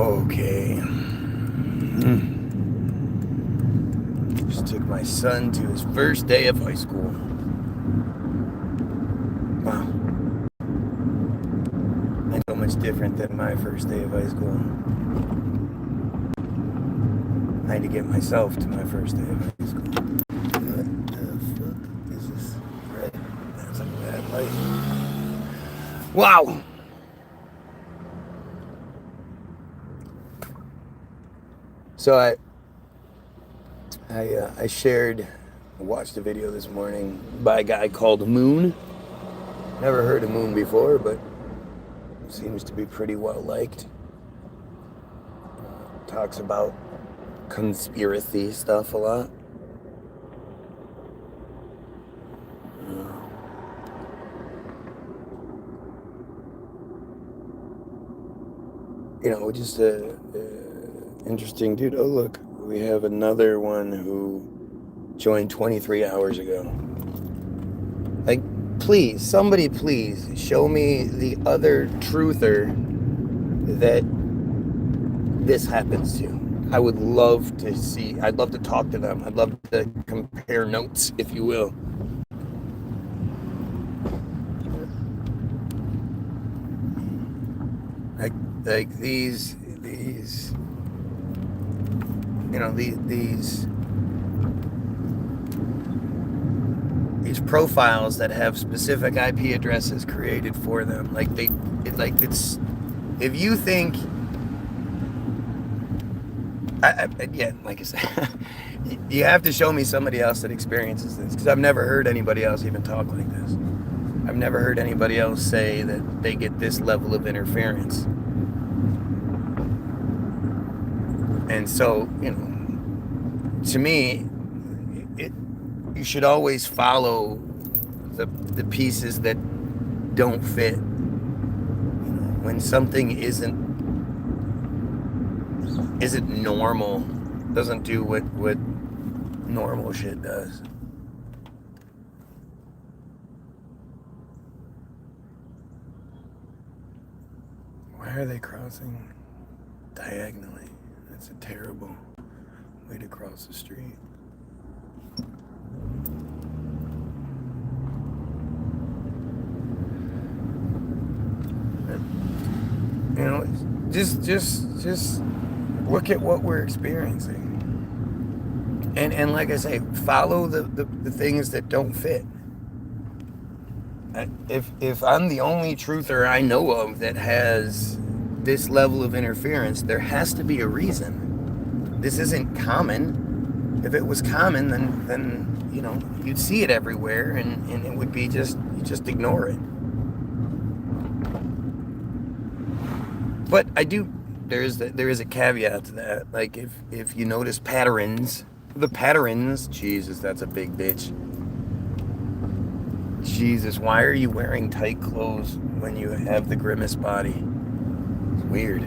Okay. Just took my son to his first day of high school. Wow. That's so much different than my first day of high school. I had to get myself to my first day of high school. What the fuck is this? Red? That's a bad light. Wow. So I watched a video this morning by a guy called Moon. Never heard of Moon before, but seems to be pretty well liked. Talks about conspiracy stuff a lot. Just a interesting dude. Oh, look, we have another one who joined 23 hours ago. Like, please, somebody please show me the other truther that this happens to. I would love to see, I'd love to talk to them. I'd love to compare notes, if you will. Like these profiles that have specific IP addresses created for them. If you think, again, like I said, you have to show me somebody else that experiences this, because I've never heard anybody else even talk like this. I've never heard anybody else say that they get this level of interference. And so, to me, you should always follow the pieces that don't fit. When something isn't normal, doesn't do what normal shit does. Why are they crossing diagonally? That's a terrible way to cross the street. Just look at what we're experiencing. And like I say, follow the things that don't fit. If I'm the only truther I know of that has this level of interference, there has to be a reason. This isn't common. If it was common, then you'd see it everywhere, and it would be you just ignore it. But there is a caveat to that. Like if you notice patterns, Jesus, that's a big bitch. Jesus, why are you wearing tight clothes when you have the grimace body? It's weird.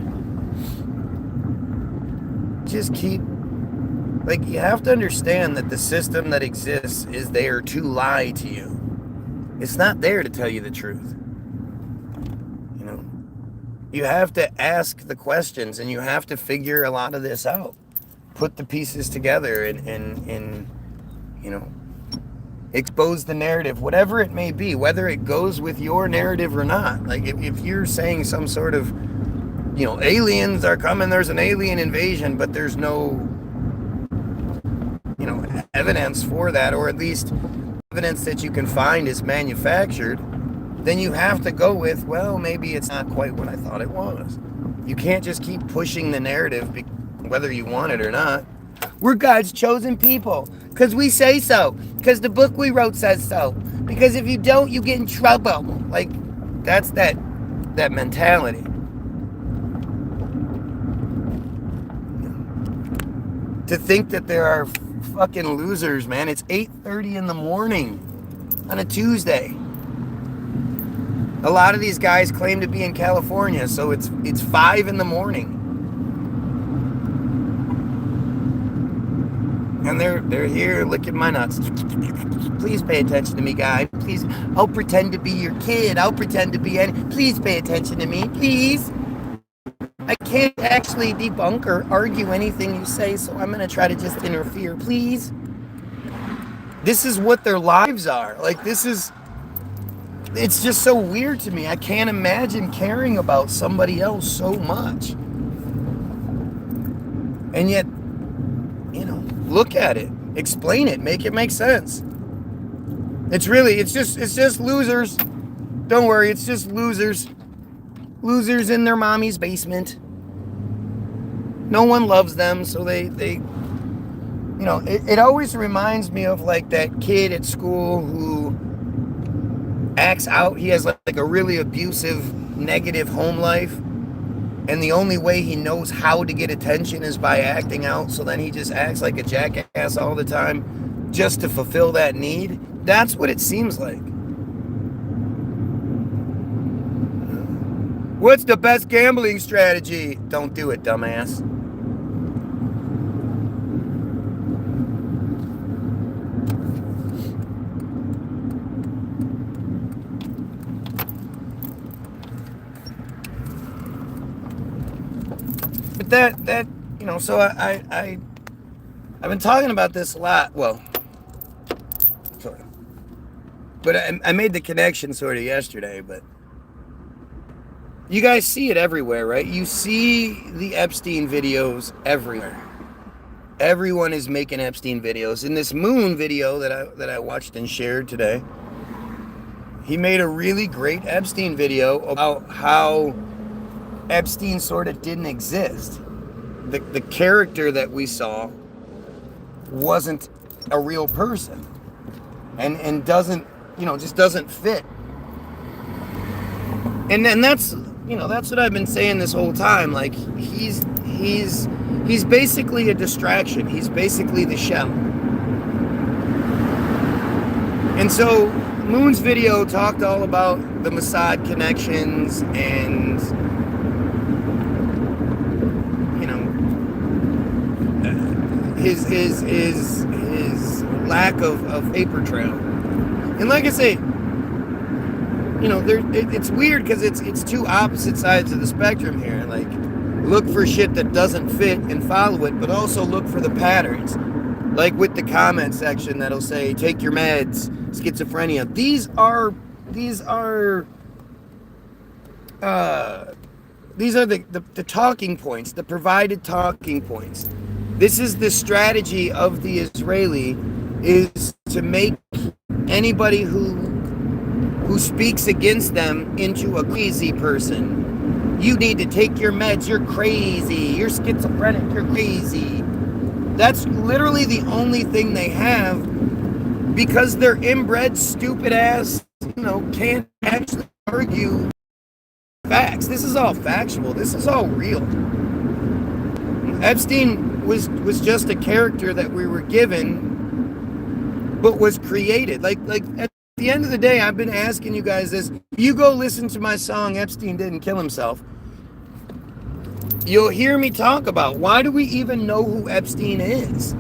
Just you have to understand that the system that exists is there to lie to you. It's not there to tell you the truth. You have to ask the questions, and you have to figure a lot of this out. Put the pieces together and expose the narrative, whatever it may be, whether it goes with your narrative or not. Like if you're saying some sort of, aliens are coming, there's an alien invasion, but there's no, evidence for that, or at least evidence that you can find is manufactured, then you have to go with, well, maybe it's not quite what I thought it was. You can't just keep pushing the narrative, whether you want it or not. We're God's chosen people, because we say so, because the book we wrote says so, because if you don't, you get in trouble. Like, that's that mentality. To think that there are fucking losers, man. It's 8:30 in the morning on a Tuesday. A lot of these guys claim to be in California, so it's 5 in the morning. And they're here licking my nuts. Please pay attention to me, guy. Please, I'll pretend to be your kid. I'll pretend to be any. Please pay attention to me, please. I can't actually debunk or argue anything you say, so I'm going to try to just interfere, please. This is what their lives are. Like, it's just so weird to me. I can't imagine caring about somebody else so much. And yet, look at it, explain it, make it make sense. It's just losers. Don't worry, it's just losers. Losers in their mommy's basement. No one loves them, so they it always reminds me of like that kid at school who acts out. He has like a really abusive, negative home life, and the only way he knows how to get attention is by acting out. So then he just acts like a jackass all the time just to fulfill that need. That's what it seems like. What's the best gambling strategy? Don't do it, dumbass. But that so I've been talking about this a lot. Well, sort of. But I made the connection sort of yesterday, but you guys see it everywhere, right? You see the Epstein videos everywhere. Everyone is making Epstein videos. In this Moon video that I watched and shared today, he made a really great Epstein video about how Epstein sort of didn't exist. The character that we saw wasn't a real person, and doesn't just doesn't fit. And then that's what I've been saying this whole time. Like, he's basically a distraction. He's basically the shell. And so Moon's video talked all about the Mossad connections and his lack of paper trail. And like I say, it's weird because it's two opposite sides of the spectrum here. Like, look for shit that doesn't fit and follow it, but also look for the patterns. Like with the comment section that'll say, take your meds, schizophrenia. These are the talking points, the provided talking points. This is the strategy of the Israeli, is to make anybody who speaks against them into a crazy person. You need to take your meds, you're crazy, you're schizophrenic, you're crazy. That's literally the only thing they have, because their inbred, stupid ass, can't actually argue facts. This is all factual. This is all real. Epstein was just a character that we were given, but was created. Like at the end of the day, I've been asking you guys this. You go listen to my song, Epstein Didn't Kill Himself. You'll hear me talk about, why do we even know who Epstein is?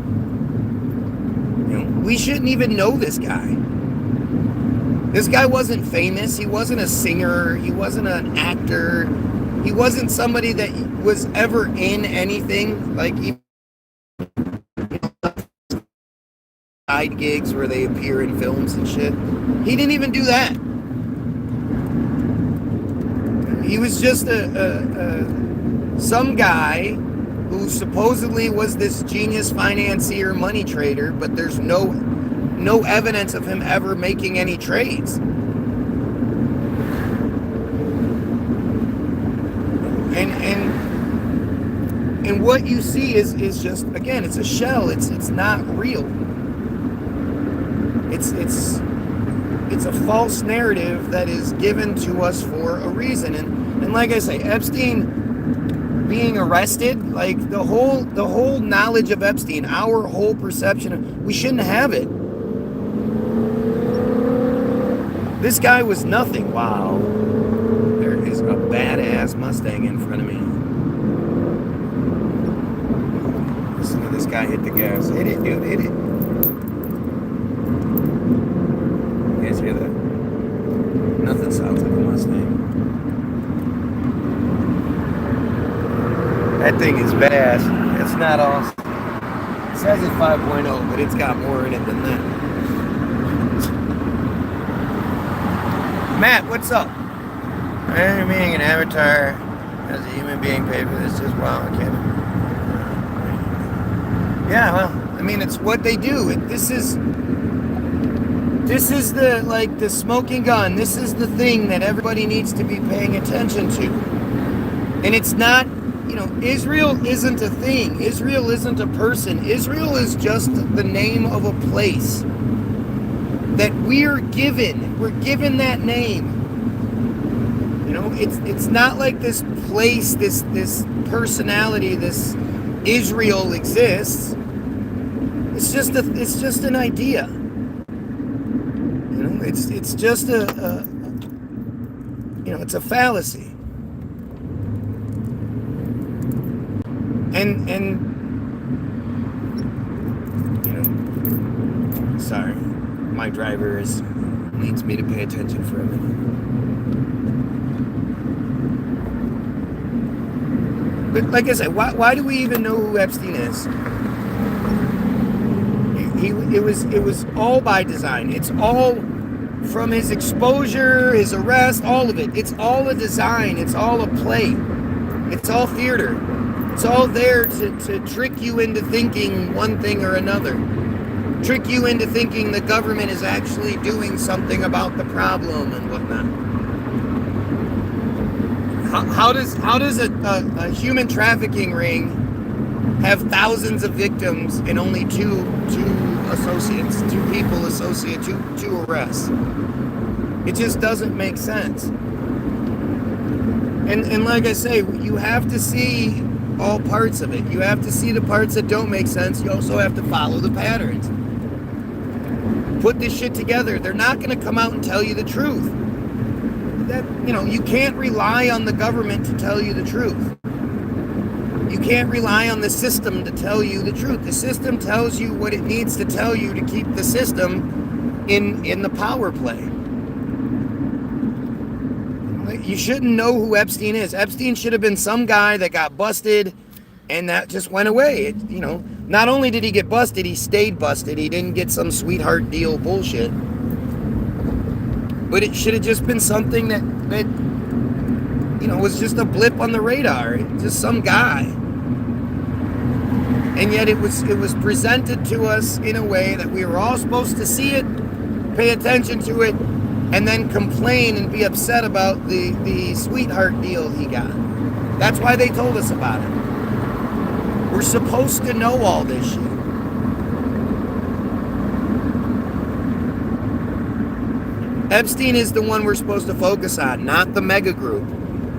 We shouldn't even know this guy. This guy wasn't famous. He wasn't a singer. He wasn't an actor. He wasn't somebody that was ever in anything. Like, side gigs where they appear in films and shit. He didn't even do that. He was just some guy who supposedly was this genius financier, money trader, but there's no evidence of him ever making any trades. And what you see is just, again, it's a shell. It's not real. It's a false narrative that is given to us for a reason. And like I say, Epstein being arrested, like the whole knowledge of Epstein, our whole perception, we shouldn't have it. This guy was nothing. Wow. There is a badass Mustang in front of me. Listen to this guy hit the gas. Hit it, dude, hit it. You guys hear that? Nothing sounds like a Mustang. That thing is vast. It's not awesome. It says it's 5.0, but it's got more in it than that. Matt, what's up? I'm being an avatar as a human being paid for this just wow, I can't. Yeah, well, I mean, it's what they do. This is the, like, the smoking gun. This is the thing that everybody needs to be paying attention to. And it's not, you know, Israel isn't a thing. Israel isn't a person. Israel is just the name of a place that we're given. We're given that name. You know, it's not like this place, this personality, this Israel exists. It's just an idea. You know, it's just it's a fallacy. And you know, sorry, my driver needs me to pay attention for a minute. But like I said, why do we even know who Epstein is? It was all by design. It's all from his exposure, his arrest, all of it. It's all a design. It's all a play. It's all theater. It's all there to trick you into thinking one thing or another. Trick you into thinking the government is actually doing something about the problem and whatnot. How does a human trafficking ring have thousands of victims and only two people associated, two arrests? It just doesn't make sense. And like I say, you have to see all parts of it. You have to see the parts that don't make sense. You also have to follow the patterns. Put this shit together. They're not going to come out and tell you the truth. You can't rely on the government to tell you the truth. You can't rely on the system to tell you the truth. The system tells you what it needs to tell you to keep the system in the power play. You shouldn't know who Epstein is. Epstein should have been some guy that got busted and that just went away. Not only did he get busted, he stayed busted. He didn't get some sweetheart deal bullshit. But it should have just been something that was just a blip on the radar. Just some guy. And yet it was presented to us in a way that we were all supposed to see it, pay attention to it, and then complain and be upset about the sweetheart deal he got. That's why they told us about it. We're supposed to know all this shit. Epstein is the one we're supposed to focus on, not the mega group.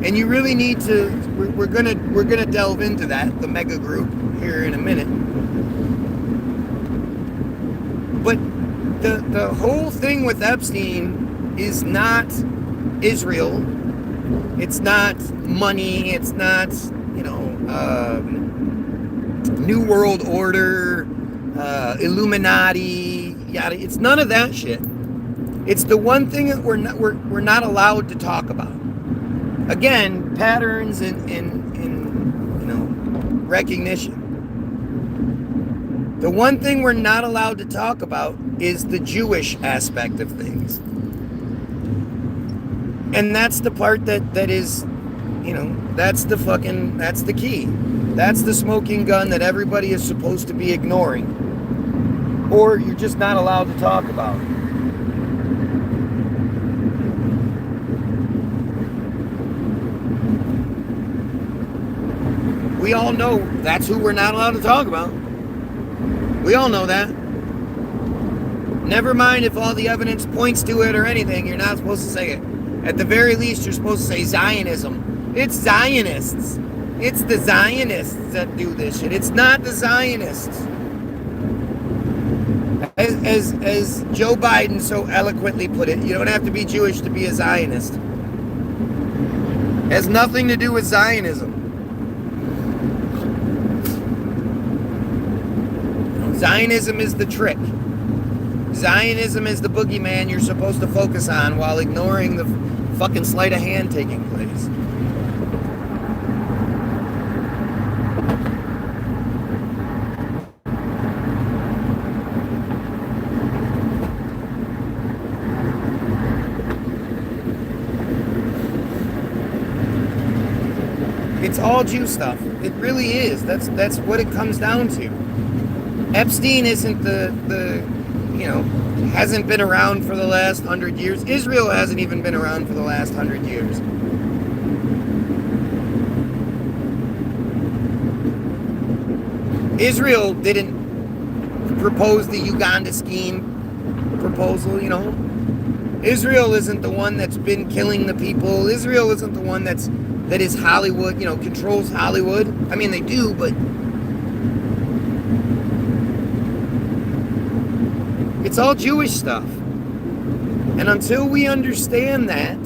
And you really need to. We're gonna delve into that, the mega group, here in a minute. But the whole thing with Epstein is not Israel. It's not money. It's not New World Order, Illuminati. Yada. It's none of that shit. It's the one thing that we're not allowed to talk about. Again, patterns in recognition. The one thing we're not allowed to talk about is the Jewish aspect of things. And that's the part that is, that's the key. That's the smoking gun that everybody is supposed to be ignoring. Or you're just not allowed to talk about it. We all know that's who we're not allowed to talk about. We all know that. Never mind if all the evidence points to it or anything, you're not supposed to say it. At the very least, you're supposed to say Zionism. It's Zionists. It's the Zionists that do this shit. It's not the Zionists. As Joe Biden so eloquently put it, you don't have to be Jewish to be a Zionist. It has nothing to do with Zionism. Zionism is the trick. Zionism is the boogeyman you're supposed to focus on while ignoring the fucking sleight of hand taking place. It's all Jew stuff. It really is. That's what it comes down to. Epstein isn't hasn't been around for the last 100 years. Israel hasn't even been around for the last 100 years. Israel didn't propose the Uganda scheme proposal, Israel isn't the one that's been killing the people. Israel isn't the one that is Hollywood, controls Hollywood. I mean, they do, but it's all Jewish stuff. And until we understand that,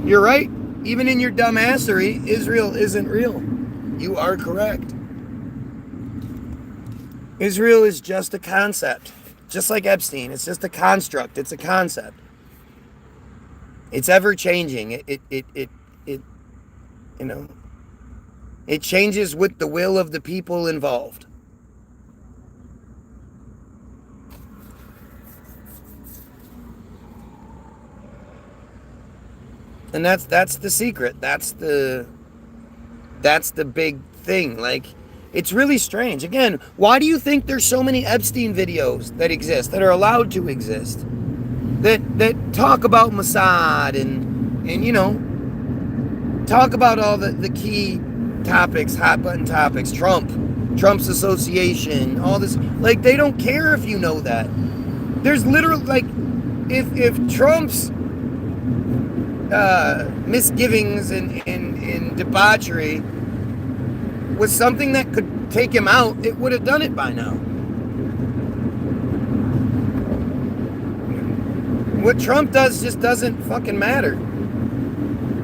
you're right. Even in your dumbassery, Israel isn't real. You are correct. Israel is just a concept. Just like Epstein, it's just a construct. It's a concept. It's ever changing. It changes with the will of the people involved. And that's the secret. That's the big thing. Like, it's really strange. Again, why do you think there's so many Epstein videos that exist, that are allowed to exist, that talk about Mossad and talk about all the key topics, hot button topics, Trump's association, all this. Like, they don't care if you know that. There's literally, like, if Trump's misgivings and debauchery was something that could take him out, it would have done it by now. What Trump does just doesn't fucking matter.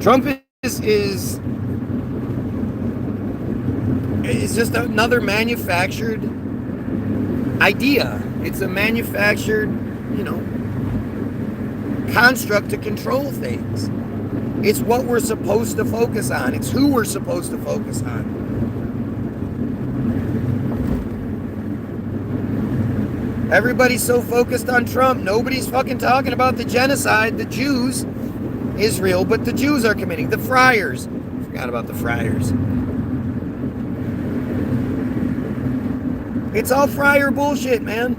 Trump is just another manufactured idea. It's a manufactured, construct to control things. It's what we're supposed to focus on. It's who we're supposed to focus on. Everybody's so focused on Trump. Nobody's fucking talking about the genocide the Jews, Israel, but the Jews are committing. The friars. Forgot about the friars. It's all friar bullshit, man.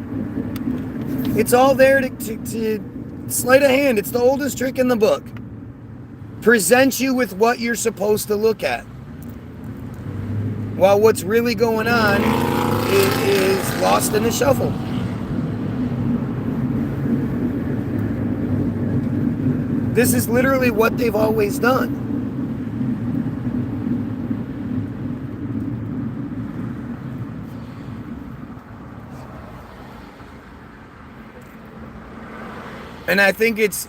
It's all there to sleight of hand. It's the oldest trick in the book. Present you with what you're supposed to look at, while what's really going on is lost in the shuffle. This is literally what they've always done. And I think it's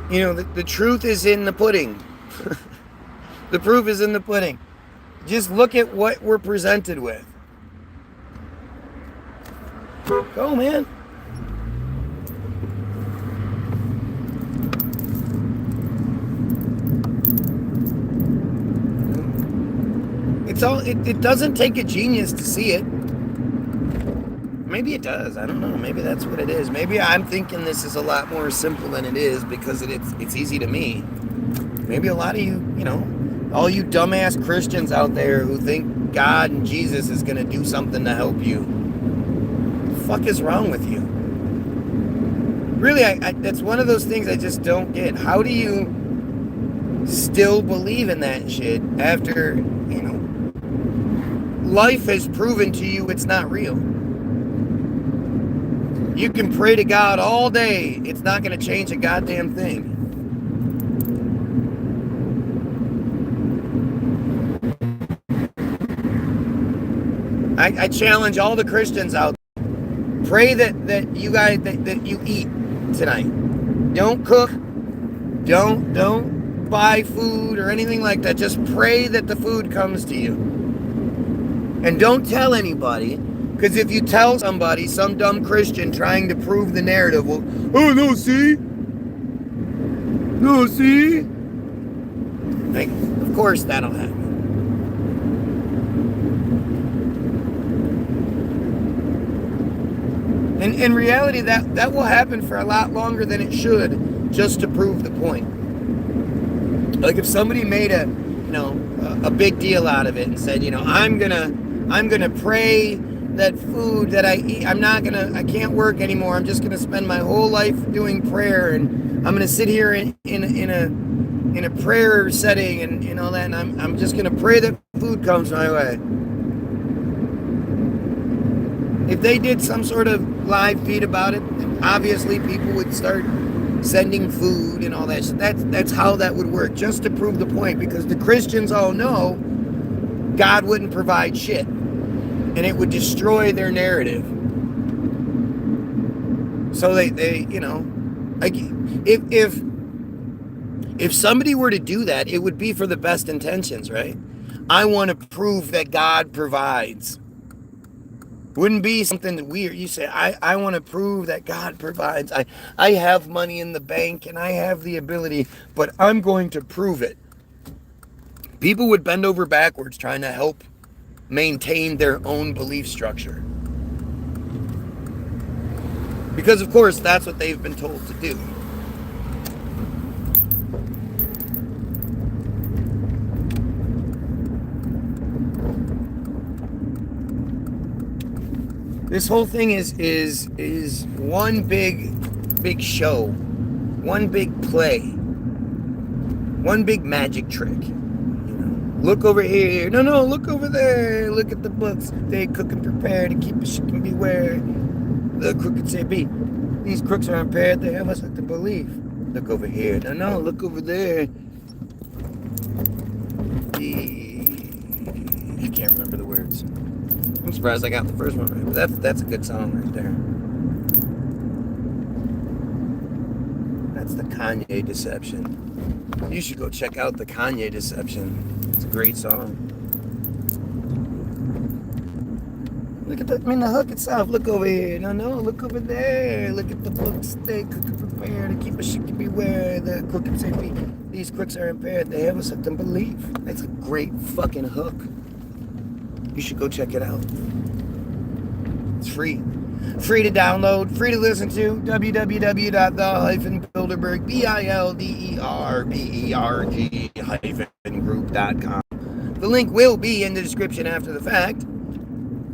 the truth is in the pudding. The proof is in the pudding. Just look at what we're presented with. Go, man. It doesn't take a genius to see it. Maybe it does. I don't know. Maybe that's what it is. Maybe I'm thinking this is a lot more simple than it is because it's easy to me. Maybe a lot of you, all you dumbass Christians out there who think God and Jesus is going to do something to help you. What the fuck is wrong with you? Really, that's one of those things I just don't get. How do you still believe in that shit after, life has proven to you it's not real? You can pray to God all day. It's not going to change a goddamn thing. I challenge all the Christians out there. Pray that you guys that you eat tonight. Don't cook. Don't buy food or anything like that. Just pray that the food comes to you. And don't tell anybody. Because if you tell somebody, some dumb Christian trying to prove the narrative will, oh, no, see? No, see? Like, of course that'll happen. And in reality, that will happen for a lot longer than it should, just to prove the point. Like if somebody made a big deal out of it and said, I'm gonna pray that food that I eat, I can't work anymore. I'm just gonna spend my whole life doing prayer, and I'm gonna sit here in a prayer setting and all that, and I'm just gonna pray that food comes my way. If they did some sort of live feed about it, obviously people would start sending food and all that. So that's how that would work, just to prove the point, because the Christians all know God wouldn't provide shit, and it would destroy their narrative. So they like if somebody were to do that, it would be for the best intentions, right? I want to prove that God provides. Wouldn't be something weird. You say, I want to prove that God provides. I have money in the bank and I have the ability, but I'm going to prove it. People would bend over backwards trying to help maintain their own belief structure. Because, of course, that's what they've been told to do. This whole thing is one big show, one big play, one big magic trick. Look over here. No, look over there. Look at the books. They cook and prepare to keep a chicken beware. The crooked say be. These crooks are impaired. They have us like to believe. Look over here. No, look over there. I can't remember the words. I'm surprised I got the first one right, but that's a good song right there. That's the Kanye Deception. You should go check out the Kanye Deception. It's a great song. Look at the hook itself. Look over here. No, look over there. Look at the books. They cook and prepare to keep a chicken beware. The crooked say be. These crooks are impaired. They have a certain belief. That's a great fucking hook. You should go check it out. It's free. Free to download, free to listen to. www.the-bilderberg.group.com. The link will be in the description after the fact.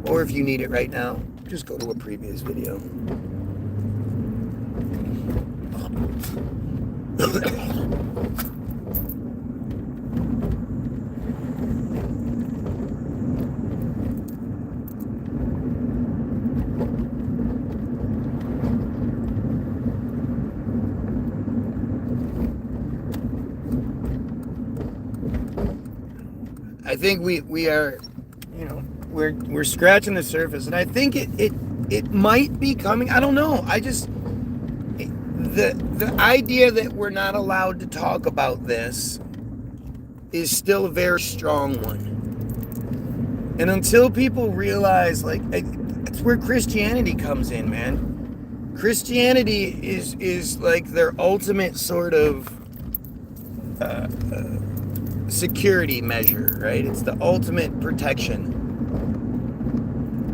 Or if you need it right now, just go to a previous video. I think we are, we're scratching the surface, and I think it might be coming. I don't know. The idea that we're not allowed to talk about this is still a very strong one. And until people realize, it's where Christianity comes in, man. Christianity is like their ultimate sort of security measure, right? It's the ultimate protection.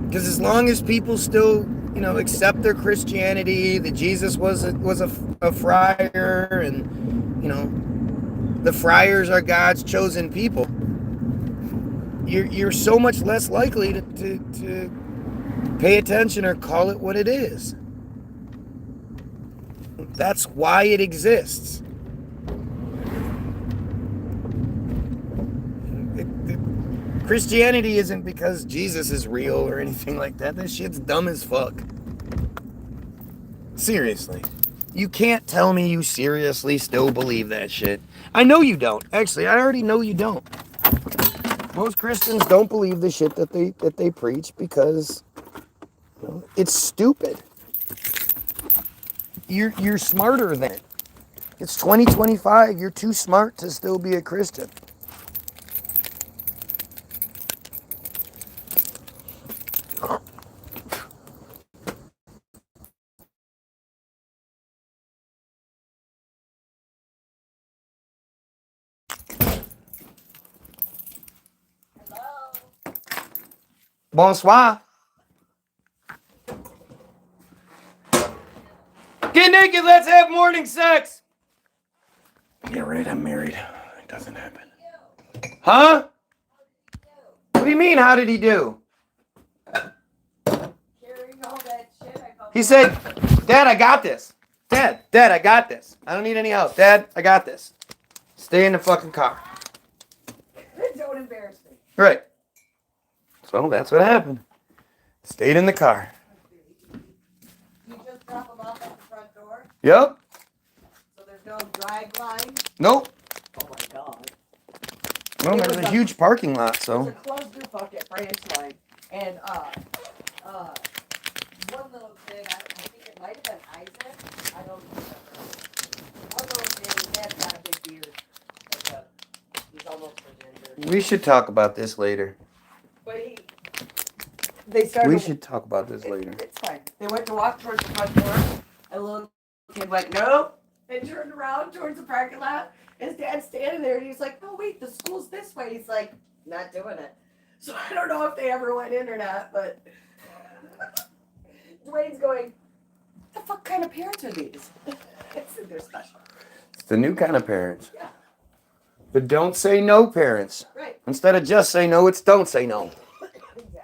Because as long as people still, accept their Christianity, that Jesus was a friar, and the friars are God's chosen people, you're so much less likely to pay attention or call it what it is. That's why it exists. Christianity isn't because Jesus is real or anything like that. That shit's dumb as fuck. Seriously. You can't tell me you seriously still believe that shit. I know you don't. Actually, I already know you don't. Most Christians don't believe the shit that they preach because it's stupid. You're smarter than it. It's 2025. You're too smart to still be a Christian. Bonsoir. Get naked, let's have morning sex. Yeah, right, I'm married. doesn't happen. Huh? What do you mean, how did he do? He said, Dad, I got this. Dad, I got this. I don't need any help. Dad, I got this. Stay in the fucking car. Don't embarrass me. Right. So that's what happened. Stayed in the car. You just drop them off at the front door? Yep. So there's no drag line? Nope. Oh my God. Well, there's a huge parking lot, so. There's a closed loop off that branch line. And one little kid, I think it might have been Isaac. I don't remember. One little kid, he had got a big beard. He's almost for gender. We should talk about this later. But they started. We should talk about this later. It's fine. They went to walk towards the front door, and the little kid went, nope, and turned around towards the parking lot. His dad's standing there, and he's like, oh, wait, the school's this way. He's like, not doing it. So I don't know if they ever went in or not, but Dwayne's going, what the fuck kind of parents are these? I said they're special. It's the new kind of parents. Yeah. The don't say no parents. Right. Instead of just say no, it's don't say no. Exactly.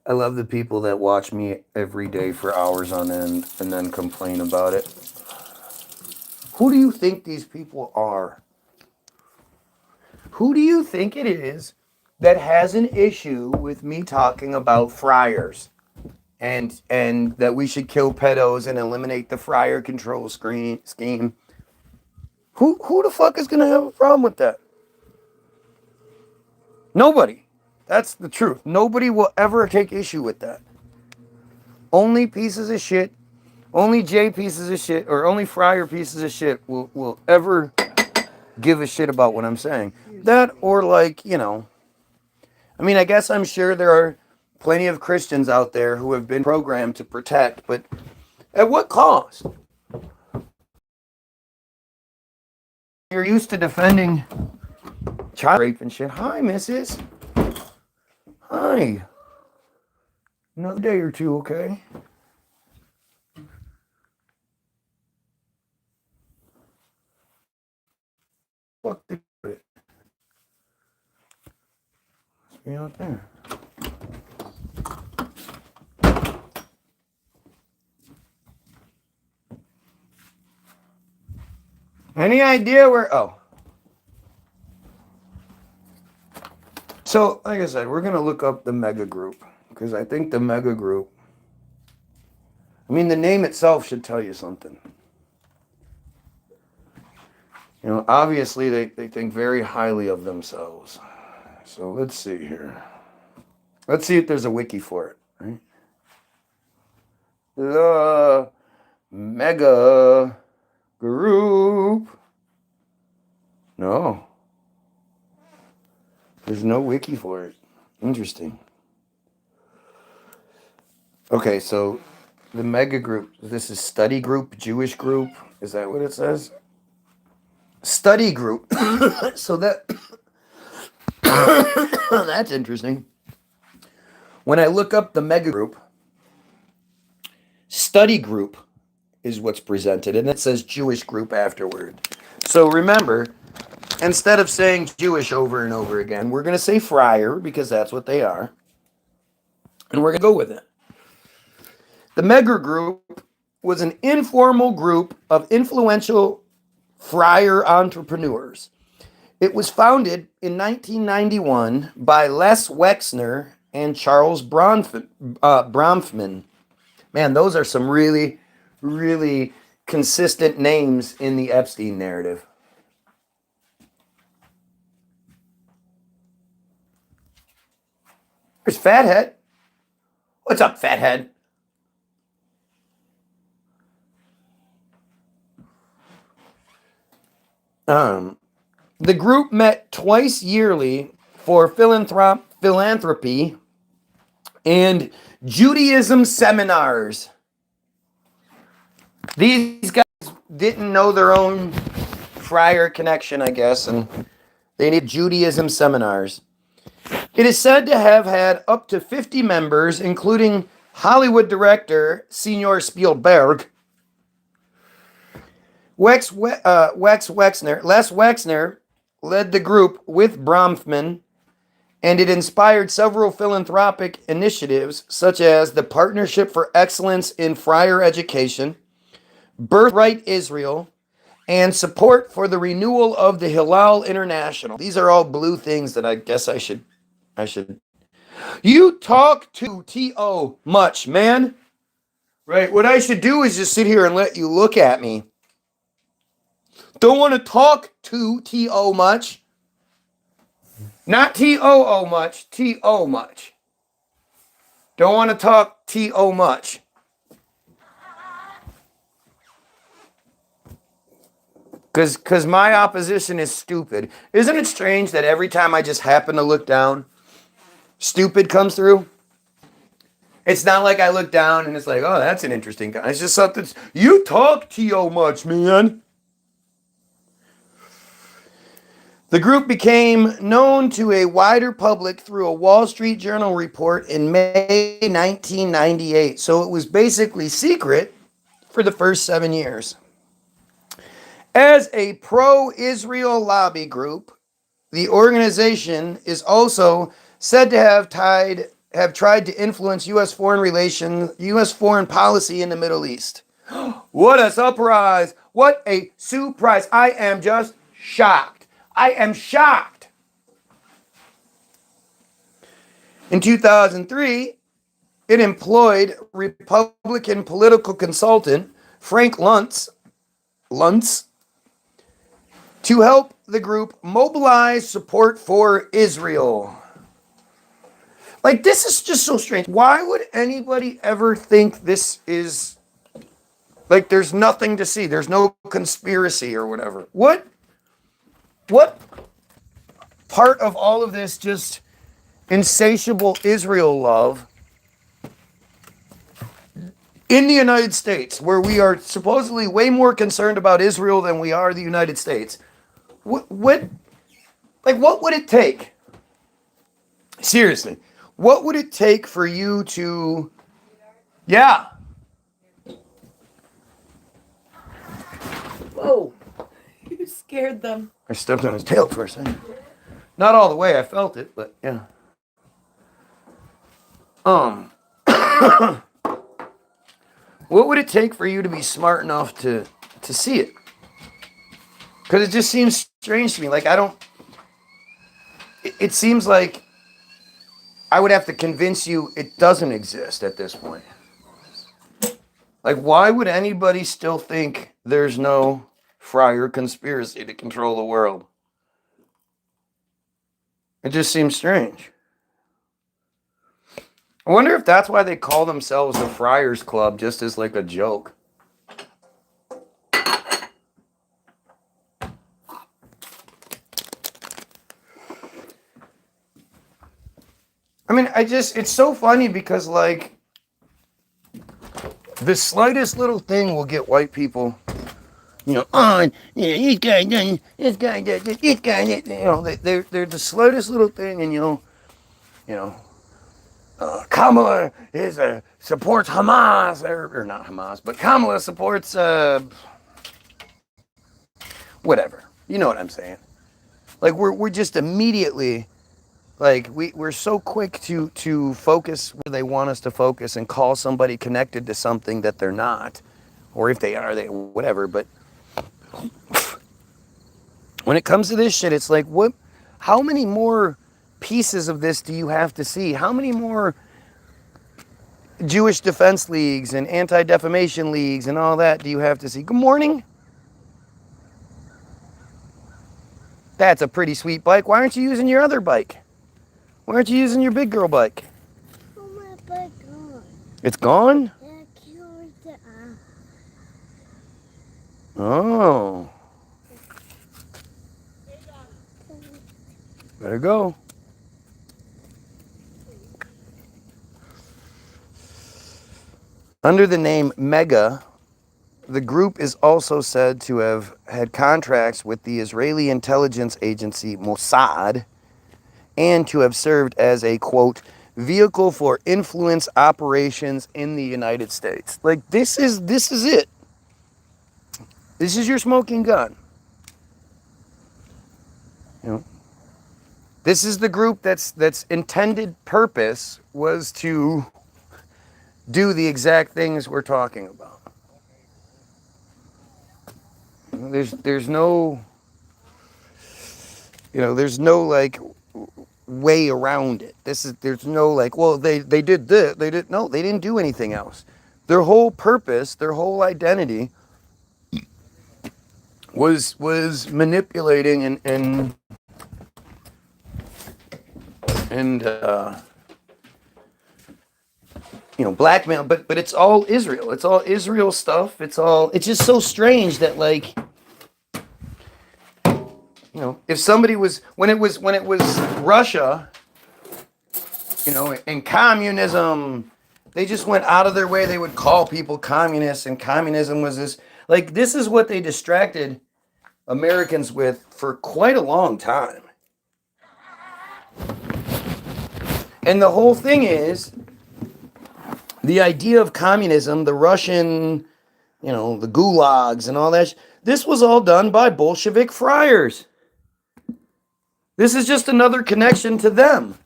I love the people that watch me every day for hours on end and then complain about it. Who do you think these people are? Who do you think it is that has an issue with me talking about friars and that we should kill pedos and eliminate the friar control scheme? Who the fuck is going to have a problem with that? Nobody. That's the truth. Nobody will ever take issue with that. Only pieces of shit, only J pieces of shit, or only friar pieces of shit will ever give a shit about what I'm saying. That or like, you know, I mean, I guess I'm sure there are plenty of Christians out there who have been programmed to protect, but at what cost? You're used to defending child rape and shit. Hi, missus. Hi. Another day or two, okay? Fuck the it. Be out there. Any idea where? Oh. So, like I said, we're going to look up the mega group because I think the mega group, I mean, the name itself should tell you something. You know, obviously they think very highly of themselves. So let's see here. Let's see if there's a wiki for it, right? The mega group. No. There's no wiki for it. Interesting. Okay, so the mega group, this is study group, Jewish group. Is that what it says? Study group. So that that's interesting. When I look up the mega group, study group is what's presented, and it says Jewish group afterward. So remember, instead of saying Jewish over and over again, we're going to say friar because that's what they are. And we're going to go with it. The mega group was an informal group of influential friar entrepreneurs. It was founded in 1991 by Les Wexner and Charles Bronfman. Man, those are some really, really consistent names in the Epstein narrative. There's Fathead. What's up, Fathead? The group met twice yearly for philanthropy and Judaism seminars. These guys didn't know their own friar connection, I guess, and they need Judaism seminars. It is said to have had up to 50 members, including Hollywood director Senor Spielberg, Les Wexner led the group with Bronfman, and it inspired several philanthropic initiatives such as the Partnership for Excellence in Friar Education, Birthright Israel, and support for the renewal of the Hillel International. These are all blue things that I guess I should. You talk too much, man. Right, what I should do is just sit here and let you look at me. Don't want to talk too much. Not T-O-O much, T-O much. Don't want to talk T-O much. Because my opposition is stupid. Isn't it strange that every time I just happen to look down, stupid comes through? It's not like I look down and it's like, oh, that's an interesting guy. It's just something, you talk T-O much, man. The group became known to a wider public through a Wall Street Journal report in May 1998. So it was basically secret for the first 7 years. As a pro-Israel lobby group, the organization is also said to have tried to influence U.S. foreign policy in the Middle East. What a surprise! What a surprise! I am just shocked. I am shocked. In 2003, it employed Republican political consultant Frank Luntz to help the group mobilize support for Israel. Like, this is just so strange. Why would anybody ever think this is, like, there's nothing to see? There's no conspiracy or whatever. What part of all of this just insatiable Israel love in the United States, where we are supposedly way more concerned about Israel than we are the United States? What would it take? Seriously, what would it take for you to, yeah. Whoa, you scared them. I stepped on his tail for a second. Not all the way, I felt it, but yeah. What would it take for you to be smart enough to see it? Because it just seems strange to me. Like, it seems like I would have to convince you it doesn't exist at this point. Like, why would anybody still think there's no friar conspiracy to control the world? It just seems strange. I wonder if that's why they call themselves the Friars Club, just as like a joke. I mean, it's so funny because, like, the slightest little thing will get white people, this guy does, this guy does, this guy does, they're the slightest little thing, and Kamala supports Hamas, or not Hamas, but Kamala supports whatever. You know what I'm saying? Like, we're just immediately, like, we're so quick to focus where they want us to focus and call somebody connected to something that they're not, or if they are, they whatever. But when it comes to this shit, it's like, how many more pieces of this do you have to see? How many more Jewish defense leagues and anti-defamation leagues and all that do you have to see? Good morning. That's a pretty sweet bike. Why aren't you using your other bike? Why aren't you using your big girl bike? Oh, my bike gone. It's gone? Yeah, I can't reach the Oh. Better go. Under the name Mega, the group is also said to have had contracts with the Israeli intelligence agency Mossad and to have served as a, quote, vehicle for influence operations in the United States. Like, this is it. This is your smoking gun. You know, this is the group that's intended purpose was to do the exact things we're talking about. There's no, there's no like way around it. There's no like, well, they did this, they didn't do anything else. Their whole purpose, their whole identity was manipulating and blackmail, but it's all Israel. It's all Israel stuff. It's just so strange that, like, if somebody was, when it was Russia, and communism, they just went out of their way. They would call people communists, and communism was this, like, this is what they distracted Americans with for quite a long time. And the whole thing is, the idea of communism, the Russian, the gulags and all that, this was all done by Bolshevik friars. This is just another connection to them.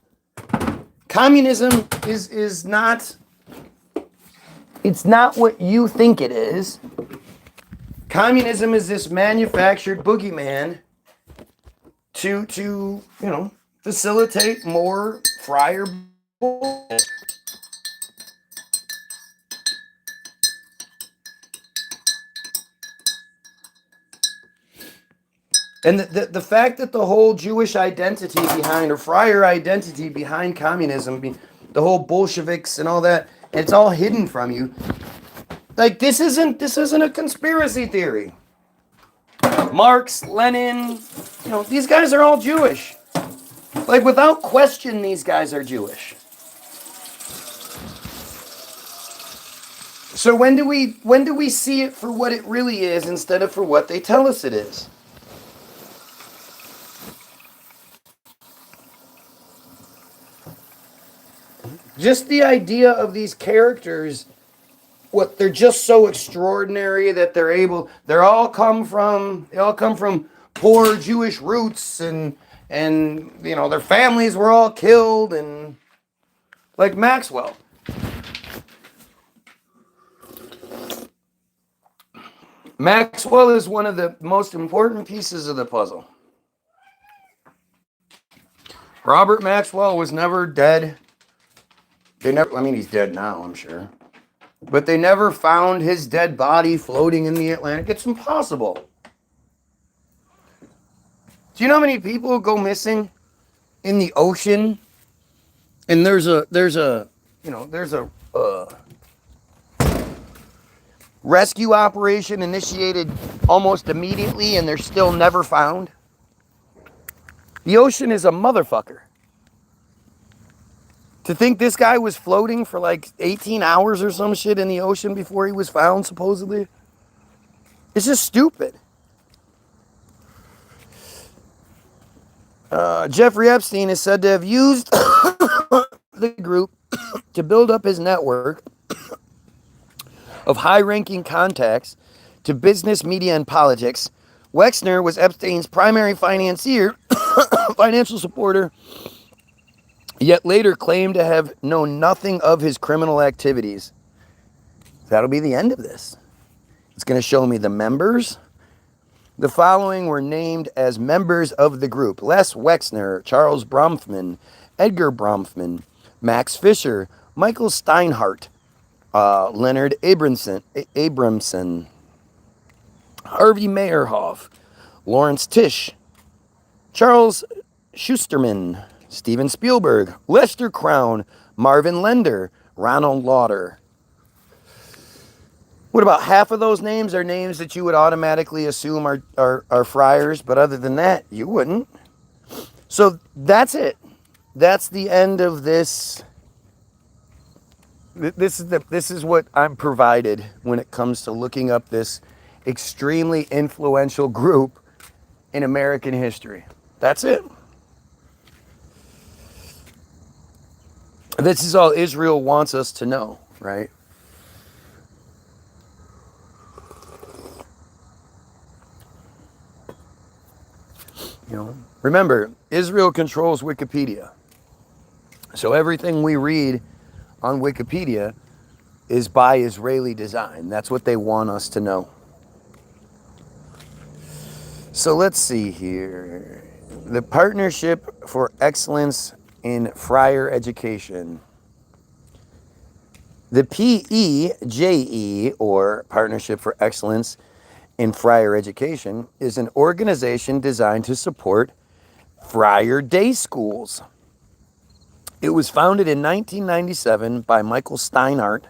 Communism is not, it's not what you think it is. Communism is this manufactured boogeyman to facilitate more friar bullshit. And the fact that the whole Jewish identity behind, or friar identity behind communism, the whole Bolsheviks and all that, and it's all hidden from you. Like, this isn't a conspiracy theory. Marx, Lenin, these guys are all Jewish. Like, without question, these guys are Jewish. So when do we see it for what it really is instead of for what they tell us it is? Just the idea of these characters, they're just so extraordinary that they all come from poor Jewish roots, and their families were all killed, and like Maxwell. Maxwell is one of the most important pieces of the puzzle. Robert Maxwell was never dead. He's dead now, I'm sure. But they never found his dead body floating in the Atlantic. It's impossible. Do you know how many people go missing in the ocean? And there's a rescue operation initiated almost immediately, and they're still never found. The ocean is a motherfucker. To think this guy was floating for like 18 hours or some shit in the ocean before he was found, supposedly. It's just stupid. Jeffrey Epstein is said to have used the group to build up his network of high-ranking contacts to business, media, and politics. Wexner was Epstein's primary financier, financial supporter, yet later claimed to have known nothing of his criminal activities. That'll be the end of this. It's going to show me the members. The following were named as members of the group: Les Wexner, Charles Bronfman, Edgar Bronfman, Max Fisher, Michael Steinhardt, Leonard Abramson, Harvey Meyerhoff, Lawrence Tisch, Charles Schusterman, Steven Spielberg, Lester Crown, Marvin Lender, Ronald Lauder. What about half of those names are names that you would automatically assume are friars, but other than that, you wouldn't. So that's it. That's the end of this. This is what I'm provided when it comes to looking up this extremely influential group in American history. That's it. This is all Israel wants us to know, right? You know, remember, Israel controls Wikipedia. So everything we read on Wikipedia is by Israeli design. That's what they want us to know. So let's see here. The Partnership for Excellence in Friar Education. The PEJE, or Partnership for Excellence in Friar Education, is an organization designed to support friar day schools. It was founded in 1997 by Michael Steinhardt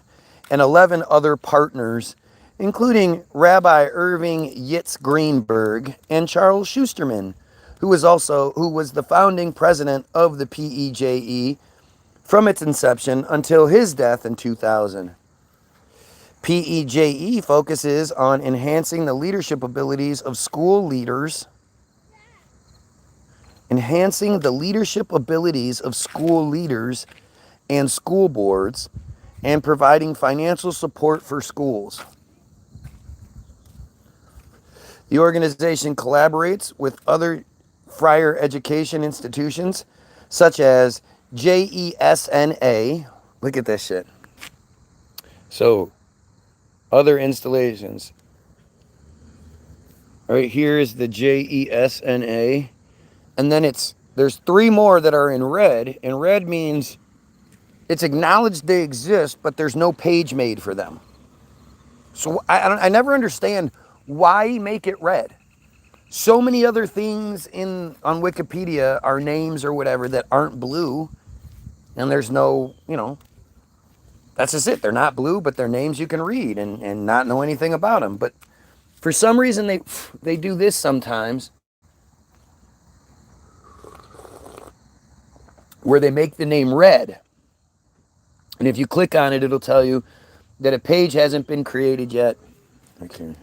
and 11 other partners, including Rabbi Irving Yitz Greenberg and Charles Schusterman, who was the founding president of the PEJE from its inception until his death in 2000. PEJE focuses on enhancing the leadership abilities of school leaders, and school boards, and providing financial support for schools. The organization collaborates with other friar education institutions such as JESNA. Look at this shit. So, other installations. All right, here is the JESNA. And then there's three more that are in red. And red means it's acknowledged they exist, but there's no page made for them. So I never understand why make it red. So many other things on Wikipedia are names or whatever that aren't blue, and there's no, that's just it. They're not blue, but they're names you can read and not know anything about them. But for some reason, they do this sometimes, where they make the name red. And if you click on it, it'll tell you that a page hasn't been created yet. Okay.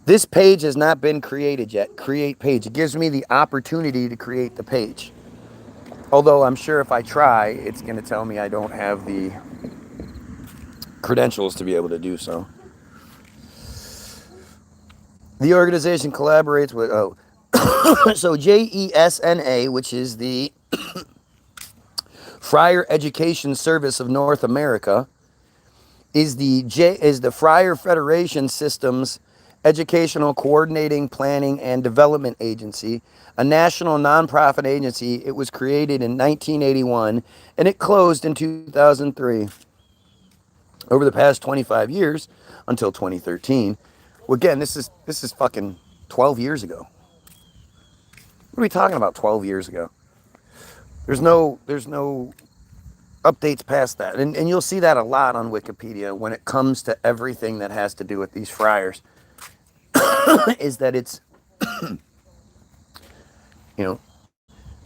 This page has not been created yet. Create page. It gives me the opportunity to create the page. Although I'm sure if I try, it's going to tell me I don't have the credentials to be able to do so. The organization collaborates with, so JESNA, which is the Friar Education Service of North America, is the Friar Federation Systems Educational Coordinating, Planning, and Development Agency, a national nonprofit agency. It was created in 1981, and it closed in 2003. Over the past 25 years, until 2013, well, again, this is fucking 12 years ago. What are we talking about 12 years ago? There's no updates past that. And you'll see that a lot on Wikipedia when it comes to everything that has to do with these friars. Is that it's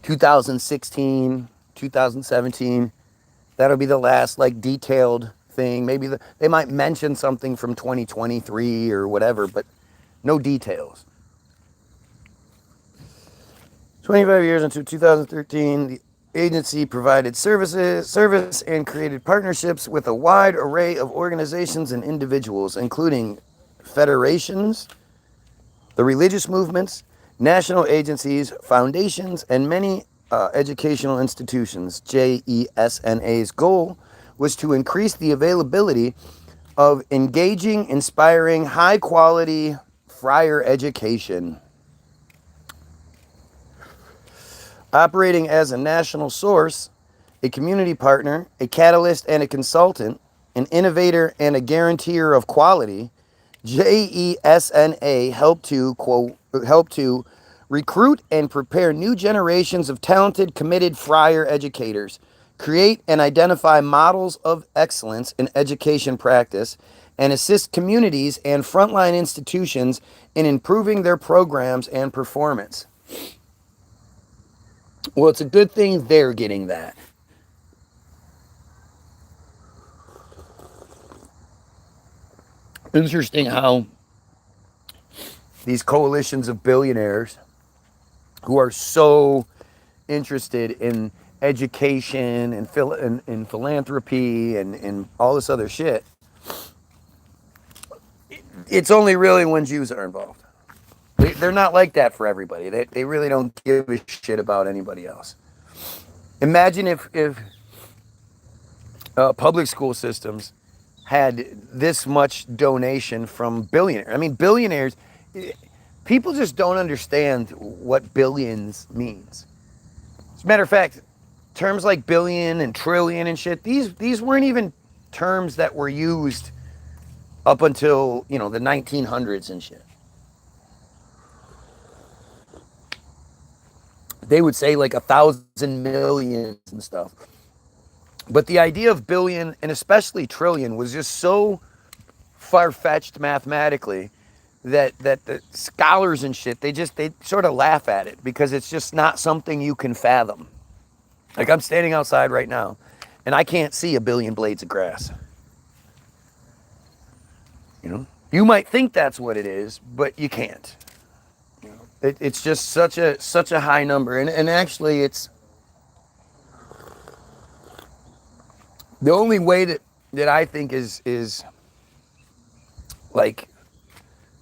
2016, 2017, that'll be the last detailed thing. Maybe they might mention something from 2023 or whatever, but no details. 25 years into 2013, the agency provided service and created partnerships with a wide array of organizations and individuals, including federations, the religious movements, national agencies, foundations, and many educational institutions. JESNA's goal was to increase the availability of engaging, inspiring, high-quality friar education. Operating as a national source, a community partner, a catalyst and a consultant, an innovator and a guarantor of quality, JESNA helped to recruit and prepare new generations of talented, committed friar educators, create and identify models of excellence in education practice, and assist communities and frontline institutions in improving their programs and performance. Well, it's a good thing they're getting that. Interesting how these coalitions of billionaires who are so interested in education and philanthropy and all this other shit, it's only really when Jews are involved. They're not like that for everybody. They really don't give a shit about anybody else. Imagine if public school systems had this much donation from billionaires. I mean, billionaires, people just don't understand what billions means. As a matter of fact, terms like billion and trillion and shit, these weren't even terms that were used up until, the 1900s and shit. They would say like 1,000 million and stuff. But the idea of billion and especially trillion was just so far-fetched mathematically that the scholars and shit, they sort of laugh at it because it's just not something you can fathom. Like I'm standing outside right now and I can't see a billion blades of grass. You might think that's what it is, but you can't. It's just such a high number, and actually it's the only way that I think is like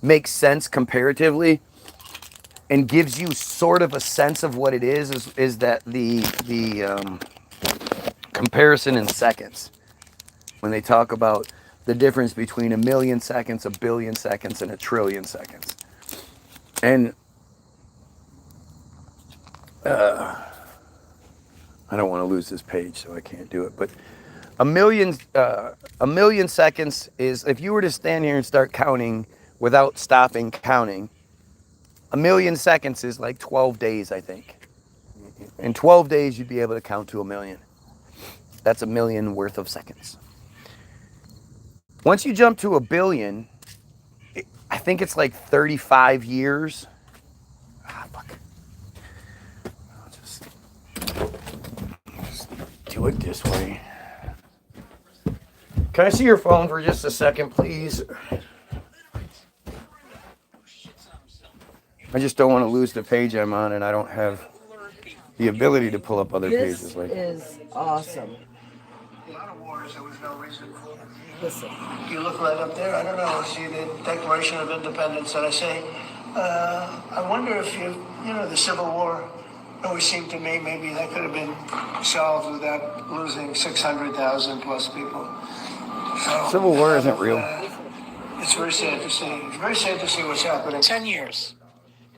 makes sense comparatively and gives you sort of a sense of what it is that the comparison in seconds, when they talk about the difference between 1 million seconds, 1 billion seconds, and 1 trillion seconds. And I don't want to lose this page, so I can't do it. But a million seconds is, if you were to stand here and start counting without stopping counting, 1 million seconds is like 12 days, I think. In 12 days, you'd be able to count to 1 million. That's 1 million worth of seconds. Once you jump to 1 billion, I think it's like 35 years. Fuck. I'll just do it this way. Can I see your phone for just a second, please? I just don't want to lose the page I'm on, and I don't have the ability to pull up other pages. This is awesome. A lot of wars there was no reason for. Listen. You look right up there, I don't know, see the Declaration of Independence, and I say, I wonder if the Civil War, always seemed to me maybe that could have been solved without losing 600,000 plus people. So, Civil War isn't real. It's very sad to see. It's very sad to see what's happening. 10 years.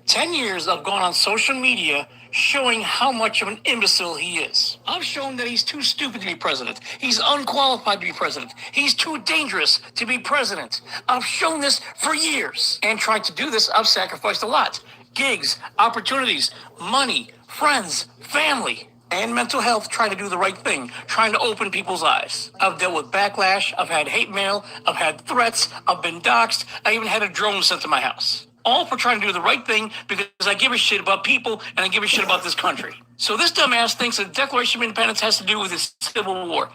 10 years I've gone on social media showing how much of an imbecile he is. I've shown that he's too stupid to be president. He's unqualified to be president. He's too dangerous to be president. I've shown this for years. And tried to do this, I've sacrificed a lot. Gigs, opportunities, money, friends, family, and mental health, trying to do the right thing, trying to open people's eyes. I've dealt with backlash, I've had hate mail, I've had threats, I've been doxxed, I even had a drone sent to my house. All for trying to do the right thing because I give a shit about people and I give a shit about this country. So this dumbass thinks that the Declaration of Independence has to do with this Civil War.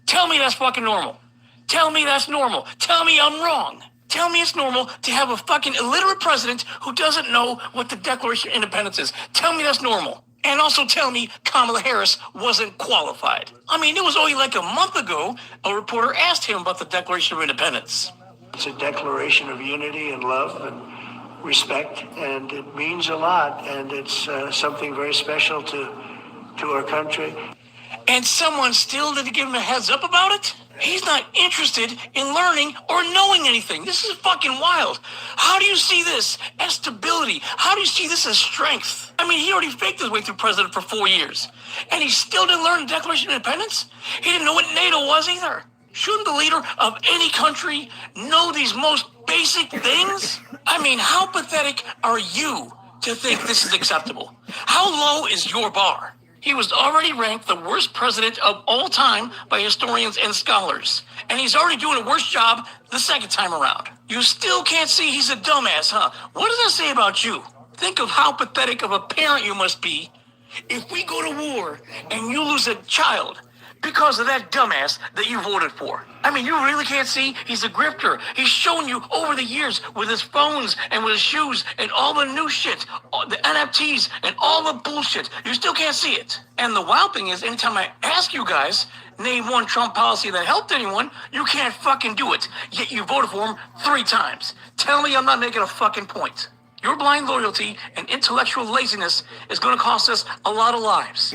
Tell me that's fucking normal. Tell me that's normal. Tell me I'm wrong. Tell me it's normal to have a fucking illiterate president who doesn't know what the Declaration of Independence is. Tell me that's normal. And also tell me Kamala Harris wasn't qualified. I mean, it was only like a month ago a reporter asked him about the Declaration of Independence. It's a declaration of unity and love and respect, and it means a lot, and it's something very special to our country. And someone still didn't give him a heads up about it? He's not interested in learning or knowing anything. This is fucking wild. How do you see this as stability? How do you see this as strength? I mean, he already faked his way through president for 4 years, and he still didn't learn the Declaration of Independence? He didn't know what NATO was either. Shouldn't the leader of any country know these most basic things? I mean, how pathetic are you to think this is acceptable? How low is your bar? He was already ranked the worst president of all time by historians and scholars. And he's already doing a worse job the second time around. You still can't see he's a dumbass, huh? What does that say about you? Think of how pathetic of a parent you must be if we go to war and you lose a child because of that dumbass that you voted for. I mean, you really can't see? He's a grifter. He's shown you over the years with his phones and with his shoes and all the new shit, all the NFTs and all the bullshit. You still can't see it. And the wild thing is, anytime I ask you guys, name one Trump policy that helped anyone, you can't fucking do it. Yet you voted for him 3 times. Tell me I'm not making a fucking point. Your blind loyalty and intellectual laziness is going to cost us a lot of lives,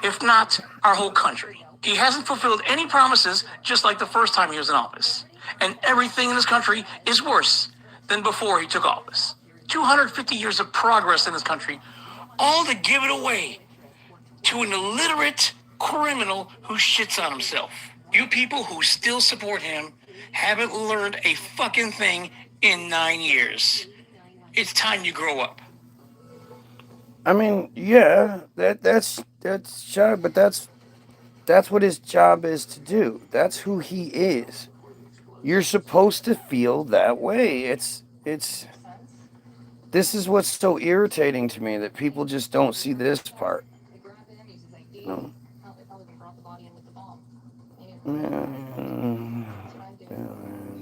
if not our whole country. He hasn't fulfilled any promises, just like the first time he was in office. And everything in this country is worse than before he took office. 250 years of progress in this country, all to give it away to an illiterate criminal who shits on himself. You people who still support him haven't learned a fucking thing in 9 years. It's time you grow up. I mean, yeah, that's job, but that's what his job is to do. That's who he is. You're supposed to feel that way. It's this is what's so irritating to me, that people just don't see this part. No.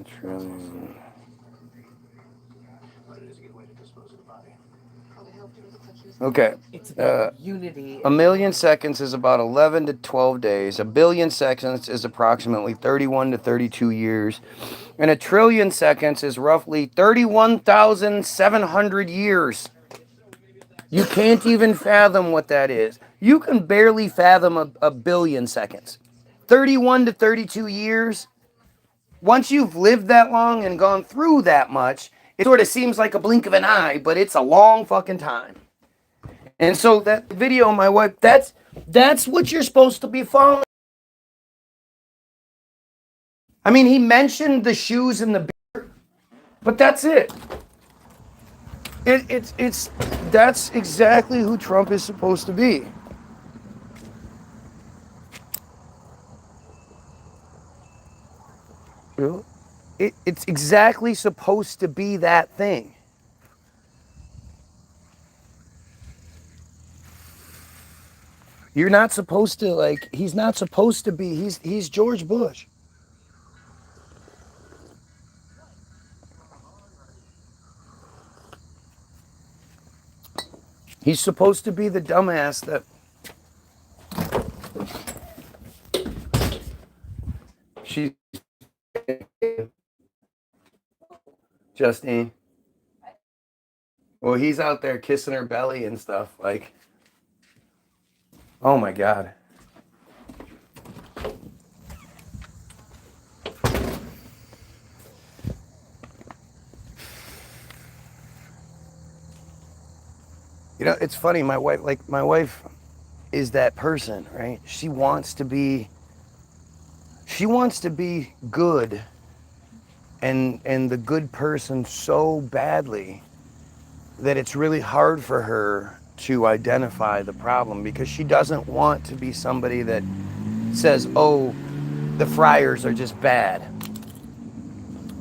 Trillion. Okay. It's about unity. A million seconds is about 11 to 12 days. A billion seconds is approximately 31 to 32 years. And a trillion seconds is roughly 31,700 years. You can't even fathom what that is. You can barely fathom a billion seconds. 31 to 32 years. Once you've lived that long and gone through that much, it sort of seems like a blink of an eye, but it's a long fucking time. And so that video, my wife, that's what you're supposed to be following. I mean, he mentioned the shoes and the beer, but that's it. That's exactly who Trump is supposed to be. It's exactly supposed to be that thing. You're not supposed to, like, he's not supposed to be, he's George Bush. He's supposed to be the dumbass that she Justine. Well, he's out there kissing her belly and stuff, like, oh my God. You know, it's funny, my wife is that person, right? She wants to be good and the good person so badly that it's really hard for her to identify the problem, because she doesn't want to be somebody that says, oh, the Friars are just bad.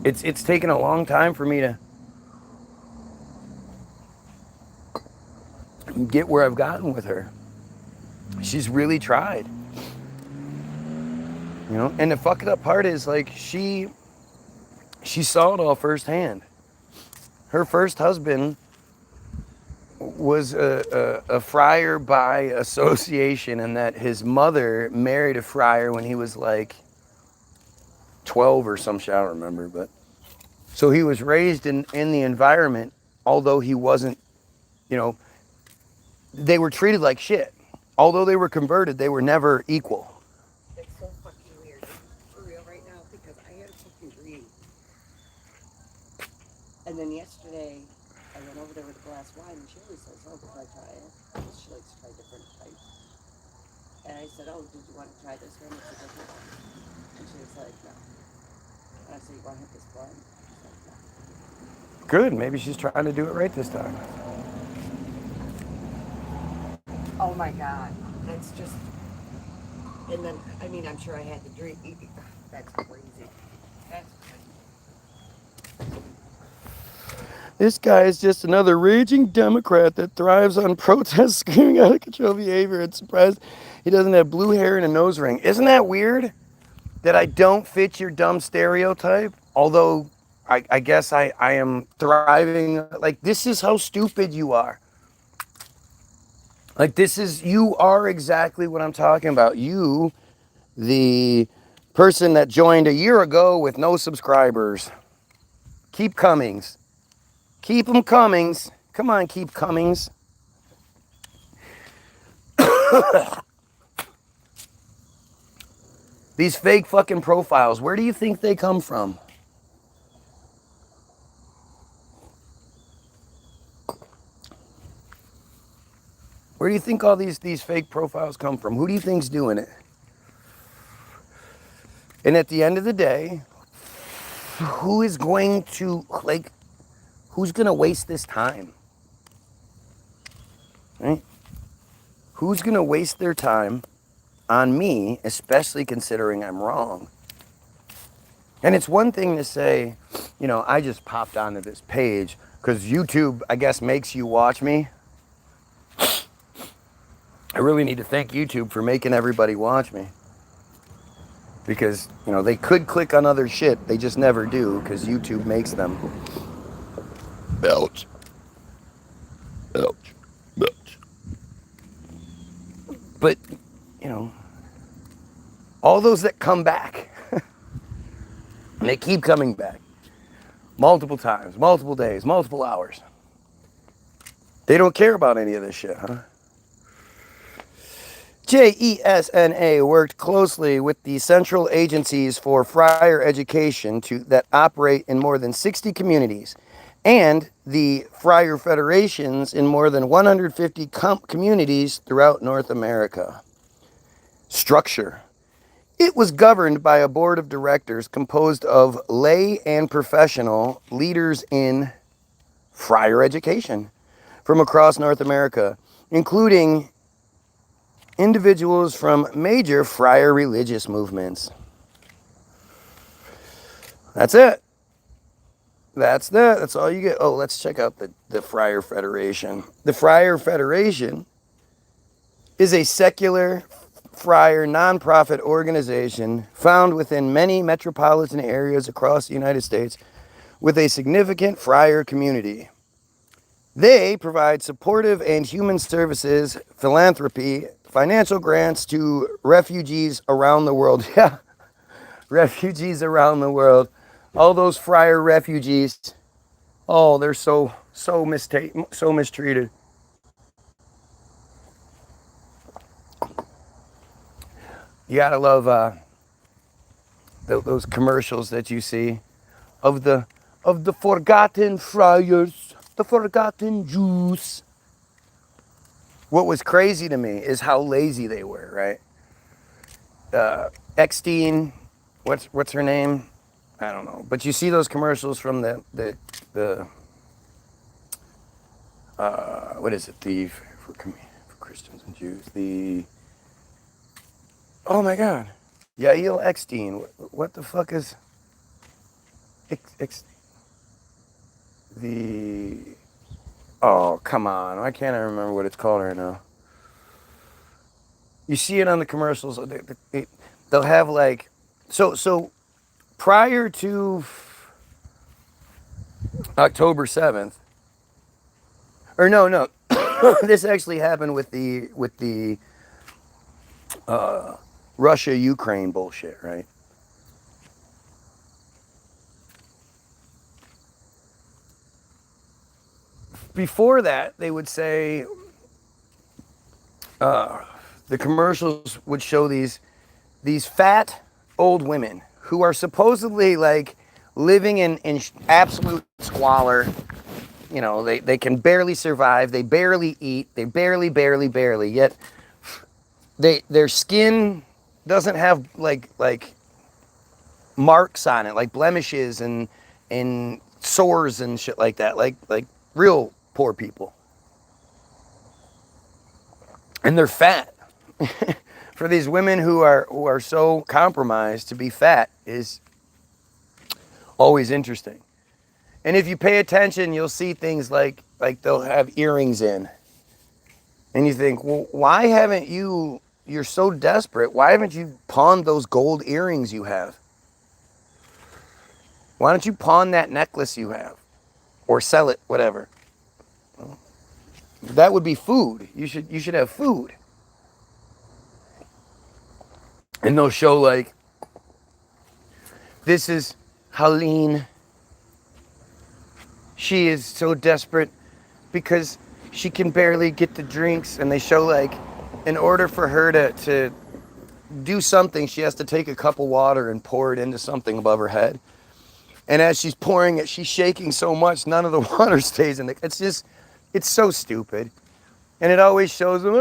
It's taken a long time for me to get where I've gotten with her. She's really tried. You know, and the fucked up part is, like, she saw it all firsthand. Her first husband was a friar by association, and that his mother married a friar when he was like 12 or some shit, I don't remember, but so he was raised in the environment, although he wasn't, you know, they were treated like shit. Although they were converted, they were never equal. It's so fucking weird. For real right now, because I had a fucking dream. And then yesterday, I went over there with a glass of wine, and she always says, oh, could I try it? Because she likes to try different types. And I said, oh, did you want to try this one? And she goes, no. And she was like, no. And I said, you want to hit this blind? She's like, no. Good, maybe she's trying to do it right this time. Oh my God. That's just, and then, I mean, I'm sure I had the dream. That's crazy. That's crazy. This guy is just another raging Democrat that thrives on protest, screaming out of control behavior, and surprised he doesn't have blue hair and a nose ring. Isn't that weird? That I don't fit your dumb stereotype? Although, I guess I am thriving. Like, this is how stupid you are. Like, you are exactly what I'm talking about. You, the person that joined a year ago with no subscribers. Keep Cummings. Keep them Cummings. Come on, keep Cummings. These fake fucking profiles, where do you think they come from? Where do you think all these fake profiles come from? Who do you think's doing it? And at the end of the day, who is going to, like, who's going to waste this time? Right? Who's going to waste their time on me, especially considering I'm wrong? And it's one thing to say, you know, I just popped onto this page because YouTube, I guess, makes you watch me. I really need to thank YouTube for making everybody watch me. Because, you know, they could click on other shit. They just never do because YouTube makes them. Ouch. Ouch. Ouch. But, you know, all those that come back, and they keep coming back multiple times, multiple days, multiple hours. They don't care about any of this shit, huh? JESNA worked closely with the central agencies for friar education that operate in more than 60 communities and the friar federations in more than 150 communities throughout North America. Structure. It was governed by a board of directors composed of lay and professional leaders in friar education from across North America, including individuals from major friar religious movements. That's it. That's that. That's all you get. Oh, let's check out the Friar Federation. The Friar Federation is a secular friar nonprofit organization found within many metropolitan areas across the United States with a significant friar community. They provide supportive and human services, philanthropy, financial grants to refugees around the world. Yeah, refugees around the world. All those friar refugees. Oh, they're so mistreated. You gotta love those commercials that you see of the forgotten friars, the forgotten Jews. What was crazy to me is how lazy they were, right? Eckstein, what's her name? I don't know. But you see those commercials from the what is it? For Christians and Jews. Oh my God. Yael Eckstein. What the fuck is Oh, come on. Why can't I remember what it's called right now? You see it on the commercials. They'll have like, so prior to October 7th, or no, this actually happened with the Russia-Ukraine bullshit, right? Before that, they would say, the commercials would show these fat old women who are supposedly like living in absolute squalor. You know, they can barely survive, they barely eat, they barely, yet their skin doesn't have like marks on it, like blemishes and sores and shit like that, like real poor people. And they're fat. For these women who are so compromised, to be fat is always interesting. And if you pay attention, you'll see things like they'll have earrings in. And you think, well, why haven't you're so desperate, why haven't you pawned those gold earrings you have? Why don't you pawn that necklace you have? Or sell it, whatever. That would be food. You should have food. And they'll show like, this is Helene. She is so desperate because she can barely get the drinks. And they show like, in order for her to do something, she has to take a cup of water and pour it into something above her head. And as she's pouring it, she's shaking so much, none of the water stays in the... It's so stupid. And it always shows them,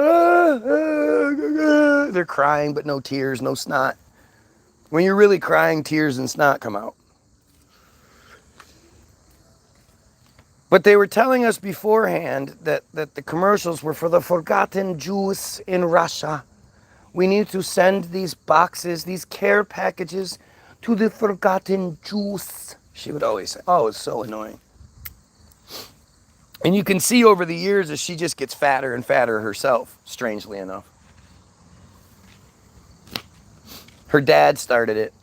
they're crying, but no tears, no snot. When you're really crying, tears and snot come out. But they were telling us beforehand that the commercials were for the forgotten Jews in Russia. We need to send these boxes, these care packages to the forgotten Jews. She would always say, oh, it's so annoying. And you can see over the years as she just gets fatter and fatter herself, strangely enough. Her dad started it.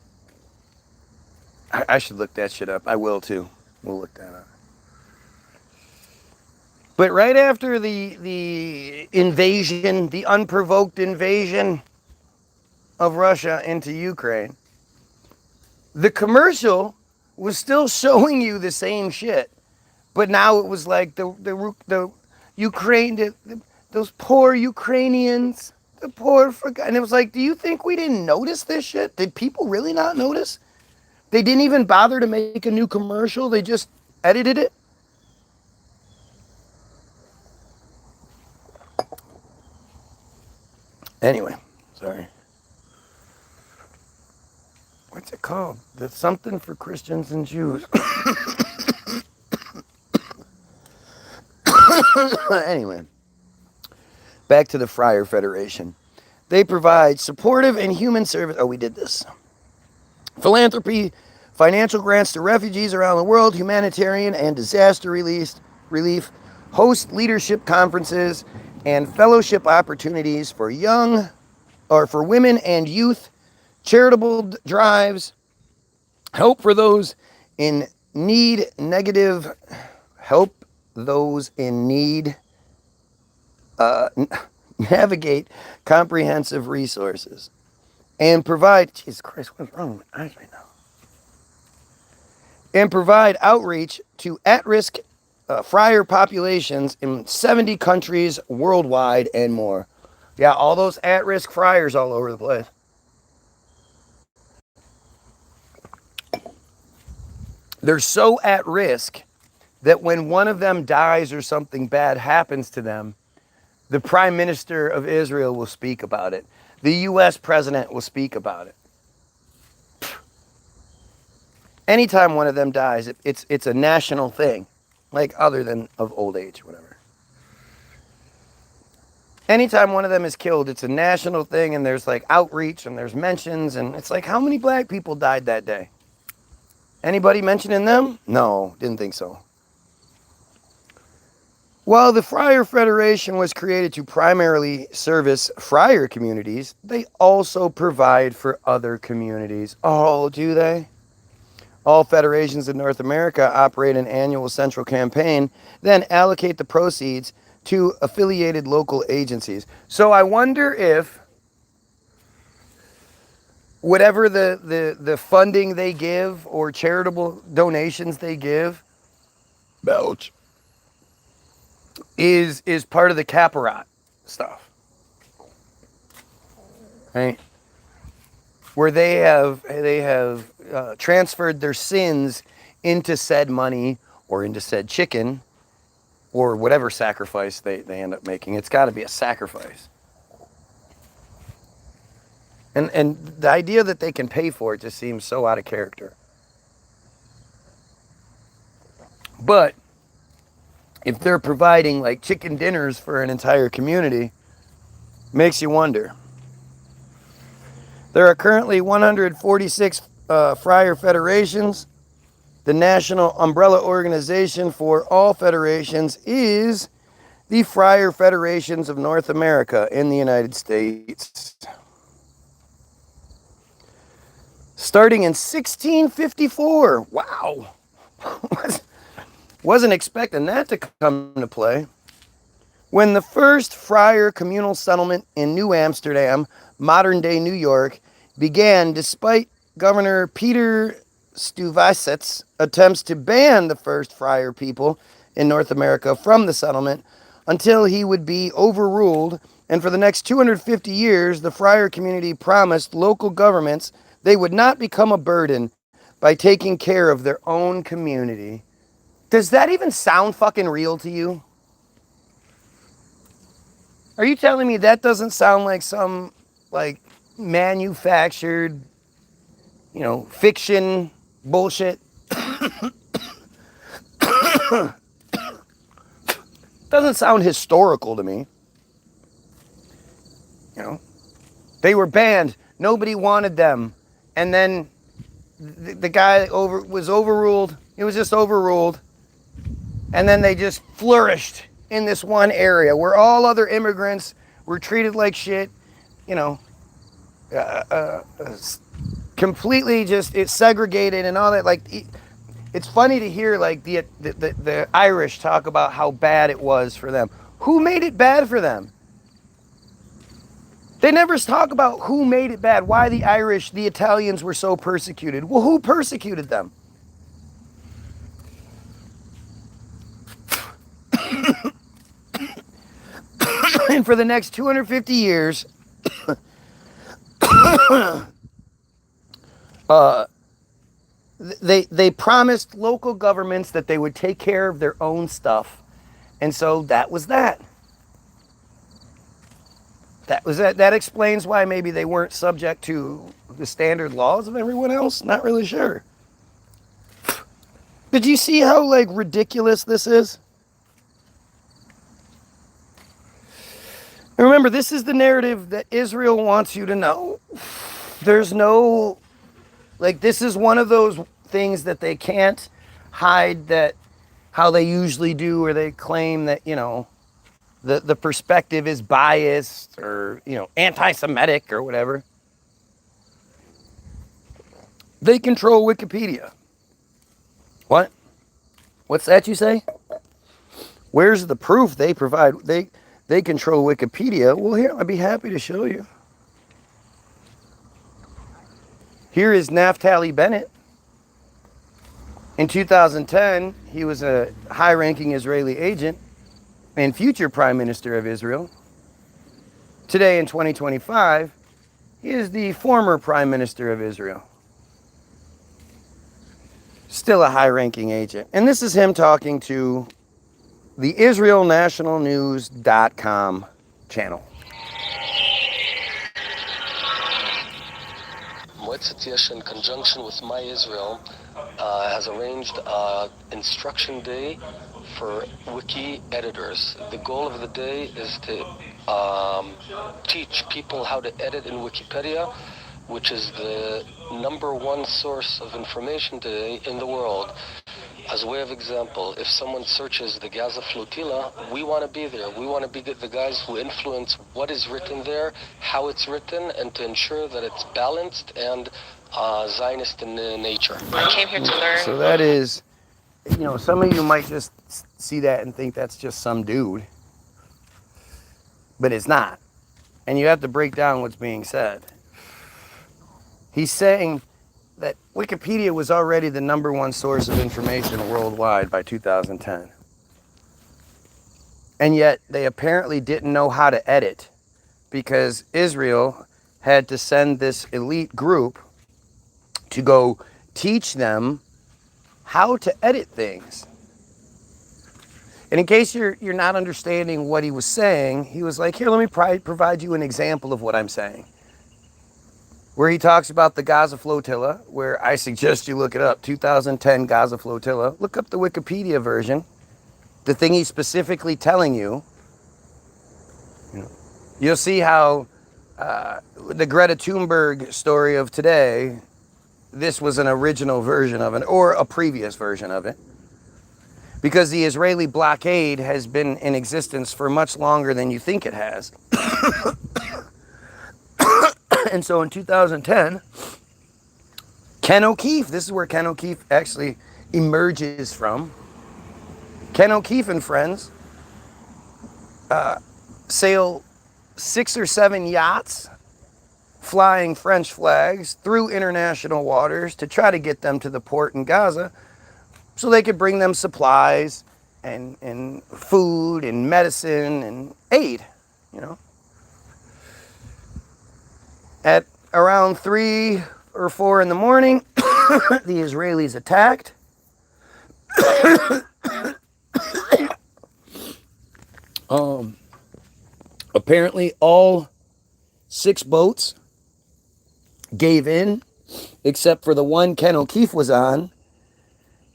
I should look that shit up. I will too. We'll look that up. But right after the invasion, the unprovoked invasion of Russia into Ukraine, the commercial was still showing you the same shit. But now it was like the Ukraine, those poor Ukrainians, the poor forgotten. And it was like, do you think we didn't notice this shit? Did people really not notice? They didn't even bother to make a new commercial. They just edited it. Anyway, sorry. What's it called? There's something for Christians and Jews. Anyway, back to the Friar Federation. They provide supportive and human service. Oh, we did this. Philanthropy, financial grants to refugees around the world, humanitarian and disaster relief, host leadership conferences, and fellowship opportunities for for women and youth, charitable drives, help for those in need, navigate comprehensive resources, and provide, Jesus Christ, what's wrong with my eyes right now? And provide outreach to at-risk friar populations in 70 countries worldwide and more. Yeah, all those at-risk friars all over the place. They're so at risk that when one of them dies or something bad happens to them, the Prime Minister of Israel will speak about it. The U.S. President will speak about it. Anytime one of them dies, it's a national thing, like other than of old age, whatever. Anytime one of them is killed, it's a national thing, and there's like outreach, and there's mentions, and it's like, how many black people died that day? Anybody mentioning them? No, didn't think so. While the Friar Federation was created to primarily service friar communities, they also provide for other communities. Oh, do they? All federations in North America operate an annual central campaign, then allocate the proceeds to affiliated local agencies. So I wonder if whatever the funding they give or charitable donations they give, belch, is part of the Caparot stuff, right? Where they have transferred their sins into said money or into said chicken or whatever sacrifice they end up making. It's got to be a sacrifice. And the idea that they can pay for it just seems so out of character. But if they're providing like chicken dinners for an entire community, makes you wonder. There are currently 146 friar federations The national umbrella organization for all federations is the Friar Federations of North America in the United States. Starting in 1654. Wow. Wasn't expecting that to come into play. When the first friar communal settlement in New Amsterdam, modern-day New York, began despite Governor Peter Stuyvesant's attempts to ban the first friar people in North America from the settlement until he would be overruled, and for the next 250 years, the friar community promised local governments they would not become a burden by taking care of their own community. Does that even sound fucking real to you? Are you telling me that doesn't sound like some, like, manufactured, fiction bullshit? Doesn't sound historical to me. They were banned. Nobody wanted them. And then the guy was overruled. It was just overruled. And then they just flourished in this one area where all other immigrants were treated like shit, completely just it's segregated and all that. Like, it's funny to hear like the Irish talk about how bad it was for them. Who made it bad for them? They never talk about who made it bad, why the Irish, the Italians were so persecuted. Well, who persecuted them? And for the next 250 years, they promised local governments that they would take care of their own stuff. And so that was that. That was it. That explains why maybe they weren't subject to the standard laws of everyone else. Not really sure. Did you see how, like, ridiculous this is? And remember, this is the narrative that Israel wants you to know. There's no, like, this is one of those things that they can't hide, that how they usually do, where they claim that, the perspective is biased or, anti-Semitic or whatever. They control Wikipedia. What? What's that you say? Where's the proof they provide? They control Wikipedia. Well, here, I'd be happy to show you. Here is Naftali Bennett. In 2010, he was a high-ranking Israeli agent and future Prime Minister of Israel. Today, in 2025, he is the former Prime Minister of Israel. Still a high-ranking agent. And this is him talking to the IsraelNationalNews.com channel. Moetzet Yesh, in conjunction with My Israel, has arranged instruction day for wiki editors. The goal of the day is to teach people how to edit in Wikipedia, which is the #1 source of information today in the world. As a way of example, if someone searches the Gaza flotilla, we want to be there. We want to be the guys who influence what is written there, how it's written, and to ensure that it's balanced and Zionist in nature. I came here to learn. So that is, some of you might just see that and think that's just some dude. But it's not. And you have to break down what's being said. He's saying that Wikipedia was already the #1 source of information worldwide by 2010. And yet they apparently didn't know how to edit, because Israel had to send this elite group to go teach them how to edit things. And in case you're not understanding what he was saying, he was like, here, let me provide you an example of what I'm saying. Where he talks about the Gaza flotilla, where I suggest you look it up, 2010 Gaza flotilla. Look up the Wikipedia version. The thing he's specifically telling you. You'll see how the Greta Thunberg story of today this was an original version of it or a previous version of it, because the Israeli blockade has been in existence for much longer than you think it has. And so in 2010, Ken O'Keefe, this is where Ken O'Keefe actually emerges from. Ken O'Keefe and friends sail 6 or 7 yachts flying French flags through international waters to try to get them to the port in Gaza so they could bring them supplies and food and medicine and aid, you know. At around 3 or 4 in the morning, the Israelis attacked. Apparently all 6 boats gave in, except for the one Ken O'Keefe was on.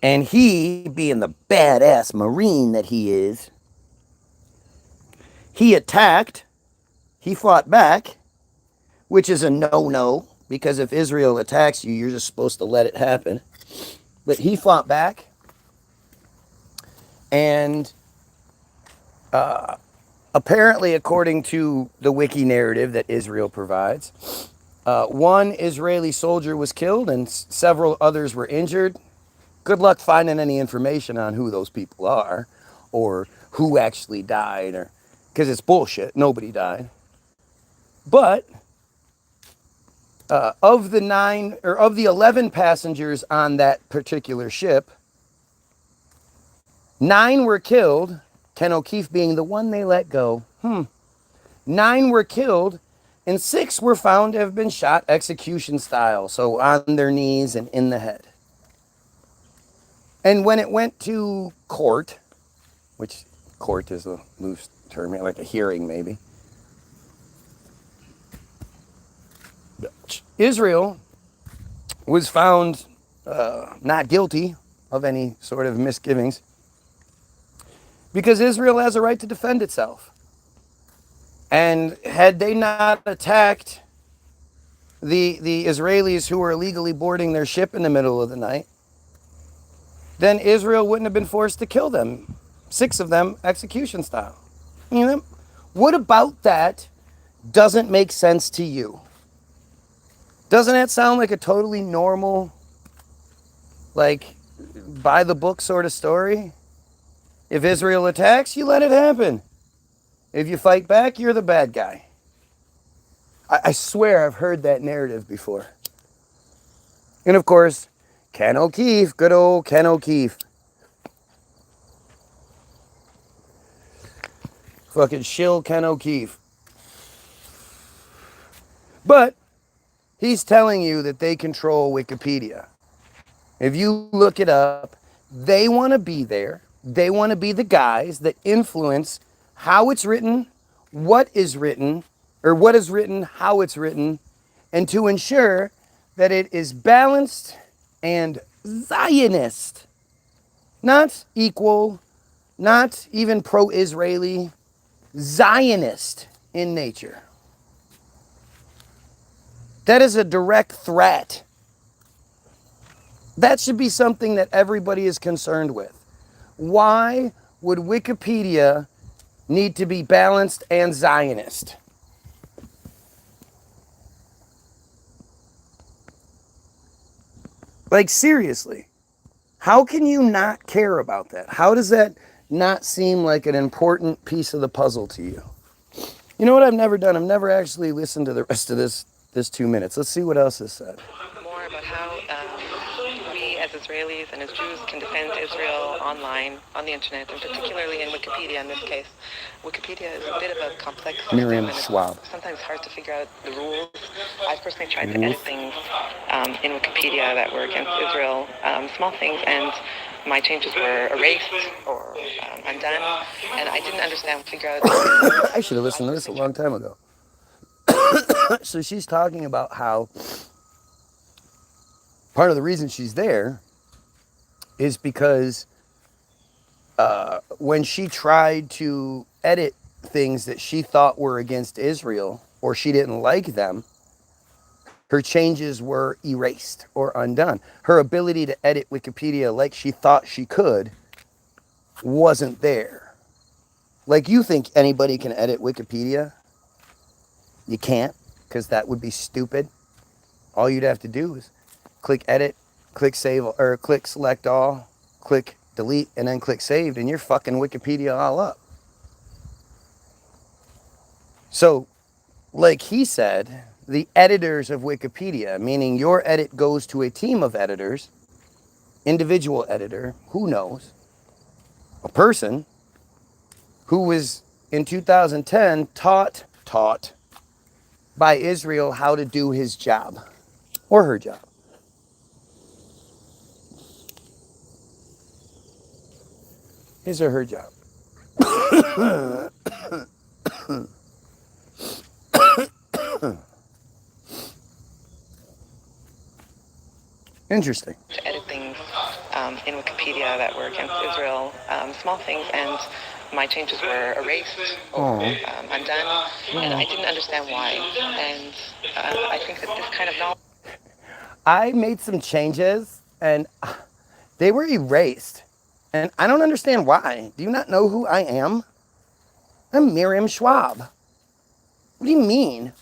And he, being the badass Marine that he is, he attacked, he fought back, which is a no-no, because if Israel attacks you, you're just supposed to let it happen. But he fought back, and apparently, according to the wiki narrative that Israel provides, one Israeli soldier was killed and several others were injured. Good luck finding any information on who those people are or who actually died, or because it's bullshit. Nobody died. But of the 11 passengers on that particular ship, 9 were killed. Ken O'Keefe being the one they let go. 9 were killed, and 6 were found to have been shot execution style, so on their knees and in the head. And when it went to court, which court is a loose term, like a hearing maybe, Israel was found not guilty of any sort of misgivings, because Israel has a right to defend itself. And had they not attacked the Israelis who were illegally boarding their ship in the middle of the night, then Israel wouldn't have been forced to kill them. 6 of them execution style. You know, what about that doesn't make sense to you? Doesn't that sound like a totally normal, like, by the book sort of story? If Israel attacks, you let it happen. If you fight back, you're the bad guy. I swear I've heard that narrative before. And of course, Ken O'Keefe, good old Ken O'Keefe. Fucking shill Ken O'Keefe. But he's telling you that they control Wikipedia. If you look it up, they want to be there. They want to be the guys that influence how it's written, what is written, or what is written, how it's written, and to ensure that it is balanced and Zionist. Not equal, not even pro-Israeli, Zionist in nature. That is a direct threat. That should be something that everybody is concerned with. Why would Wikipedia need to be balanced and Zionist? Like, seriously, how can you not care about that? How does that not seem like an important piece of the puzzle to you? You know what I've never done? I've never actually listened to the rest of this 2 minutes. Let's see what else is said. More about how we as Israelis and as Jews can defend Israel online, on the internet, and particularly in Wikipedia in this case. Wikipedia is a bit of a complex system, Miriam and it's Schwab. sometimes hard to figure out the rules. I've personally tried to edit things in Wikipedia that were against Israel, small things, and my changes were erased or undone, and I didn't figure out... I should have listened to this a long time ago. So she's talking about how part of the reason she's there is because when she tried to edit things that she thought were against Israel, or she didn't like them, Her changes were erased or undone. Her ability to edit Wikipedia like she thought she could wasn't there. Like, you think anybody can edit Wikipedia? You can't, because that would be stupid. All you'd have to do is click edit, click save, or click select all, click delete, and then click saved, and you're fucking Wikipedia all up. So, like he said, the editors of Wikipedia, meaning your edit goes to a team of editors, individual editor, who knows, a person who was in 2010 taught by Israel how to do his job or her job. His or her job. Interesting. To edit things in Wikipedia that were against Israel, small things, and my changes were erased or undone, and I didn't understand why. And I think that this kind of knowledge... I made some changes, and they were erased. And I don't understand why. Do you not know who I am? I'm Miriam Schwab. What do you mean?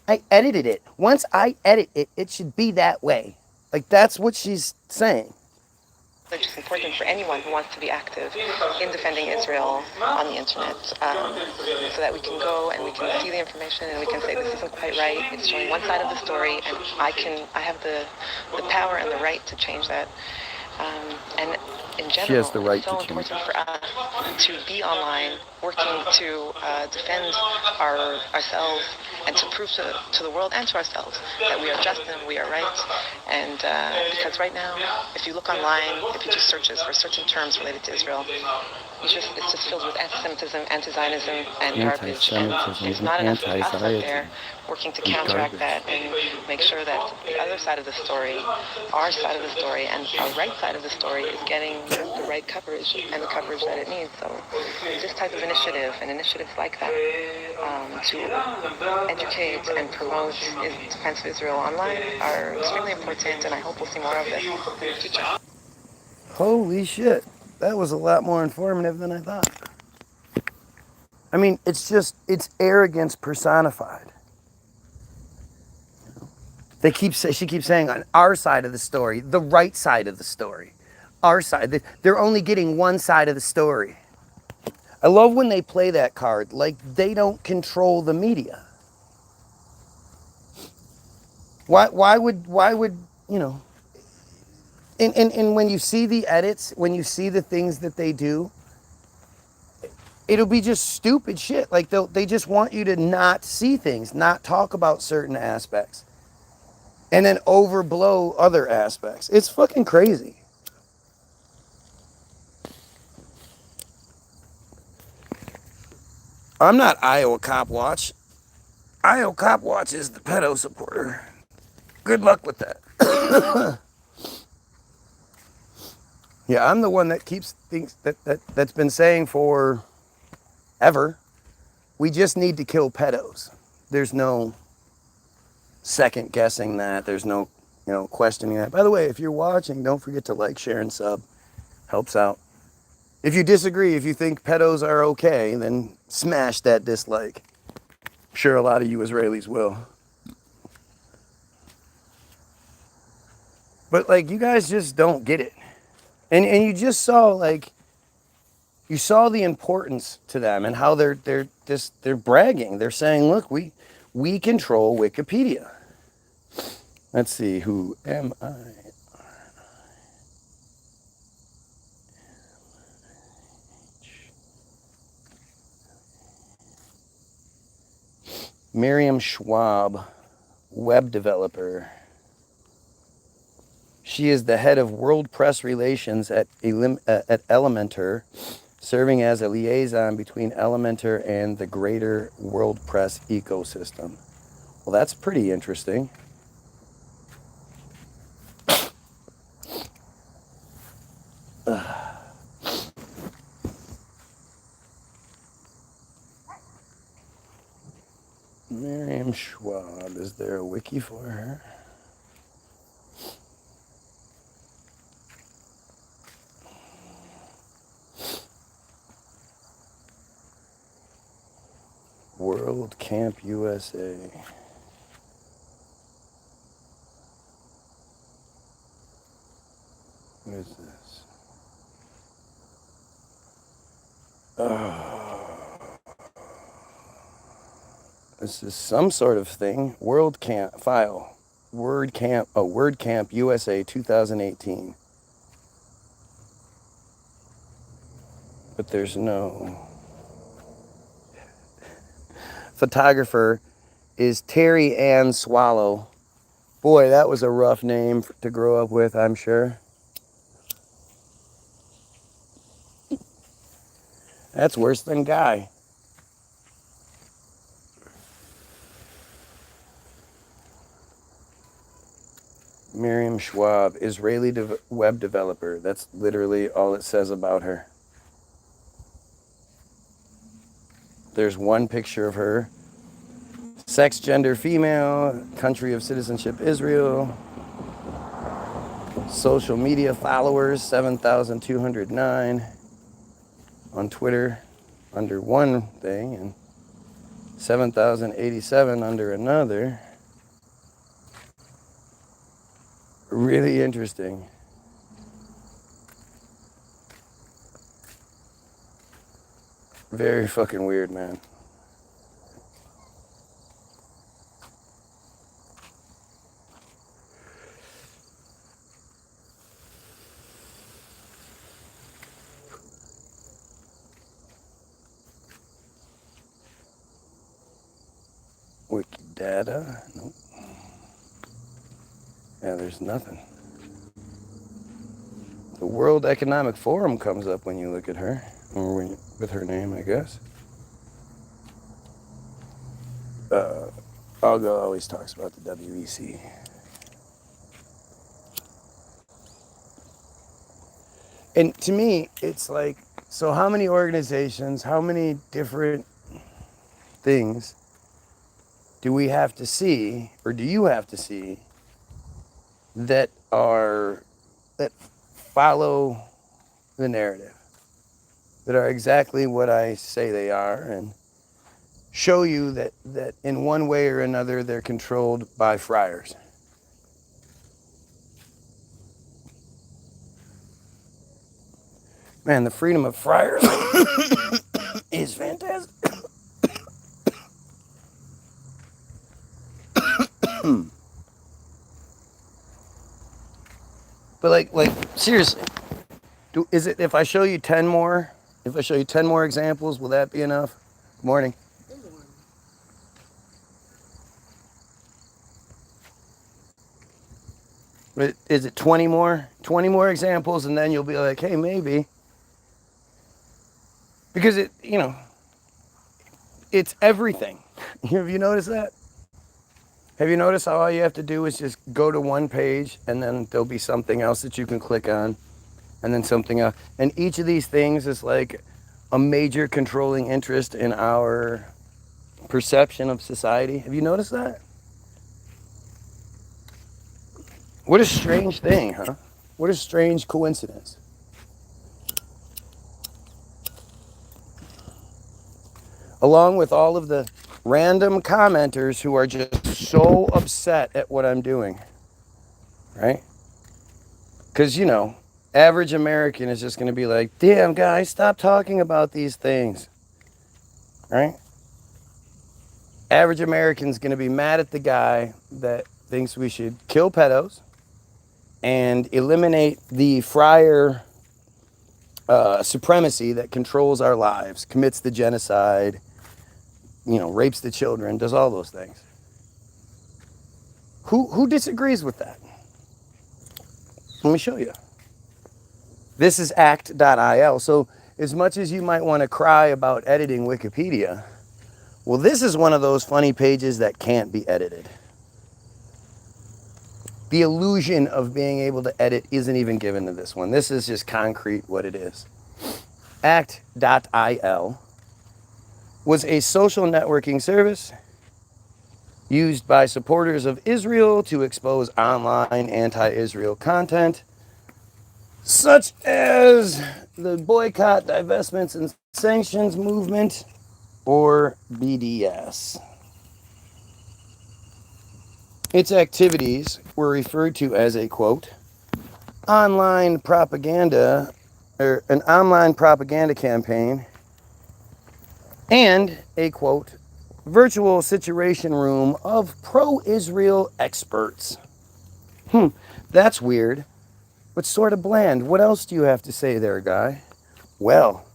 I edited it. Once I edit it, it should be that way. Like, that's what she's saying. It's important for anyone who wants to be active in defending Israel on the internet, so that we can go and we can see the information and we can say this isn't quite right. It's showing one side of the story, and I have the power and the right to change that. And in general, She has the right it's so to change. important for us to be online, working to defend ourselves and to prove to the world and to ourselves that we are just and we are right. And because right now, if you look online, if you do searches for certain terms related to Israel, it's just filled with anti-Semitism, anti-Zionism, and garbage. And it's not enough of us out there working to counteract that and make sure that the other side of the story, our side of the story, and our right side of the story is getting the right coverage and the coverage that it needs. So this type of initiative and initiatives like that to educate and promote defense of Israel online are extremely important, and I hope we'll see more of this in the future. Holy shit. That was a lot more informative than I thought. I mean, it's arrogance personified. She keeps saying on our side of the story, the right side of the story, our side. They're only getting one side of the story. I love when they play that card, like they don't control the media. Why would, you know, and when you see the edits, when you see the things that they do, it'll be just stupid shit. Like they just want you to not see things, not talk about certain aspects, and then overblow other aspects. It's fucking crazy. I'm not Iowa Cop Watch. Iowa Cop Watch is the pedo supporter. Good luck with that. Yeah, I'm the one that keeps things that's been saying for ever. We just need to kill pedos. There's no second guessing that. There's no, questioning that. By the way, if you're watching, don't forget to like, share, and sub. Helps out. If you disagree, if you think pedos are okay, then smash that dislike. I'm sure a lot of you Israelis will. But you guys just don't get it. And you just saw you saw the importance to them and how they're bragging. They're saying, look, we control Wikipedia. Let's see, who am I? Miriam Schwab, web developer. She is the head of World Press Relations at Elementor, serving as a liaison between Elementor and the greater World Press ecosystem. Well, that's pretty interesting. Miriam Schwab, is there a wiki for for her. World Camp USA. What is this? This is some sort of thing. World Camp file. Word Camp USA 2018. But there's no. Photographer is Terry Ann Swallow. Boy, that was a rough name to grow up with, I'm sure. That's worse than Guy. Miriam Schwab, Israeli web developer. That's literally all it says about her. There's one picture of her. Sex, gender, female. Country of citizenship, Israel. Social media followers, 7,209. On Twitter, under one thing, and 7,087 under another. Really interesting. Very fucking weird, man. Wikidata? Nope. Yeah, there's nothing. The World Economic Forum comes up when you look at her, or when with her name, I guess. Algo always talks about the WEC. And to me, it's like, so how many organizations, how many different things do we have to see, or do you have to see, that follow the narrative, that are exactly what I say they are, and show you that in one way or another they're controlled by friars? Man, the freedom of friars is fantastic. But like seriously, is it, if I show you 10 more, examples, will that be enough? Good morning. But is it 20 more? 20 more examples, and then you'll be like, hey, maybe. Because it's everything. Have you noticed that? Have you noticed how all you have to do is just go to one page, and then there'll be something else that you can click on, and then something else. And each of these things is like a major controlling interest in our perception of society. Have you noticed that? What a strange thing, huh? What a strange coincidence. Along with all of the random commenters who are just so upset at what I'm doing, right? Because, average American is just going to be like, damn, guys, stop talking about these things, right? Average American's going to be mad at the guy that thinks we should kill pedos and eliminate the friar supremacy that controls our lives, commits the genocide, rapes the children, does all those things. Who disagrees with that? Let me show you. This is act.il. So as much as you might want to cry about editing Wikipedia, well, this is one of those funny pages that can't be edited. The illusion of being able to edit isn't even given to this one. This is just concrete what it is. Act.il was a social networking service used by supporters of Israel to expose online anti-Israel content, such as the boycott, divestments, and sanctions movement, or BDS. Its activities were referred to as a, quote, online propaganda, or an online propaganda campaign, and a, quote, virtual situation room of pro-Israel experts. That's weird, but sort of bland. What else do you have to say there, guy? Well,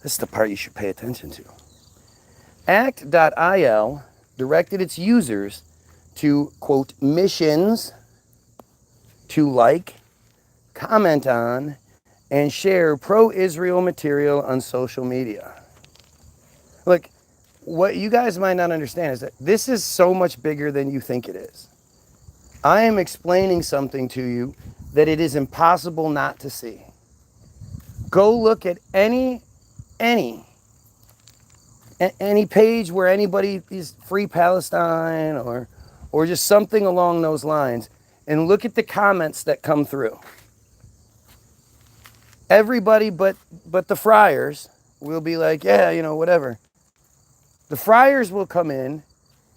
this is the part you should pay attention to. Act.il directed its users to, quote, missions to like, comment on, and share pro-Israel material on social media. Look, what you guys might not understand is that this is so much bigger than you think it is. I am explaining something to you that it is impossible not to see. Go look at any page where anybody is free Palestine or just something along those lines, and look at the comments that come through. Everybody but the friars will be like, yeah, you know, whatever. The friars will come in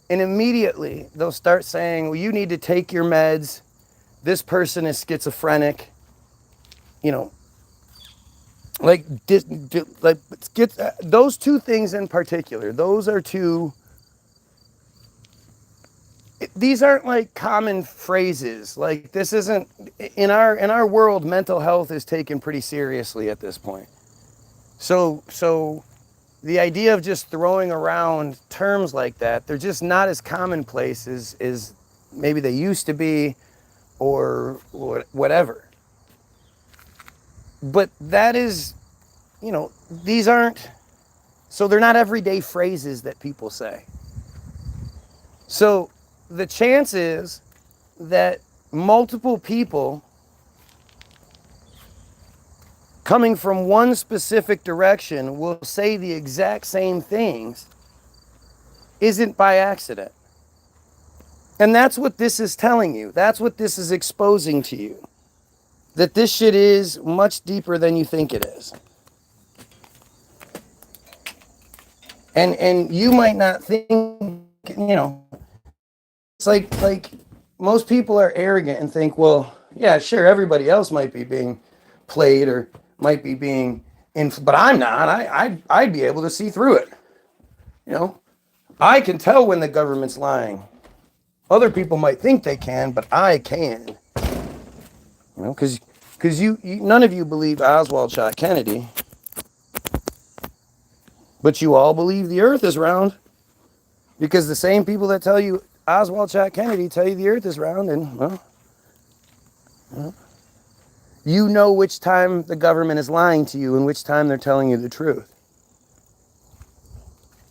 and immediately they'll start saying, well, you need to take your meds. This person is schizophrenic. You know, like those two things in particular, those are two. These aren't like common phrases. Like this isn't in our world. Mental health is taken pretty seriously at this point. So the idea of just throwing around terms like that, they're just not as commonplace as maybe they used to be, or whatever. But that is, you know, these aren't. So they're not everyday phrases that people say. So the chance is that multiple people coming from one specific direction will say the exact same things isn't by accident. And that's what this is telling you. That's what this is exposing to you. That this shit is much deeper than you think it is. And you might not think, you know, it's like most people are arrogant and think, well, yeah, sure, everybody else might be being played or might be being but I'm not. I'd be able to see through it. You know, I can tell when the government's lying. Other people might think they can, but I can. You know, because you none of you believe Oswald shot Kennedy, but you all believe the Earth is round. Because the same people that tell you Oswald shot Kennedy tell you the Earth is round, and well, you know which time the government is lying to you and which time they're telling you the truth.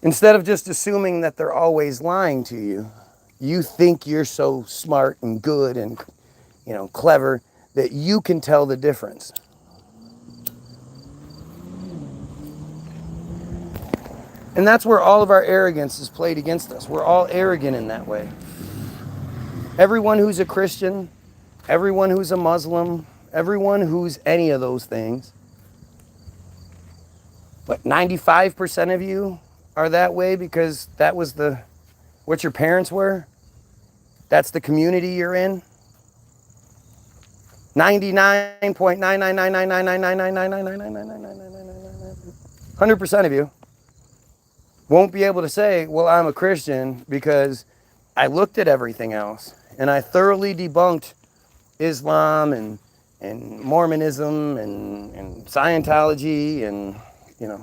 Instead of just assuming that they're always lying to you, you think you're so smart and good and, you know, clever that you can tell the difference. And that's where all of our arrogance is played against us. We're all arrogant in that way. Everyone who's a Christian, everyone who's a Muslim, everyone who's any of those things, but 95% of you are that way because that was what your parents were. That's the community you're in. 100% of you won't be able to say, well, I'm a Christian because I looked at everything else and I thoroughly debunked Islam and Mormonism and Scientology and, you know,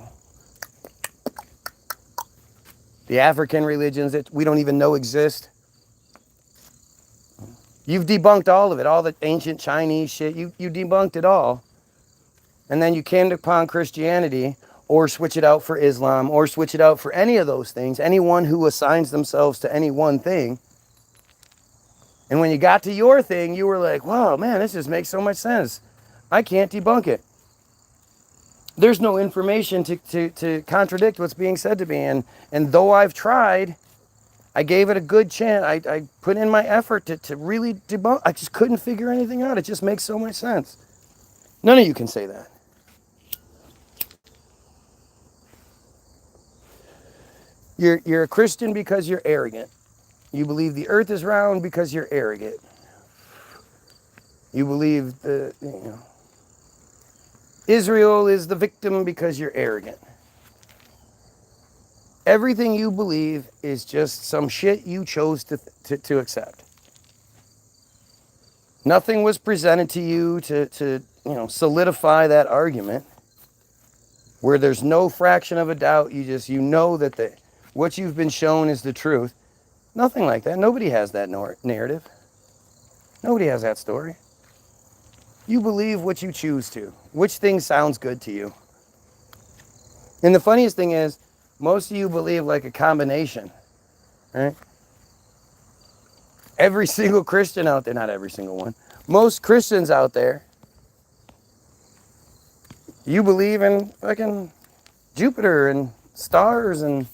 the African religions that we don't even know exist. You've debunked all of it, all the ancient Chinese shit. You debunked it all. And then you came upon Christianity, or switch it out for Islam, or switch it out for any of those things, anyone who assigns themselves to any one thing. And when you got to your thing, you were like, wow, man, this just makes so much sense. I can't debunk it. There's no information to contradict what's being said to me. And though I've tried, I gave it a good chance. I put in my effort to really debunk. I just couldn't figure anything out. It just makes so much sense. None of you can say that. You're a Christian because you're arrogant. You believe the earth is round because you're arrogant. You believe Israel is the victim because you're arrogant. Everything you believe is just some shit you chose to accept. Nothing was presented to you to solidify that argument. Where there's no fraction of a doubt, you know that what you've been shown is the truth. Nothing like that. Nobody has that narrative. Nobody has that story. You believe what you choose to. Which thing sounds good to you? And the funniest thing is, most of you believe like a combination, right? Every single Christian out there, not every single one, most Christians out there, you believe in fucking Jupiter and stars and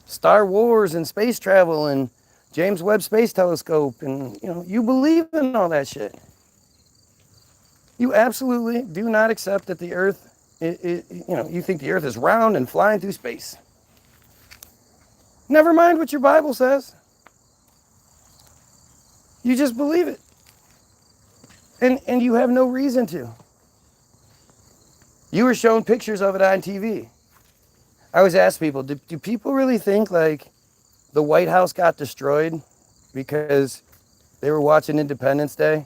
Star Wars and space travel and James Webb Space Telescope, and you believe in all that shit. You absolutely do not accept that the earth, you think the earth is round and flying through space. Never mind what your Bible says. You just believe it. And you have no reason to. You were shown pictures of it on TV. I always ask people, do people really think like the White House got destroyed because they were watching Independence Day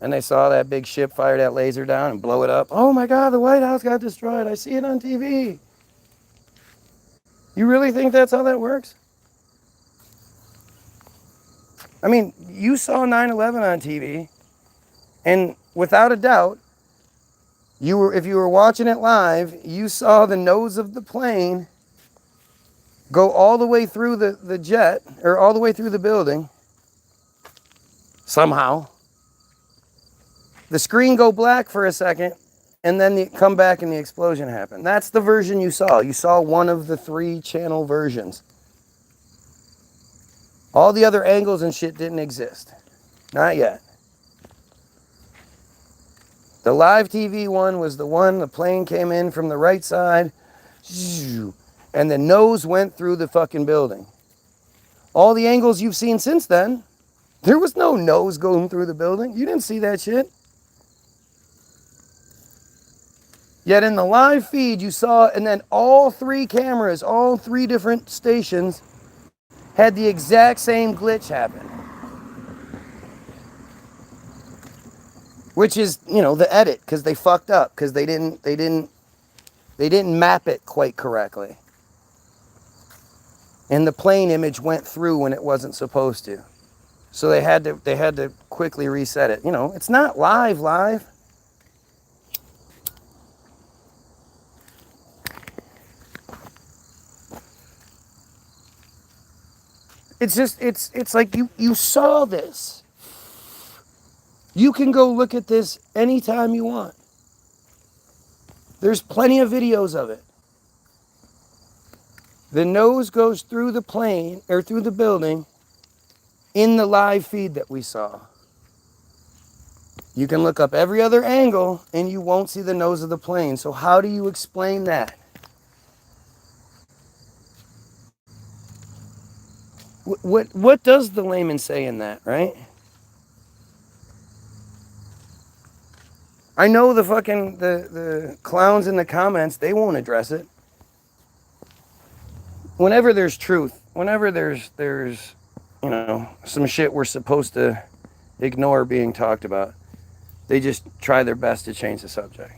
and they saw that big ship fire that laser down and blow it up? Oh my God, the White House got destroyed. I see it on TV. You really think that's how that works? I mean, you saw 9/11 on TV, and without a doubt, if you were watching it live, you saw the nose of the plane go all the way through the jet, or all the way through the building, somehow. The screen go black for a second, and then come back and the explosion happened. That's the version you saw. You saw one of the 3-channel versions. All the other angles and shit didn't exist. Not yet. The live TV one was the one, the plane came in from the right side, and the nose went through the fucking building. All the angles you've seen since then, there was no nose going through the building. You didn't see that shit. Yet in the live feed you saw, and then all 3 cameras, all 3 different stations had the exact same glitch happen. Which is, the edit, because they fucked up, because they didn't map it quite correctly. And the plane image went through when it wasn't supposed to. So they had to quickly reset it. It's not live. It's just, it's like you saw this. You can go look at this anytime you want. There's plenty of videos of it. The nose goes through the plane, or through the building, in the live feed that we saw. You can look up every other angle, and you won't see the nose of the plane. So how do you explain that? What does the layman say in that, right? I know the clowns in the comments, they won't address it. Whenever there's truth, whenever there's some shit we're supposed to ignore being talked about, they just try their best to change the subject.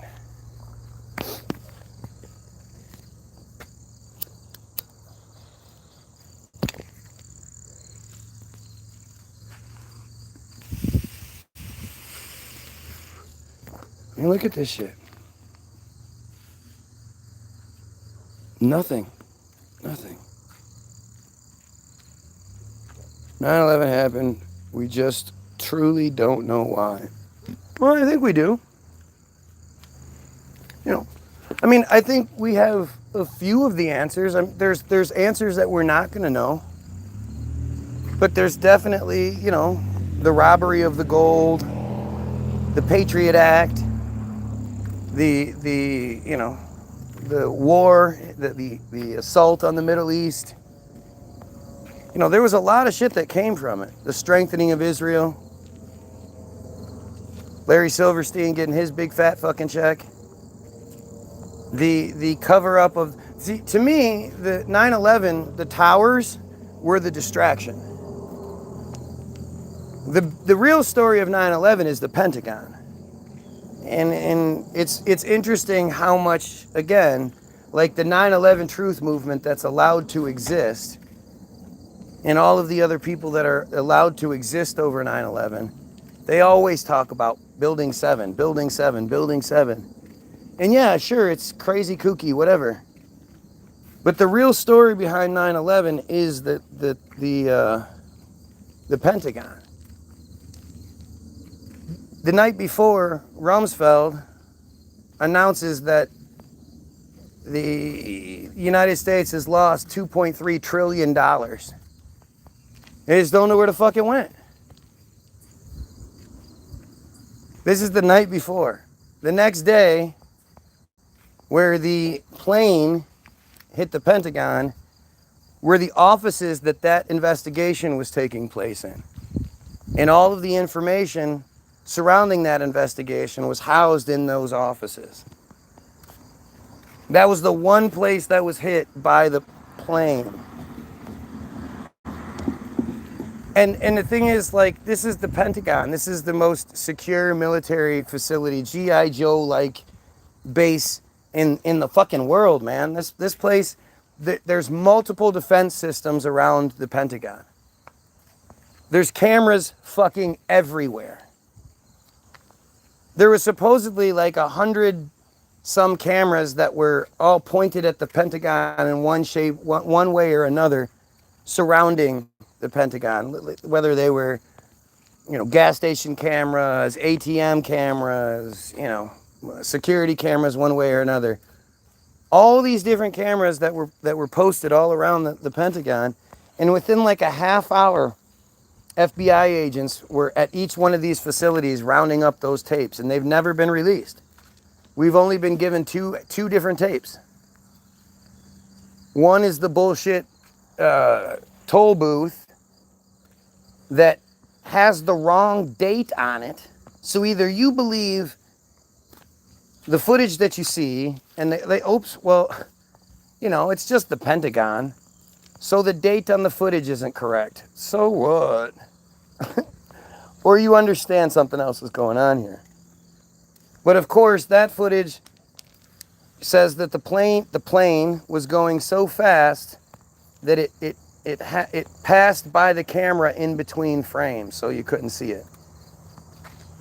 I mean, look at this shit. Nothing. 9/11 happened. We just truly don't know why. Well, I think we do. I think we have a few of the answers. There's answers that we're not going to know. But there's definitely, you know, the robbery of the gold, the Patriot Act, the you know, the war, the assault on the Middle East. You know, there was a lot of shit that came from it. The strengthening of Israel. Larry Silverstein getting his big fat fucking check. The cover up of, see, to me, the 9/11, the towers were the distraction. The real story of 9/11 is the Pentagon. And it's interesting how much, again, like the 9/11 truth movement that's allowed to exist, and all of the other people that are allowed to exist over 9/11, they always talk about Building 7, Building 7, Building 7. And yeah, sure, it's crazy, kooky, whatever. But the real story behind 9/11 is the Pentagon. The night before, Rumsfeld announces that the United States has lost $2.3 trillion. They just don't know where the fuck it went. This is the night before. The next day, where the plane hit the Pentagon, were the offices that investigation was taking place in. And all of the information surrounding that investigation was housed in those offices. That was the one place that was hit by the plane. And the thing is, like, this is the Pentagon. This is the most secure military facility, G.I. Joe-like base in the fucking world, man. This place, there's multiple defense systems around the Pentagon. There's cameras fucking everywhere. There was supposedly like 100 some cameras that were all pointed at the Pentagon in one shape, one way or another, surrounding the Pentagon, whether they were, you know, gas station cameras, ATM cameras, you know, security cameras one way or another. All these different cameras that were posted all around the Pentagon, and within like a half hour, FBI agents were at each one of these facilities rounding up those tapes, and they've never been released. We've only been given two different tapes. One is the bullshit toll booth that has the wrong date on it. So either you believe the footage that you see, and oops, well, you know, it's just the Pentagon, so the date on the footage isn't correct. So what? Or you understand something else is going on here. But of course, that footage says that the plane was going so fast that it passed by the camera in between frames, so you couldn't see it.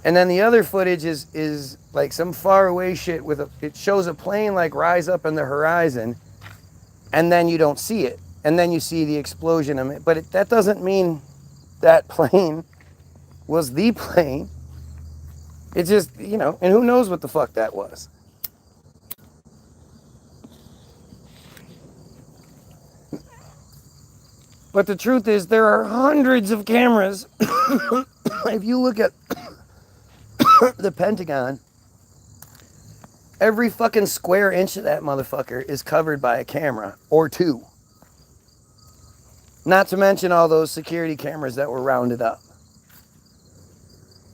And then the other footage is like some far away shit it shows a plane like rise up in the horizon, and then you don't see it, and then you see the explosion. But that doesn't mean that plane was the plane. It's just, you know, and who knows what the fuck that was. But the truth is, there are hundreds of cameras. If you look at the Pentagon, every fucking square inch of that motherfucker is covered by a camera or two. Not to mention all those security cameras that were rounded up.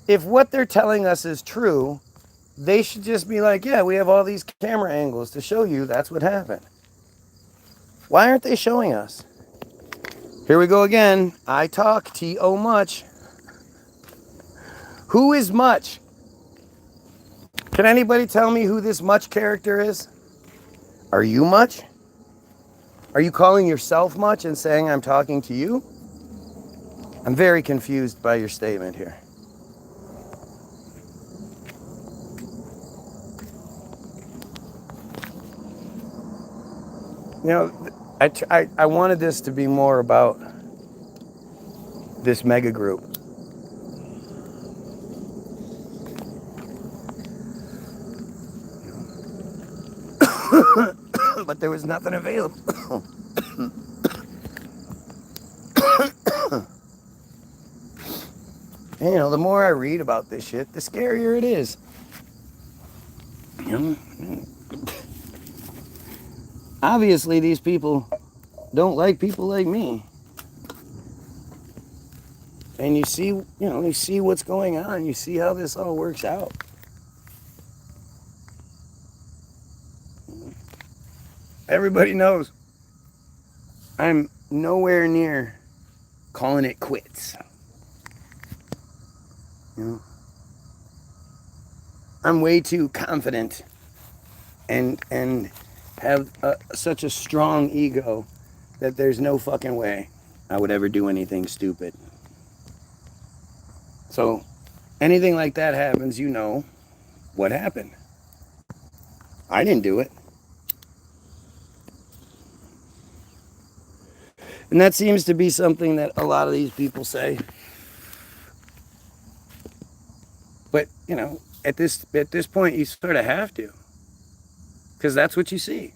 If what they're telling us is true, they should just be like, yeah, we have all these camera angles to show you that's what happened. Why aren't they showing us? Here we go again. I talk T.O. Much. Who is Much? Can anybody tell me who this Much character is? Are you Much? Are you calling yourself Much and saying I'm talking to you? I'm very confused by your statement here. You know, I wanted this to be more about this mega group. But there was nothing available. And, the more I read about this shit, the scarier it is. Obviously, these people don't like people like me. And you see what's going on. You see how this all works out. Everybody knows I'm nowhere near calling it quits. I'm way too confident and have such a strong ego that there's no fucking way I would ever do anything stupid. So anything like that happens, what happened. I didn't do it. And that seems to be something that a lot of these people say. But, at this point, you sort of have to. Because that's what you see.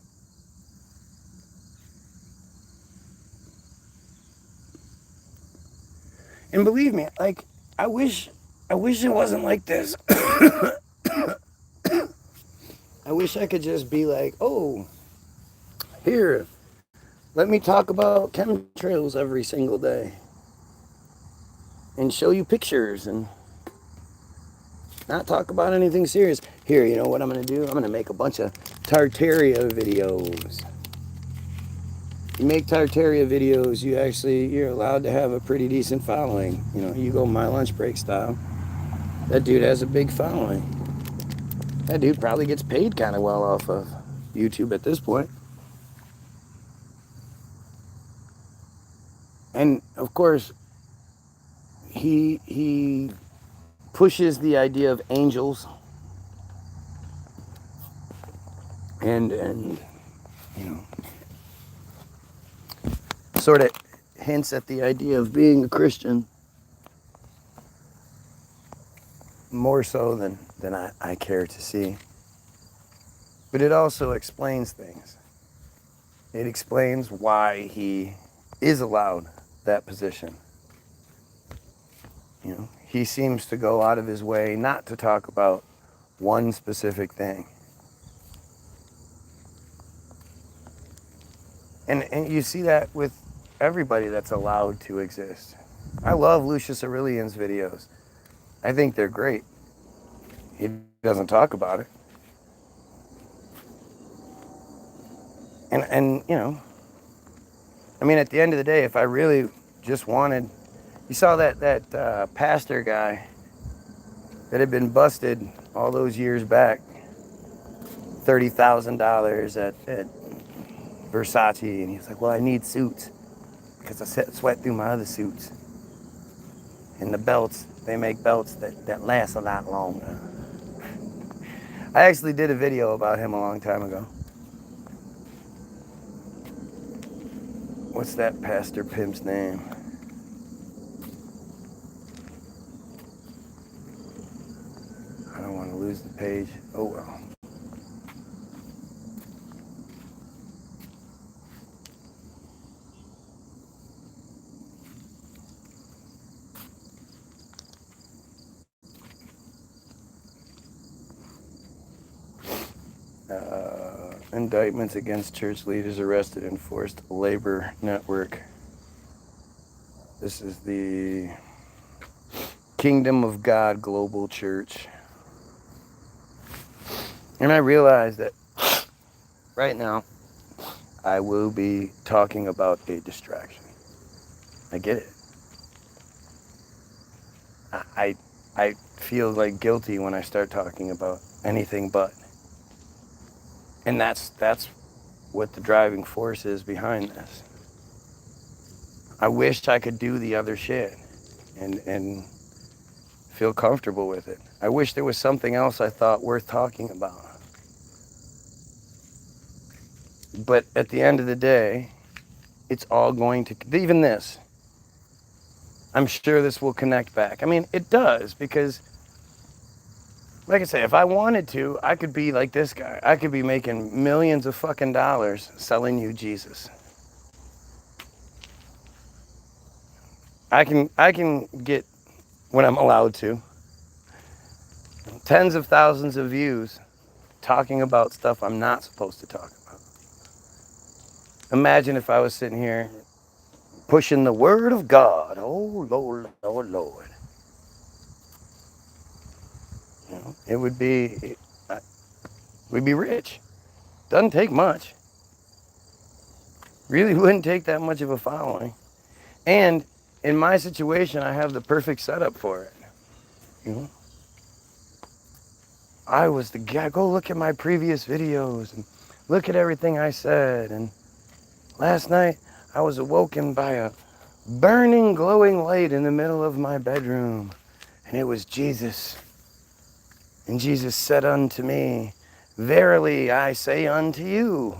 And believe me, I wish it wasn't like this. I wish I could just be like, oh, here, let me talk about chemtrails every single day. And show you pictures and not talk about anything serious. Here, you know what I'm going to do? I'm going to make a bunch of Tartaria videos. You make Tartaria videos, you're allowed to have a pretty decent following. You go my lunch break style. That dude has a big following. That dude probably gets paid kind of well off of YouTube at this point. And of course, he pushes the idea of angels and sort of hints at the idea of being a Christian more so than I care to see. But it also explains things. It explains why he is allowed that position. He seems to go out of his way not to talk about one specific thing. And you see that with everybody that's allowed to exist. I love Lucius Aurelian's videos. I think they're great. He doesn't talk about it. And at the end of the day, if I really just wanted, you saw that pastor guy that had been busted all those years back, $30,000 at Versace, and he's like, well, I need suits because I sweat through my other suits. And the belts, they make belts that last a lot longer. I actually did a video about him a long time ago. What's that pastor pimp's name? I don't want to lose the page. Oh well. Indictments against church leaders arrested in forced labor network. This is the Kingdom of God Global Church. And I realize that right now I will be talking about a distraction. I get it. I feel like guilty when I start talking about anything but. And that's what the driving force is behind this. I wished I could do the other shit and feel comfortable with it. I wish there was something else I thought worth talking about. But at the end of the day, it's all going to, even this, I'm sure this will connect back. I mean, it does, because like I say, if I wanted to, I could be like this guy. I could be making millions of fucking dollars selling you Jesus. I can get when I'm allowed to. Tens of thousands of views talking about stuff I'm not supposed to talk about. Imagine if I was sitting here pushing the word of God. Oh, Lord, Lord, Lord. You know, it would be, we'd be rich. Doesn't take much. Really wouldn't take that much of a following. And in my situation, I have the perfect setup for it. You know, I was the guy. Go look at my previous videos and look at everything I said. And last night, I was awoken by a burning, glowing light in the middle of my bedroom. And it was Jesus. And Jesus said unto me, verily I say unto you,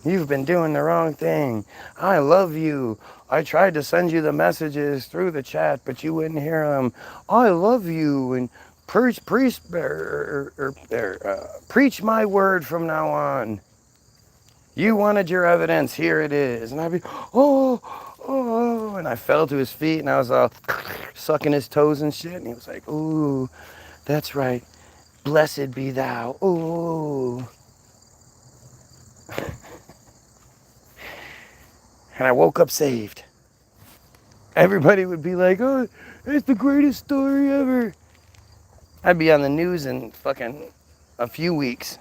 you've been doing the wrong thing. I love you. I tried to send you the messages through the chat, but you wouldn't hear them. I love you, and preach my word from now on. You wanted your evidence. Here it is. And I'd be, oh, and I fell to his feet, and I was all sucking his toes and shit. And he was like, ooh, that's right. Blessed be thou. Ooh. And I woke up saved. Everybody would be like, oh, it's the greatest story ever. I'd be on the news in fucking a few weeks.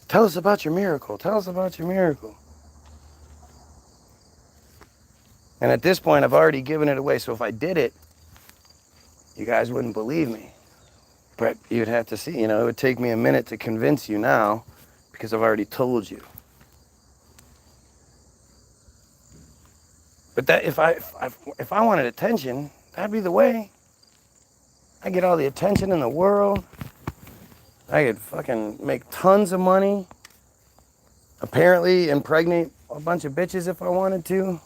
Tell us about your miracle. Tell us about your miracle. And at this point, I've already given it away. So if I did it, you guys wouldn't believe me. But you'd have to see, you know, it would take me a minute to convince you now because I've already told you. But that if I wanted attention, that'd be the way. I get all the attention in the world. I could fucking make tons of money. Apparently impregnate a bunch of bitches if I wanted to.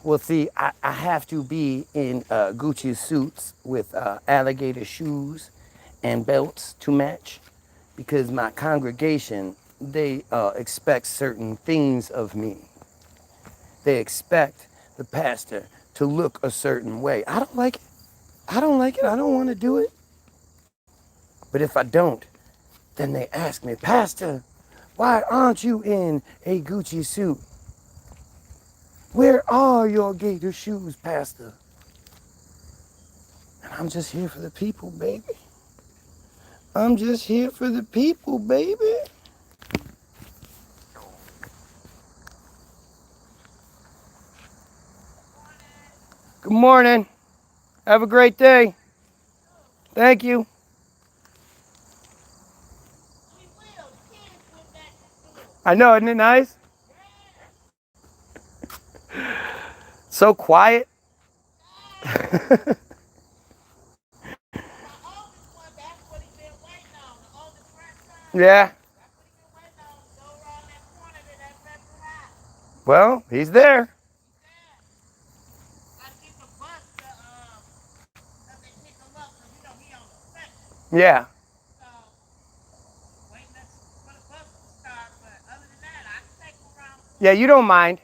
Well, see, I have to be in Gucci suits with alligator shoes and belts to match because my congregation, they expect certain things of me. They expect the pastor to look a certain way. I don't like it. I don't like it. I don't want to do it. But if I don't, then they ask me, Pastor, why aren't you in a Gucci suit? Where are your gator shoes, Pastor? And I'm just here for the people, baby. I'm just here for the people, baby. Good morning. Have a great day. Thank you. I know, isn't it nice? So quiet. Yeah. Well, he's there. Yeah. Yeah, you don't mind.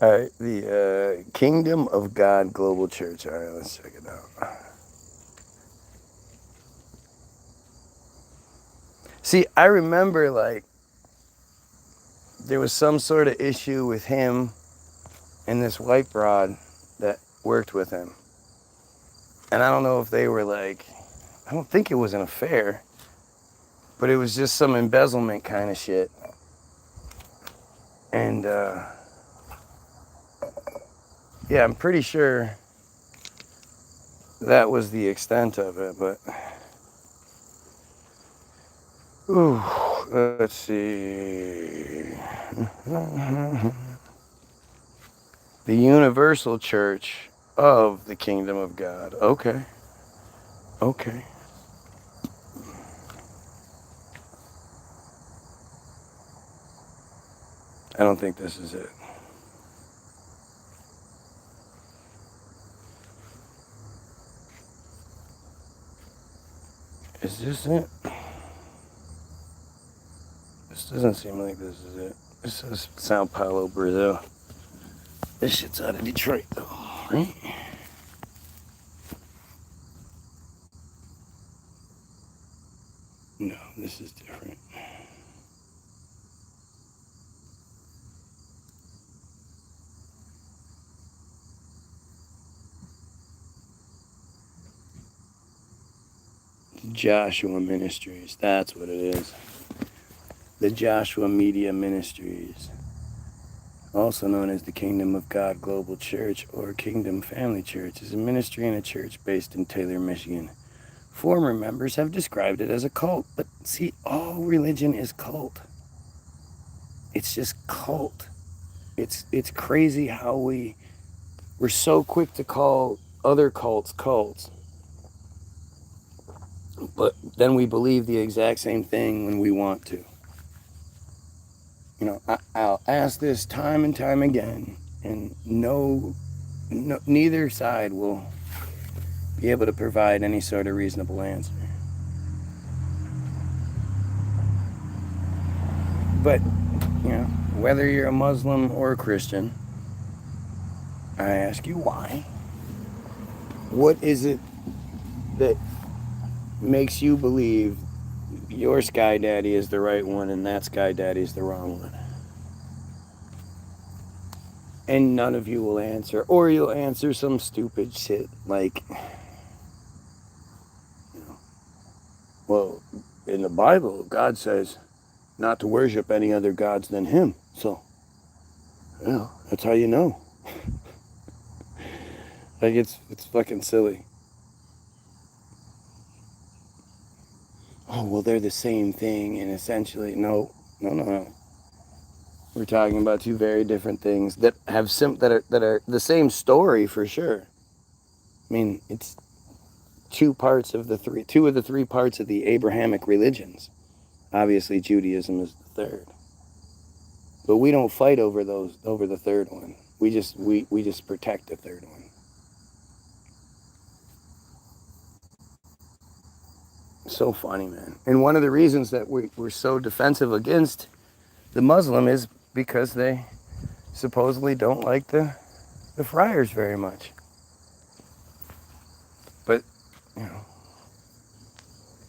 All right, the Kingdom of God Global Church. All right, let's check it out. See, I remember like there was some sort of issue with him and this white broad that worked with him. And I don't know if they were like, I don't think it was an affair, but it was just some embezzlement kind of shit. And yeah, I'm pretty sure that was the extent of it, but ooh, let's see. The Universal Church of the Kingdom of God. Okay. Okay. I don't think this is it. Is this it? This doesn't seem like this is it. This says Sao Paulo, Brazil. This shit's out of Detroit, though, right? No, this is different. Joshua Ministries, that's what it is. The Joshua Media Ministries, also known as the Kingdom of God Global Church or Kingdom Family Church, is a ministry and a church based in Taylor, Michigan. Former members have described it as a cult, but see, all religion is cult. It's just cult. It's crazy how we're so quick to call other cults cults, but then we believe the exact same thing when we want to. You know, I'll ask this time and time again, and neither side will be able to provide any sort of reasonable answer. But, you know, whether you're a Muslim or a Christian, I ask you why. What is it that makes you believe your Sky Daddy is the right one and that Sky Daddy is the wrong one? And none of you will answer, or you'll answer some stupid shit like, you know, well, in the Bible, God says not to worship any other gods than Him. So, you know, that's how you know. Like, it's fucking silly. Oh, well, they're the same thing, and essentially, no. We're talking about two very different things that have that are the same story for sure. I mean, it's two of the three parts of the Abrahamic religions. Obviously, Judaism is the third. But we don't fight over the third one. We just protect the third one. So funny, man. And one of the reasons that we're so defensive against the Muslim is because they supposedly don't like the friars very much. But, you know,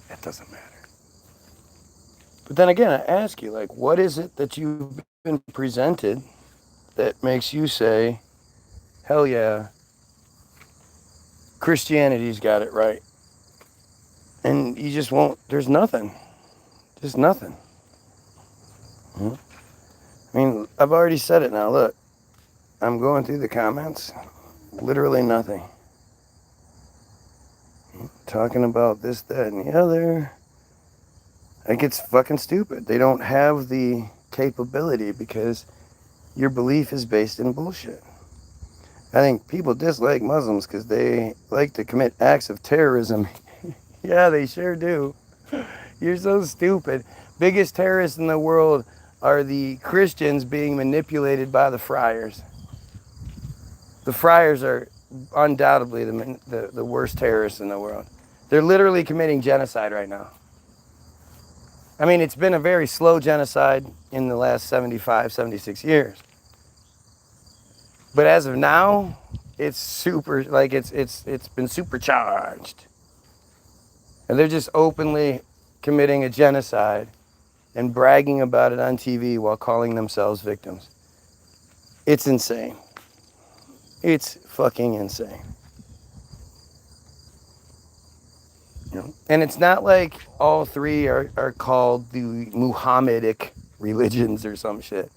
that doesn't matter. But then again, I ask you, like, what is it that you've been presented that makes you say, hell yeah, Christianity's got it right? And you just won't, there's nothing. Just nothing. I mean, I've already said it now. Look, I'm going through the comments. Literally nothing. Talking about this, that, and the other. Like, it's fucking stupid. They don't have the capability because your belief is based in bullshit. I think people dislike Muslims because they like to commit acts of terrorism. Yeah, they sure do. You're so stupid. Biggest terrorists in the world are the Christians being manipulated by the friars. The friars are undoubtedly the worst terrorists in the world. They're literally committing genocide right now. I mean, it's been a very slow genocide in the last 75, 76 years. But as of now, it's super, like, it's been supercharged. And they're just openly committing a genocide and bragging about it on TV while calling themselves victims. It's insane. It's fucking insane. You know? And it's not like all three are called the Muhammadic religions or some shit.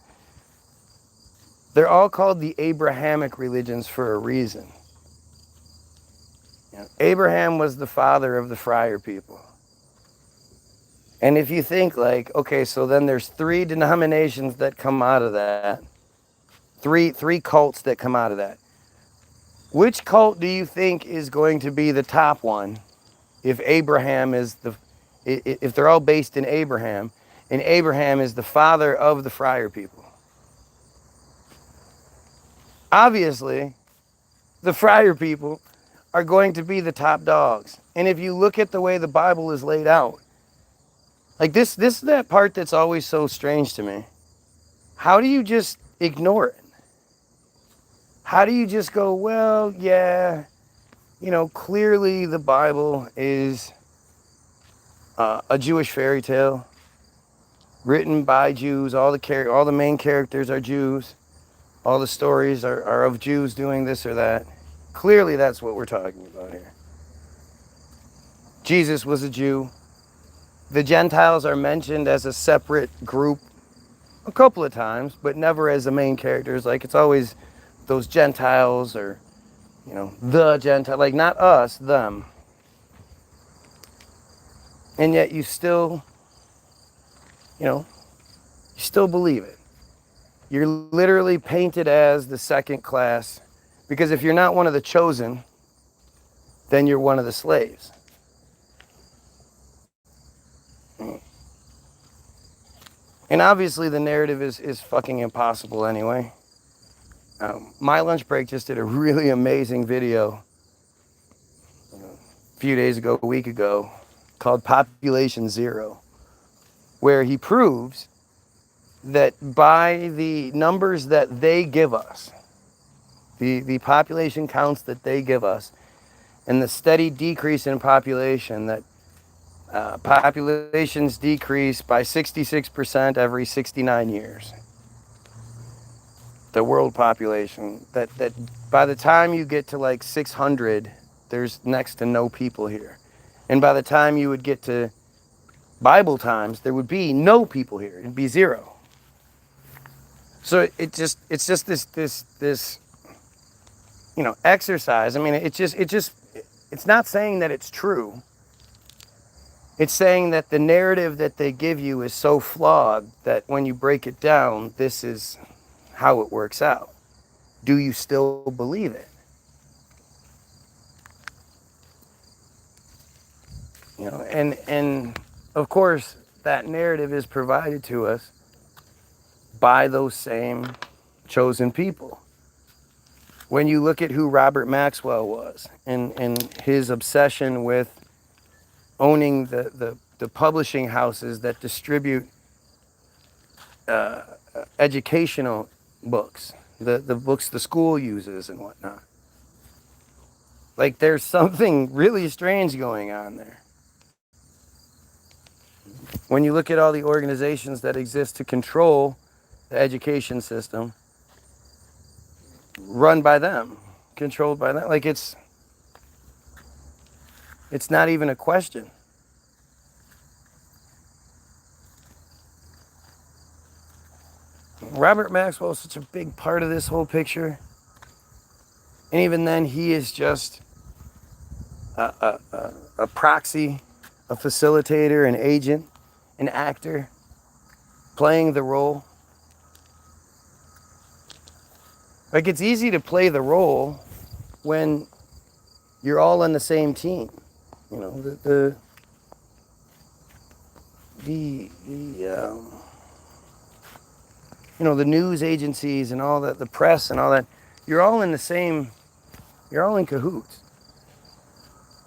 They're all called the Abrahamic religions for a reason. You know, Abraham was the father of the friar people. And if you think like, okay, so then there's three denominations that come out of that. Three cults that come out of that. Which cult do you think is going to be the top one if if they're all based in Abraham, and Abraham is the father of the friar people? Obviously, the friar people are going to be the top dogs. And if you look at the way the Bible is laid out, like this is that part that's always so strange to me. How do you just ignore it? How do you just go, well, yeah, clearly the Bible is a Jewish fairy tale written by Jews. All the main characters are Jews. All the stories are of Jews doing this or that. Clearly that's what we're talking about here. Jesus was a Jew. The Gentiles are mentioned as a separate group a couple of times, but never as the main characters. Like it's always those Gentiles or, the Gentile, like not us, them. And yet you still believe it. You're literally painted as the second class, because if you're not one of the chosen, then you're one of the slaves. And obviously the narrative is fucking impossible anyway. My lunch break just did a really amazing video a few days ago, a week ago, called Population Zero, where he proves that by the numbers that they give us, the population counts that they give us, and the steady decrease in population, that populations decrease by 66% every 69 years. The world population, that by the time you get to like 600, there's next to no people here. And by the time you would get to Bible times, there would be no people here. It'd be zero. So it's just this exercise. I mean, it's not saying that it's true. It's saying that the narrative that they give you is so flawed that when you break it down, this is how it works out. Do you still believe it? And of course, that narrative is provided to us by those same chosen people. When you look at who Robert Maxwell was and his obsession with owning the publishing houses that distribute educational books, the books the school uses and whatnot. Like there's something really strange going on there. When you look at all the organizations that exist to control the education system, run by them, controlled by them, like it's not even a question. Robert Maxwell is such a big part of this whole picture. And even then, he is just a proxy, a facilitator, an agent, an actor, playing the role. Like, it's easy to play the role when you're all on the same team. The news agencies and all that, the press and all that, you're all in cahoots.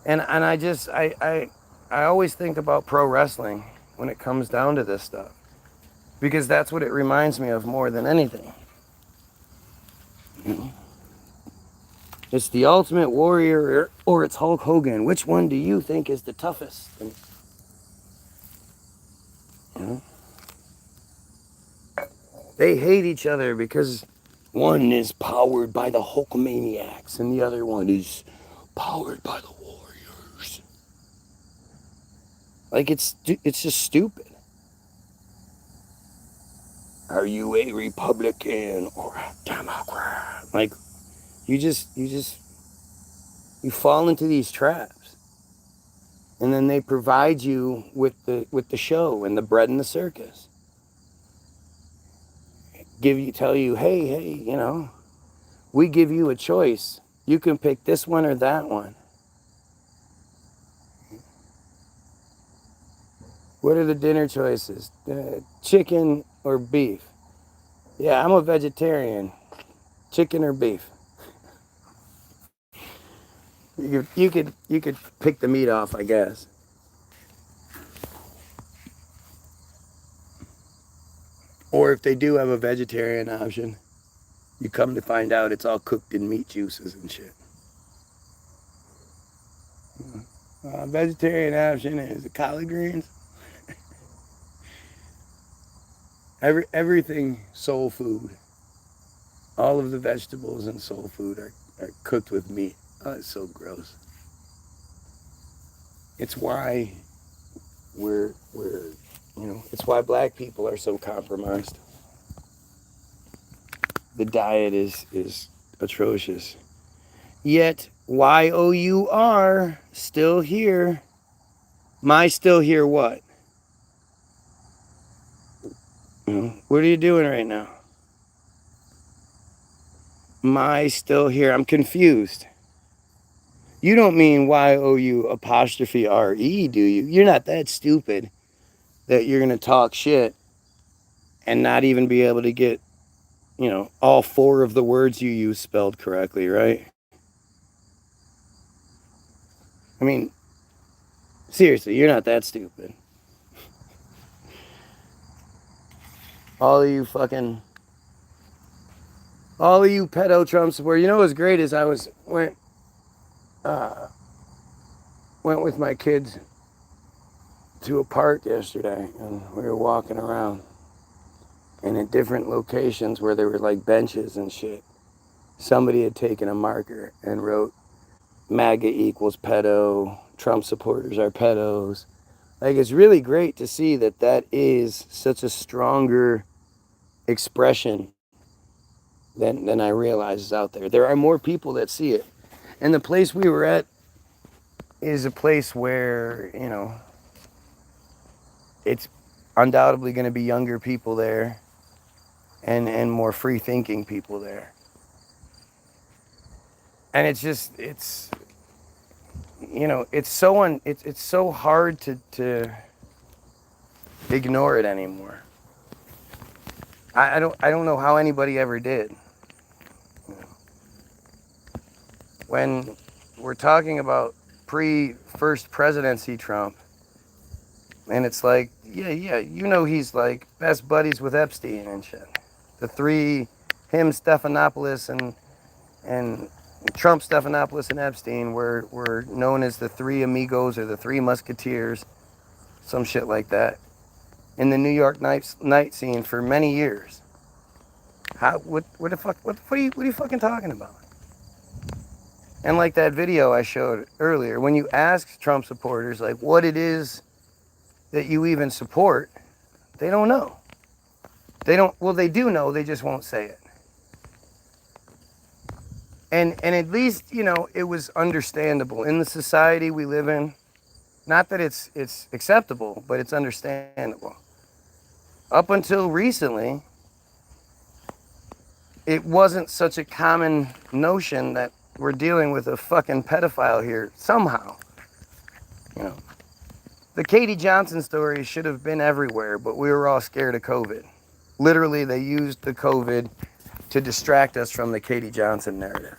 And I always think about pro wrestling when it comes down to this stuff, because that's what it reminds me of more than anything. It's the Ultimate Warrior or it's Hulk Hogan. Which one do you think is the toughest? They hate each other because one is powered by the Hulkamaniacs and the other one is powered by the Warriors. Like, it's just stupid. Are you a Republican or a Democrat? Like, you fall into these traps. And then they provide you with the show and the bread and the circus. Tell you, hey, we give you a choice. You can pick this one or that one. What are the dinner choices? Chicken or beef? Yeah, I'm a vegetarian. Chicken or beef? You could pick the meat off, I guess. Or if they do have a vegetarian option, you come to find out it's all cooked in meat juices and shit. Vegetarian option is the collard greens. Everything soul food. All of the vegetables in soul food are cooked with meat. Oh, it's so gross. It's why it's why black people are so compromised. The diet is atrocious. Yet YOUR still here. My still here what? What are you doing right now? My still here. I'm confused. You don't mean YOU''RE, do you? You're not that stupid that you're going to talk shit and not even be able to get, all 4 of the words you use spelled correctly, right? I mean, seriously, you're not that stupid. All of you pedo Trump supporters. You know what's great is I went with my kids to a park yesterday, and we were walking around, and at different locations where there were like benches and shit, somebody had taken a marker and wrote MAGA equals pedo, Trump supporters are pedos. Like, it's really great to see that is such a stronger expression than I realize is out there. There are more people that see it. And the place we were at is a place where, it's undoubtedly going to be younger people there and more free-thinking people there. And it's so hard to ignore it anymore. I don't know how anybody ever did. When we're talking about pre-first presidency Trump, and it's like, yeah, he's like best buddies with Epstein and shit. The 3, him, Stephanopoulos, and Trump, Stephanopoulos, and Epstein were known as the 3 amigos or the 3 musketeers, some shit like that, in the New York night scene for many years. What are you fucking talking about? And like that video I showed earlier, when you ask Trump supporters like what it is that you even support, they don't know. They do know, they just won't say it. And at least, it was understandable in the society we live in. Not that it's acceptable, but it's understandable. Up until recently, it wasn't such a common notion that we're dealing with a fucking pedophile here somehow. The Katie Johnson story should have been everywhere, but we were all scared of COVID. Literally, they used the COVID to distract us from the Katie Johnson narrative.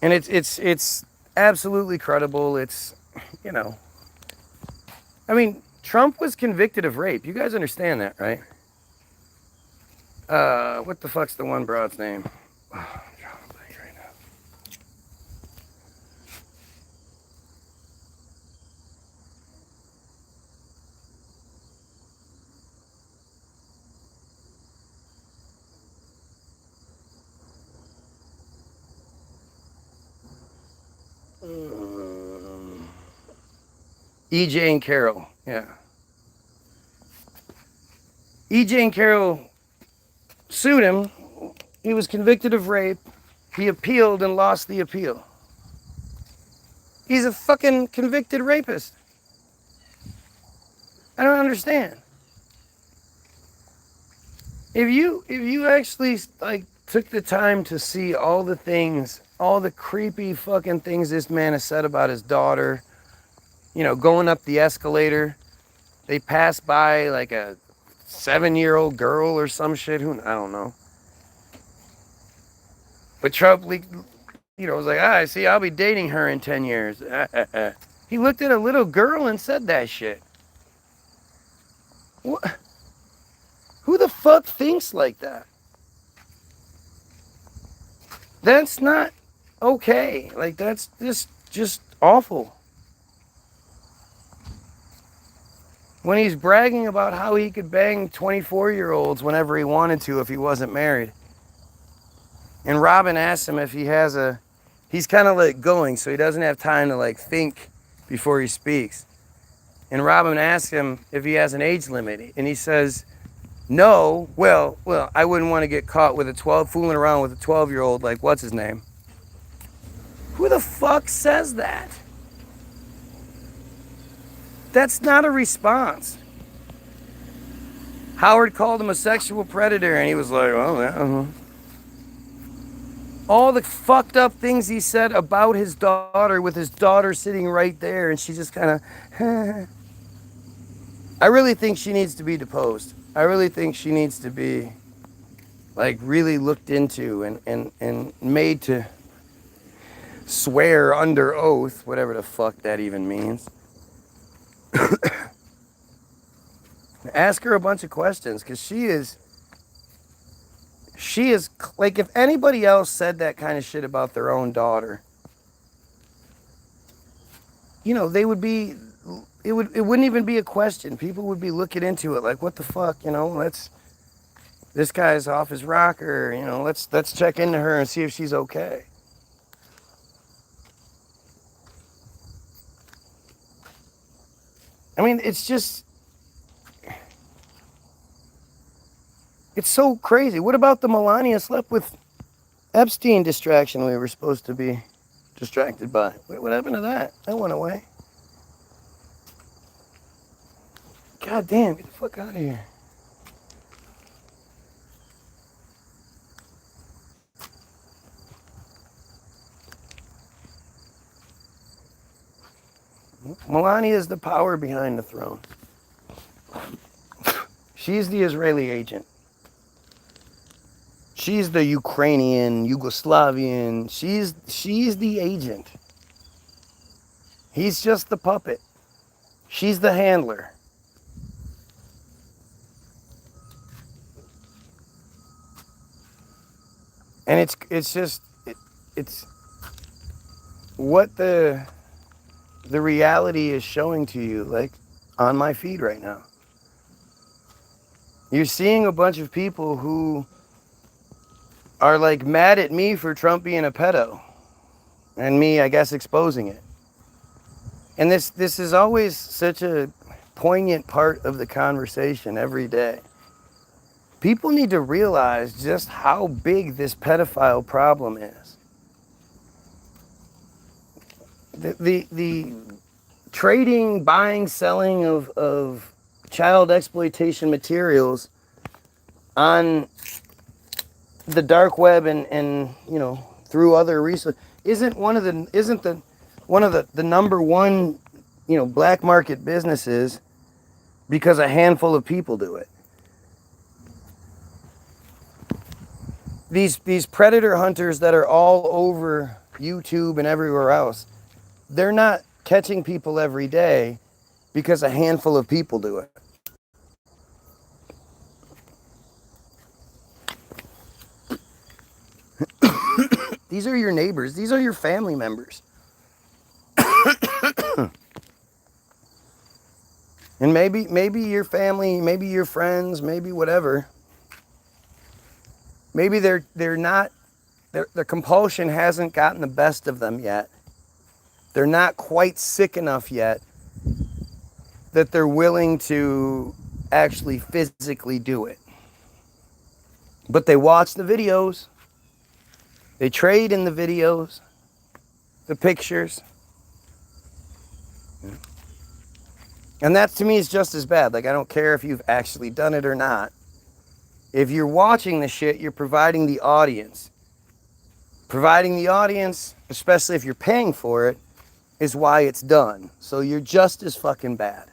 And it's absolutely credible. It's, Trump was convicted of rape. You guys understand that, right? What the fuck's the one broad's name? Oh, I'm drawing a blank right now. E. Jane Carroll, yeah. E. Jane Carroll sued him. He was convicted of rape. He appealed and lost the appeal. He's a fucking convicted rapist. I don't understand. If you actually took the time to see all the things, all the creepy fucking things this man has said about his daughter, going up the escalator, they passed by like a 7-year-old girl or some shit. I don't know. But Trump was like, I see, I'll be dating her in 10 years. He looked at a little girl and said that shit. What? Who the fuck thinks like that? That's not okay. Like, that's just awful. When he's bragging about how he could bang 24-year-olds whenever he wanted to if he wasn't married. And Robin asks him if he has he's kind of like going, so he doesn't have time to like think before he speaks. And Robin asks him if he has an age limit. And he says, no, well, I wouldn't want to get caught with fooling around with a 12-year-old like what's his name? Who the fuck says that? That's not a response. Howard called him a sexual predator, and he was like, oh, yeah. All the fucked up things he said about his daughter with his daughter sitting right there, and she just kind of, I really think she needs to be deposed. I really think she needs to be, like, really looked into and made to swear under oath, whatever the fuck that even means. Ask her a bunch of questions, because she is, like, if anybody else said that kind of shit about their own daughter, they would be, it wouldn't even be a question. People would be looking into it like, what the fuck, this guy's off his rocker, let's check into her and see if she's okay. I mean, it's just, it's so crazy. What about the Melania slept with Epstein distraction we were supposed to be distracted by? What happened to that? That went away. God damn, get the fuck out of here. Melania is the power behind the throne. She's the Israeli agent. She's the Ukrainian, Yugoslavian. She's the agent. He's just the puppet. She's the handler. And it's what the reality is showing to you, like on my feed right now. You're seeing a bunch of people who are like mad at me for Trump being a pedo, and me, I guess, exposing it. And this is always such a poignant part of the conversation every day. People need to realize just how big this pedophile problem is. The trading, buying, selling of child exploitation materials on the dark web and through other resources isn't one of the number one black market businesses because a handful of people do it. These predator hunters that are all over YouTube and everywhere else, they're not catching people every day because a handful of people do it. These are your neighbors. These are your family members. And maybe your family, maybe your friends, maybe whatever. Maybe they're not, their compulsion hasn't gotten the best of them yet. They're not quite sick enough yet that they're willing to actually physically do it. But they watch the videos. They trade in the videos, the pictures. And that to me is just as bad. Like, I don't care if you've actually done it or not. If you're watching the shit, you're providing the audience. Providing the audience, especially if you're paying for it, is why it's done. So you're just as fucking bad.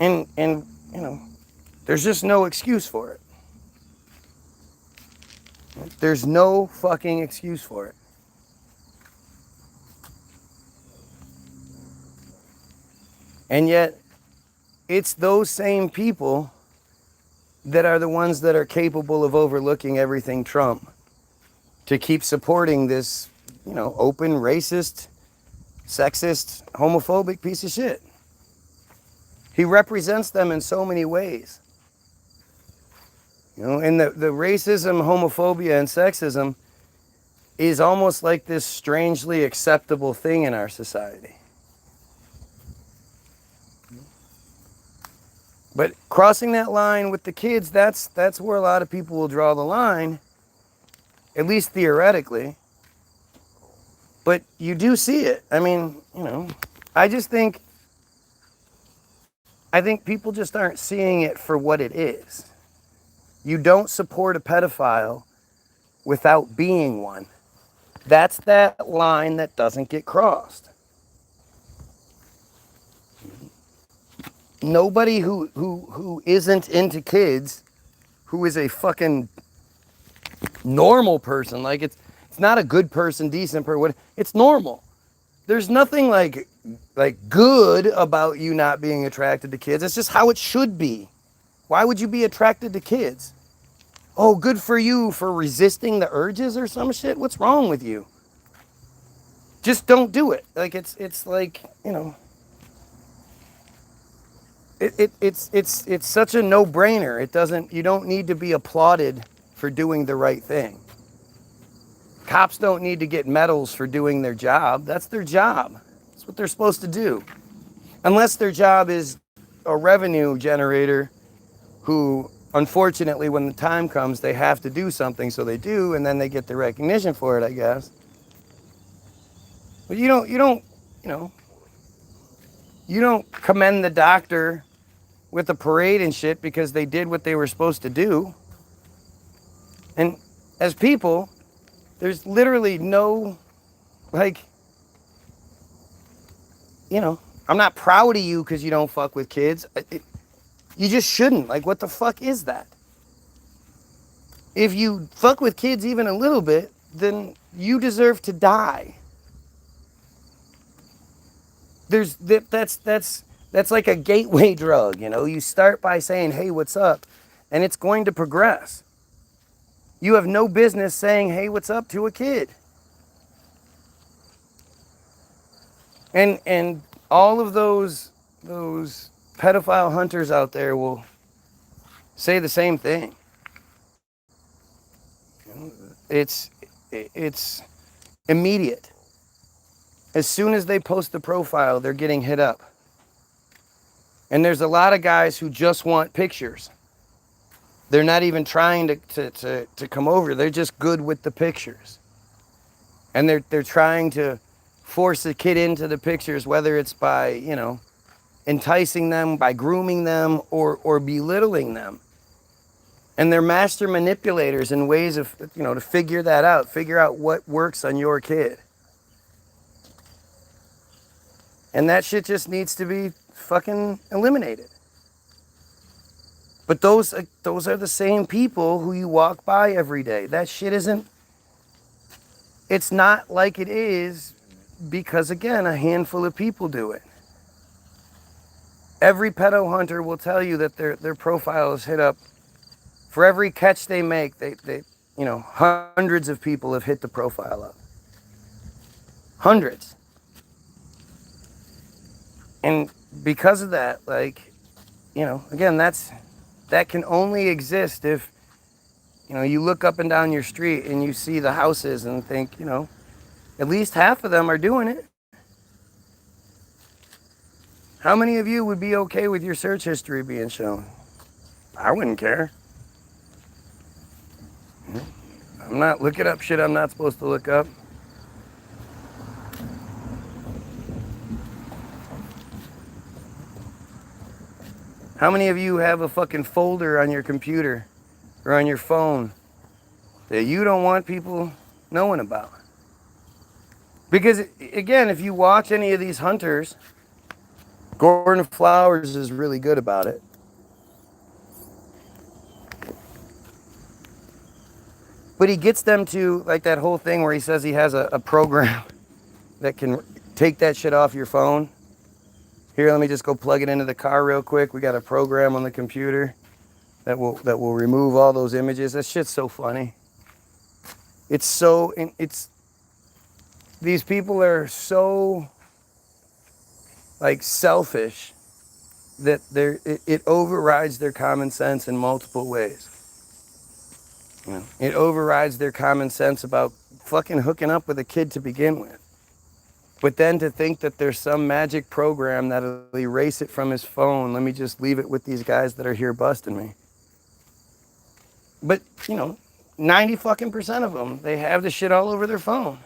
And there's just no excuse for it. There's no fucking excuse for it. And yet, it's those same people that are the ones that are capable of overlooking everything Trump to keep supporting this, open, racist, sexist, homophobic piece of shit. He represents them in so many ways. And the racism, homophobia, and sexism is almost like this strangely acceptable thing in our society. But crossing that line with the kids, that's where a lot of people will draw the line, at least theoretically. But you do see it. I mean, I think people just aren't seeing it for what it is. You don't support a pedophile without being one. That's that line that doesn't get crossed. Nobody who isn't into kids, who is a fucking normal person, like it's not a good person, decent person, it's normal. There's nothing like good about you not being attracted to kids. It's just how it should be. Why would you be attracted to kids? Oh, good for you for resisting the urges or some shit. What's wrong with you? Just don't do it. Like it's like, it's such a no-brainer. You don't need to be applauded for doing the right thing. Cops don't need to get medals for doing their job. That's their job. That's what they're supposed to do. Unless their job is a revenue generator who, unfortunately, when the time comes, they have to do something, so they do, and then they get the recognition for it, I guess. But you don't commend the doctor with a parade and shit because they did what they were supposed to do. And as people, there's literally no, I'm not proud of you because you don't fuck with kids. You just shouldn't. Like, what the fuck is that? If you fuck with kids even a little bit, then you deserve to die. That's like a gateway drug, You start by saying, hey, what's up? And it's going to progress. You have no business saying, hey, what's up to a kid. And all of those pedophile hunters out there will say the same thing. It's immediate. As soon as they post the profile, they're getting hit up. And there's a lot of guys who just want pictures. They're not even trying to come over. They're just good with the pictures. And they're trying to force a kid into the pictures, whether it's by, enticing them, by grooming them, or belittling them. And they're master manipulators in ways of, to figure that out, figure out what works on your kid. And that shit just needs to be fucking eliminated. But those are the same people who you walk by every day. That shit it's not like it is because, again, a handful of people do it. Every pedo hunter will tell you that their profile is hit up. For every catch they make, they hundreds of people have hit the profile up. Hundreds. And because of that, again, that can only exist if, you look up and down your street and you see the houses and think, at least half of them are doing it. How many of you would be okay with your search history being shown? I wouldn't care. I'm not looking up shit I'm not supposed to look up. How many of you have a fucking folder on your computer or on your phone that you don't want people knowing about? Because, again, if you watch any of these hunters, Gordon Flowers is really good about it. But he gets them to, like that whole thing where he says he has a program that can take that shit off your phone. Here, let me just go plug it into the car real quick. We got a program on the computer that will remove all those images. That shit's so funny. These people are so like selfish that it overrides their common sense in multiple ways. You know, it overrides their common sense about fucking hooking up with a kid to begin with. But then to think that there's some magic program that'll erase it from his phone, let me just leave it with these guys that are here busting me. But, you know, 90% of them, they have the shit all over their phone.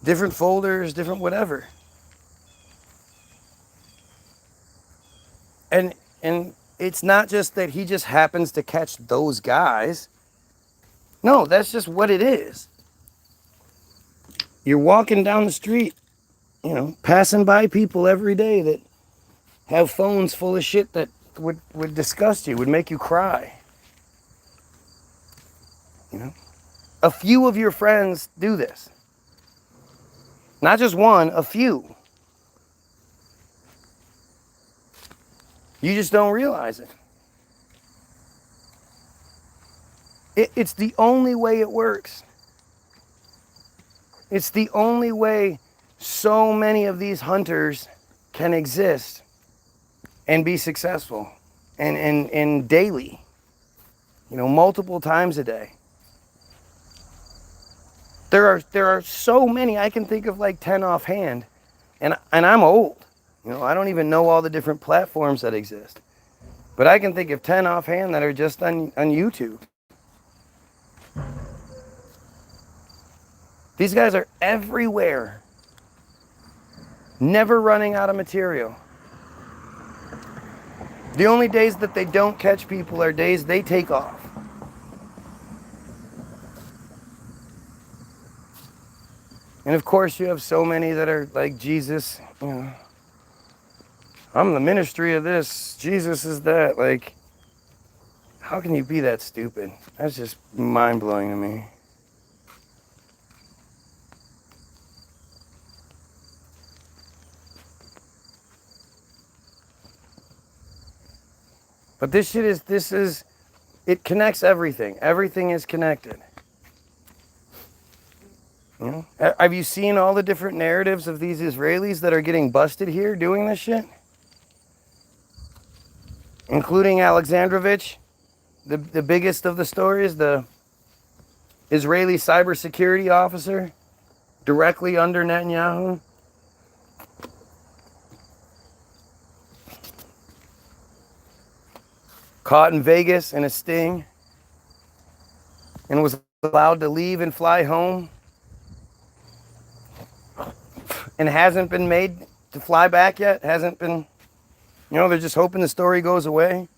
Different folders, different whatever. And it's not just that he just happens to catch those guys. No, that's just what it is. You're walking down the street, you know, passing by people every day that have phones full of shit that would disgust you, would make you cry. You know? A few of your friends do this. Not just one, a few. You just don't realize it. It's the only way it works. It's the only way so many of these hunters can exist and be successful and daily, you know, multiple times a day. There are so many. I can think of like 10 offhand, and I'm old. You know, I don't even know all the different platforms that exist. But I can think of 10 offhand that are just on YouTube. These guys are everywhere. Never running out of material. The only days that they don't catch people are days they take off. And of course you have so many that are like Jesus, you know. I'm the ministry of this, Jesus is that. Like, how can you be that stupid? That's just mind-blowing to me. But this is, it connects everything. Everything is connected. You know? Have you seen all the different narratives of these Israelis that are getting busted here doing this shit? Including Alexandrovich, the biggest of the stories, the Israeli cybersecurity officer, directly under Netanyahu. Caught in Vegas in a sting and was allowed to leave and fly home and hasn't been made to fly back yet. Hasn't been, you know, they're just hoping the story goes away.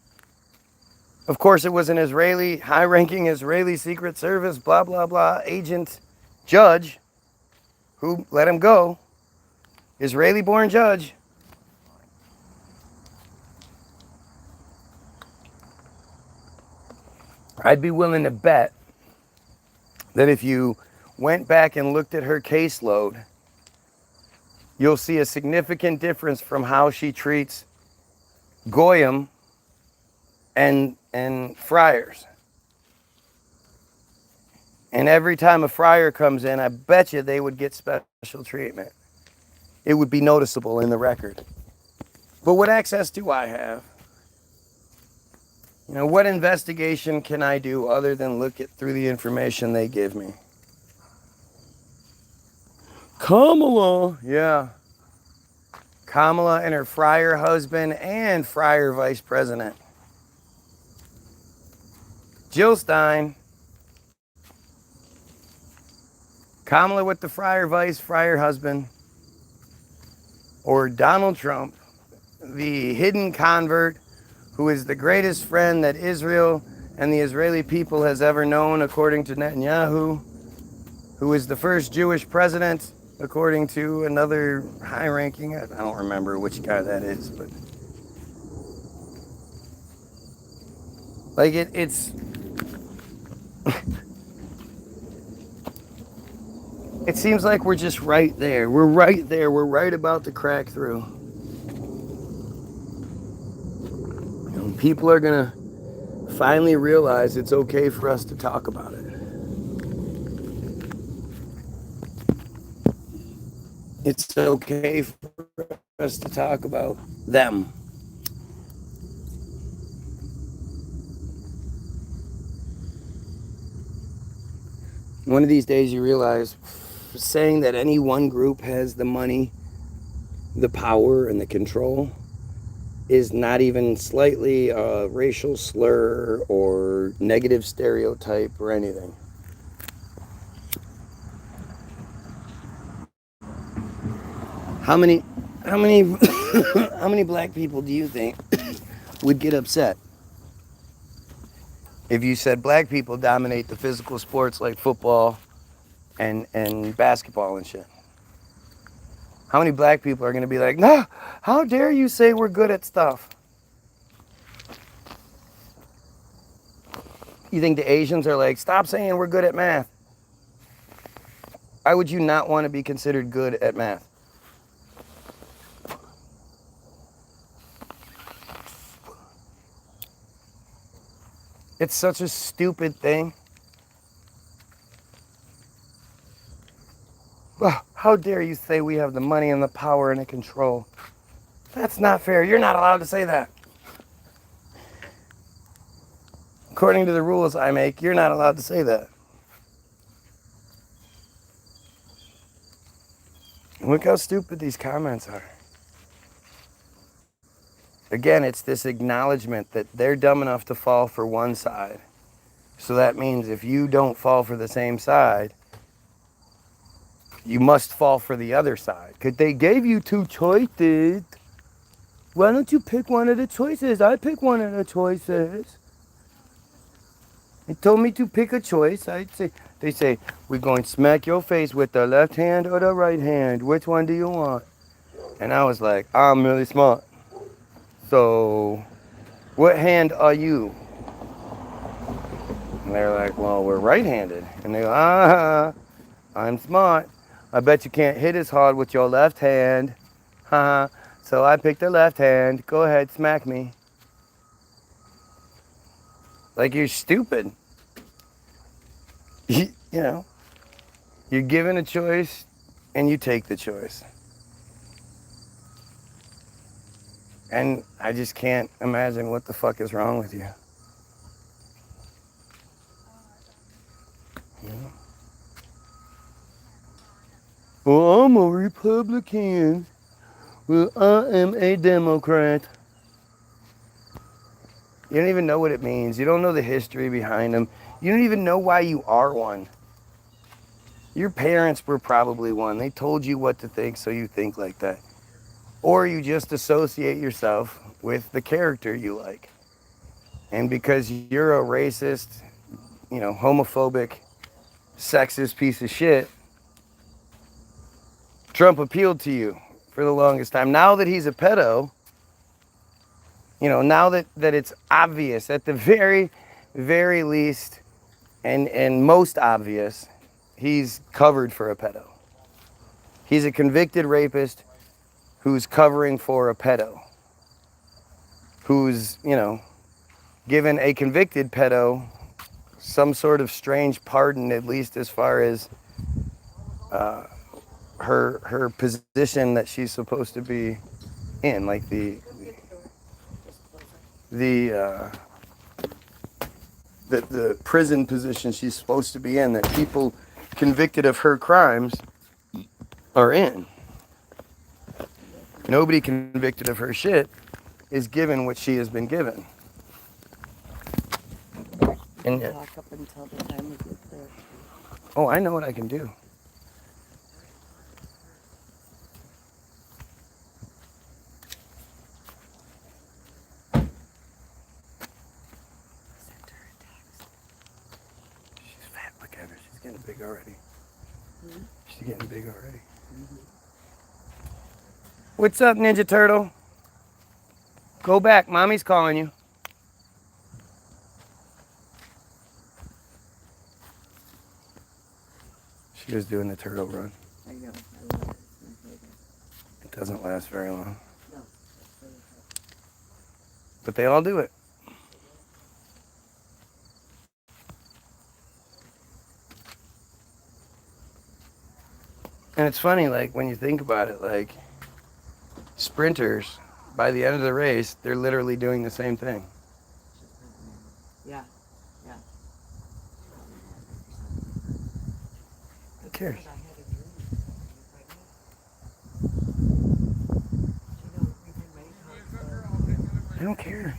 Of course, it was an Israeli, high-ranking Israeli Secret Service, blah, blah, blah, agent, judge who let him go. Israeli-born judge. I'd be willing to bet that if you went back and looked at her caseload, you'll see a significant difference from how she treats Goyim and friars. And every time a friar comes in, I bet you they would get special treatment. It would be noticeable in the record. But what access do I have? You know, what investigation can I do other than look at through the information they give me? Kamala, yeah. Kamala and her friar husband and friar vice president. Jill Stein. Kamala with the friar husband. Or Donald Trump, the hidden convert who is the greatest friend that Israel and the Israeli people has ever known, according to Netanyahu, who is the first Jewish president, according to another high-ranking, I don't remember which guy that is, but like it's It seems like we're just right there. We're right there. We're right about to crack through. People are going to finally realize it's okay for us to talk about it. It's okay for us to talk about them. One of these days you realize saying that any one group has the money, the power, and the control is not even slightly a racial slur or negative stereotype or anything. How many how many black people do you think would get upset if you said black people dominate the physical sports like football and basketball and shit? How many black people are going to be like, no, how dare you say we're good at stuff? You think the Asians are like, stop saying we're good at math? Why would you not want to be considered good at math? It's such a stupid thing. Well, how dare you say we have the money and the power and the control? That's not fair. You're not allowed to say that. According to the rules I make, you're not allowed to say that. Look how stupid these comments are. Again, it's this acknowledgement that they're dumb enough to fall for one side. So that means if you don't fall for the same side, you must fall for the other side. Because they gave you two choices. Why don't you pick one of the choices? I pick one of the choices. They told me to pick a choice. They say, we're going to smack your face with the left hand or the right hand. Which one do you want? And I was like, I'm really smart. So, what hand are you? And they're like, well, we're right-handed. And they go, I'm smart. I bet you can't hit as hard with your left hand. So I picked the left hand. Go ahead, smack me. Like, you're stupid. You know, you're given a choice and you take the choice. And I just can't imagine what the fuck is wrong with you. You know? Well, I'm a Republican. Well, I am a Democrat. You don't even know what it means. You don't know the history behind them. You don't even know why you are one. Your parents were probably one. They told you what to think, so you think like that. Or you just associate yourself with the character you like. And because you're a racist, you know, homophobic, sexist piece of shit, Trump appealed to you for the longest time. Now that he's a pedo, you know, now that it's obvious, at the very, very least, and most obvious, he's covered for a pedo. He's a convicted rapist who's covering for a pedo. Who's, you know, given a convicted pedo some sort of strange pardon, at least as far as her position that she's supposed to be in, like the prison position she's supposed to be in, that people convicted of her crimes are in. Nobody convicted of her shit is given what she has been given. And Walk up until the time we get there. oh, I know what I can do. She's fat. Look at her. She's getting big already. She's getting big already. What's up, Ninja Turtle? Go back. Mommy's calling you. She was doing the turtle run. I know. I love it. It's my favorite. It doesn't last very long. No. But they all do it. And it's funny, like, when you think about it, like, sprinters, by the end of the race, they're literally doing the same thing. Yeah. Yeah. Who cares? I don't care.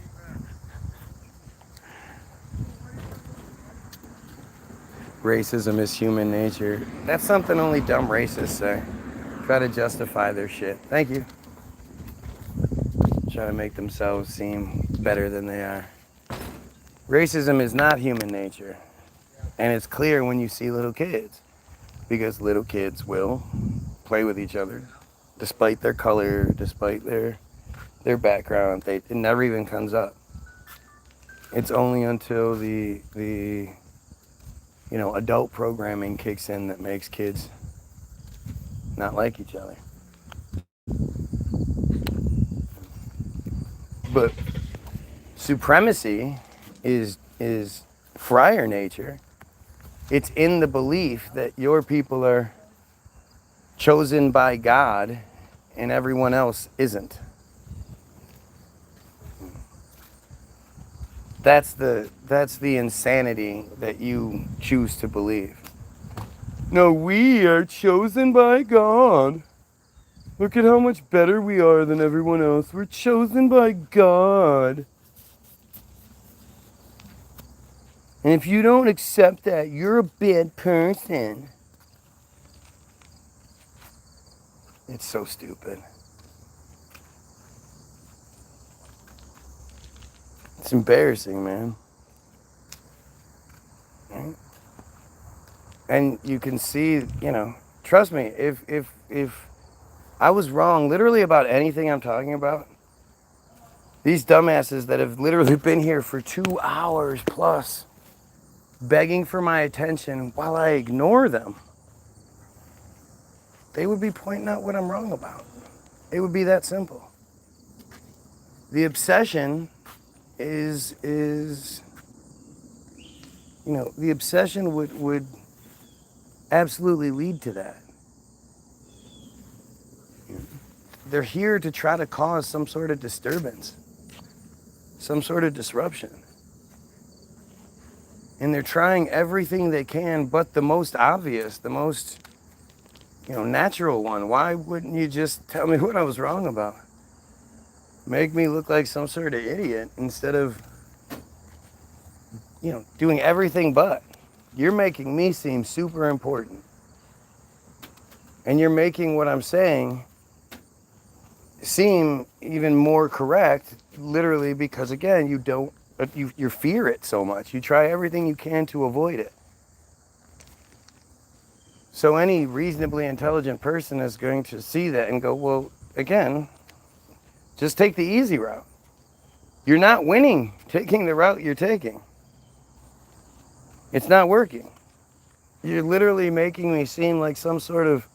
Racism is human nature. That's something only dumb racists say. Try to justify their shit. Thank you. Try to make themselves seem better than they are. Racism is not human nature. And it's clear when you see little kids. Because little kids will play with each other. Despite their color, despite their background, it never even comes up. It's only until the adult programming kicks in that makes kids not like each other. But supremacy is friar nature. It's in the belief that your people are chosen by God and everyone else isn't. That's the insanity that you choose to believe. No, we are chosen by God. Look at how much better we are than everyone else. We're chosen by God. And if you don't accept that, you're a bad person. It's so stupid. It's embarrassing, man. And you can see, trust me, if I was wrong literally about anything I'm talking about, these dumbasses that have literally been here for 2 hours plus begging for my attention while I ignore them, they would be pointing out what I'm wrong about. It would be that simple. The obsession is the obsession would absolutely lead to that. They're here to try to cause some sort of disturbance, some sort of disruption. And they're trying everything they can, but the most obvious, the most, natural one. Why wouldn't you just tell me what I was wrong about? Make me look like some sort of idiot instead of, doing everything but. You're making me seem super important. And you're making what I'm saying seem even more correct, literally, because again, you fear it so much. You try everything you can to avoid it. So any reasonably intelligent person is going to see that and go, well, again, just take the easy route. You're not winning taking the route you're taking. It's not working. You're literally making me seem like some sort of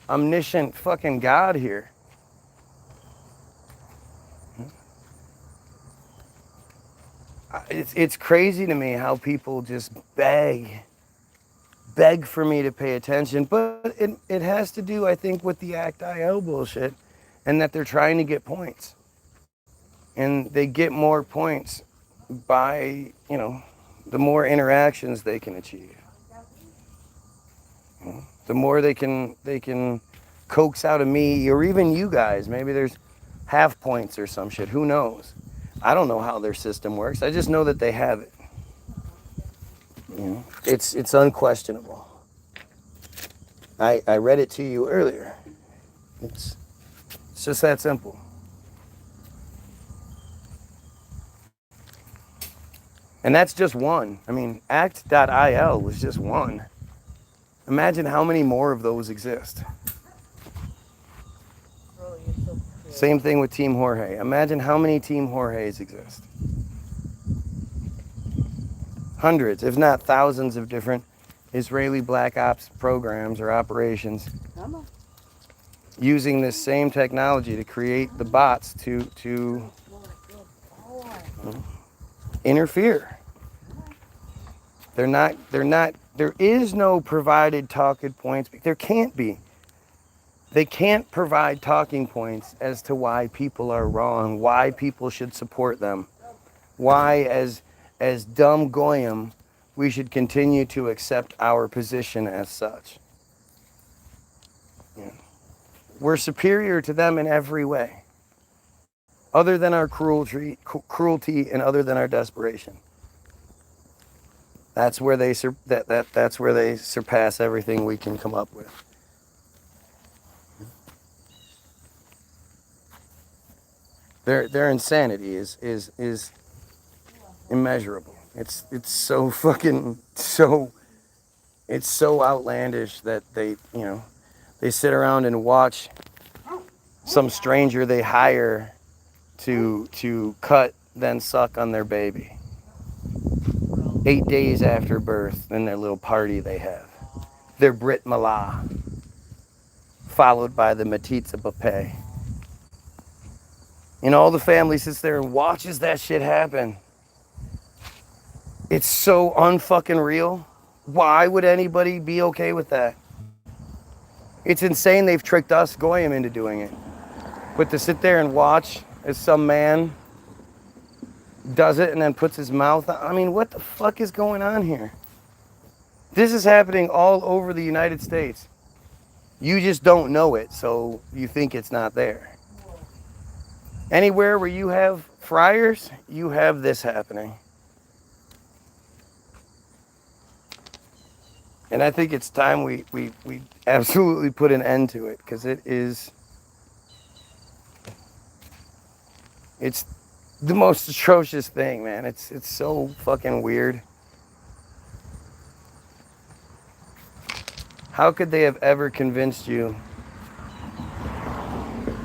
omniscient fucking God here. It's crazy to me how people just beg for me to pay attention, but it has to do, I think, with the ACT-IL bullshit, and that they're trying to get points. And they get more points by, the more interactions they can achieve. The more they can coax out of me, or even you guys. Maybe there's half points or some shit, who knows? I don't know how their system works. I just know that they have it. It's unquestionable. I read it to you earlier. It's just that simple. And that's just one. I mean, ACT.IL was just one. Imagine how many more of those exist. Same thing with Team Jorge. Imagine how many Team Jorges exist. Hundreds, if not thousands of different Israeli black ops programs or operations Come on. using this same technology to create the bots to interfere. There is no provided talking points. There can't be. They can't provide talking points as to why people are wrong, why people should support them, why as dumb goyim we should continue to accept our position as such. Yeah. We're superior to them in every way, other than our cruelty and other than our desperation. That's where they that's where they surpass everything we can come up with. Their insanity is immeasurable. It's so fucking it's so outlandish that they sit around and watch some stranger they hire to cut then suck on their baby 8 days after birth in their little party they have, their Brit Milah, followed by the Matitza Bapeh. And all the family sits there and watches that shit happen. It's so unfucking real. Why would anybody be okay with that? It's insane they've tricked us goyim into doing it. But to sit there and watch as some man does it and then puts his mouth on, I mean, what the fuck is going on here? This is happening all over the United States. You just don't know it, so you think it's not there. Anywhere where you have friars, you have this happening. And I think it's time we absolutely put an end to it, because it's the most atrocious thing, man. It's so fucking weird. How could they have ever convinced you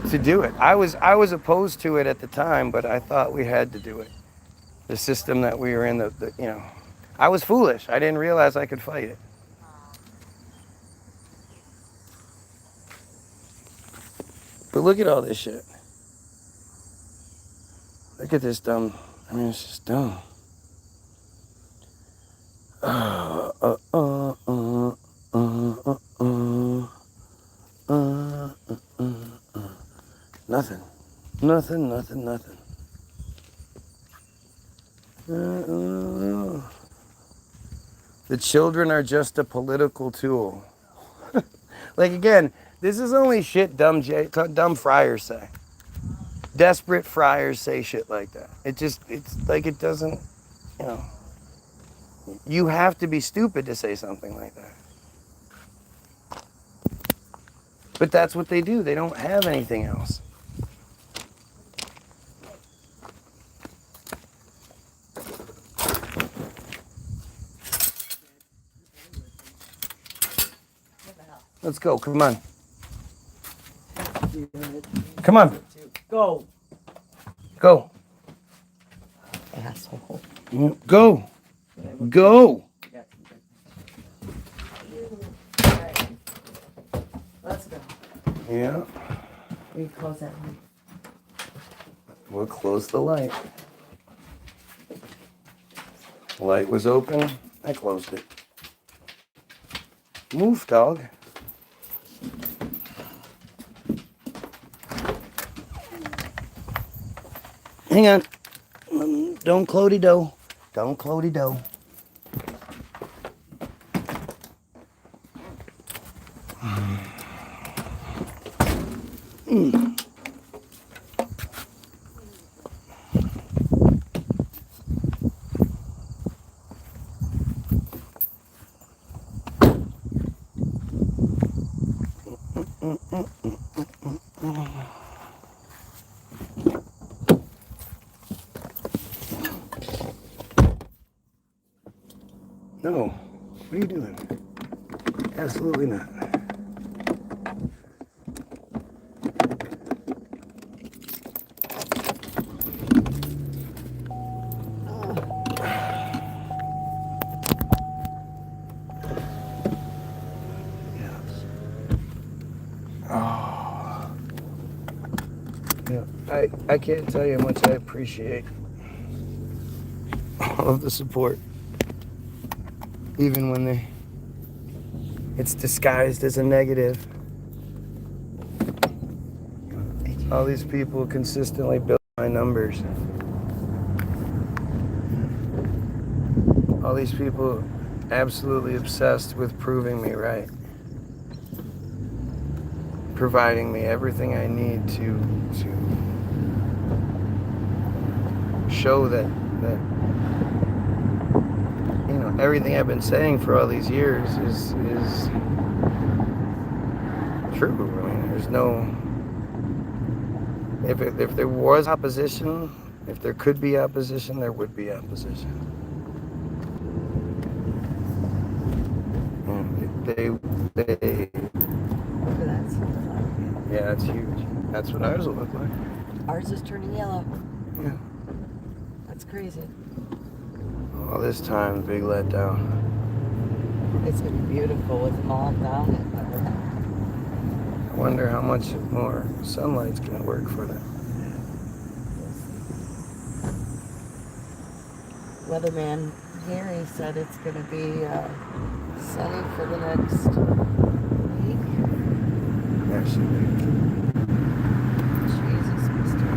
to do it? I was opposed to it at the time, but I thought we had to do it. The system that we were in, I was foolish. I didn't realize I could fight it. But look at all this shit. Look at this dumb. I mean, it's just dumb. Nothing. The children are just a political tool. Like, again, this is only shit dumb friars say. Desperate friars say shit like that. It's like it doesn't, you have to be stupid to say something like that. But that's what they do. They don't have anything else. Let's go. Come on. Come on. Go. Go. Asshole. Go. Go. Let's go. Yeah. We close that one. We'll close the light. The light was open. I closed it. Move, dog. Hang on. Don't clody-do. Don't clody-do. No. What are you doing? Absolutely not. I can't tell you how much I appreciate all of the support, even when it's disguised as a negative. All these people consistently build my numbers. All these people absolutely obsessed with proving me right, providing me everything I need to show that everything I've been saying for all these years is true. I mean, there's no, if there was opposition, if there could be opposition, there would be opposition. They Look at that sunflower. yeah, it's huge. That's what ours will look like. Ours is turning yellow. Yeah. That's crazy. All this time, big letdown. It's gonna be beautiful with them all down it. I wonder how much more sunlight's gonna work for them. Weatherman Gary said it's gonna be sunny for the next week. Actually, Jesus, mister.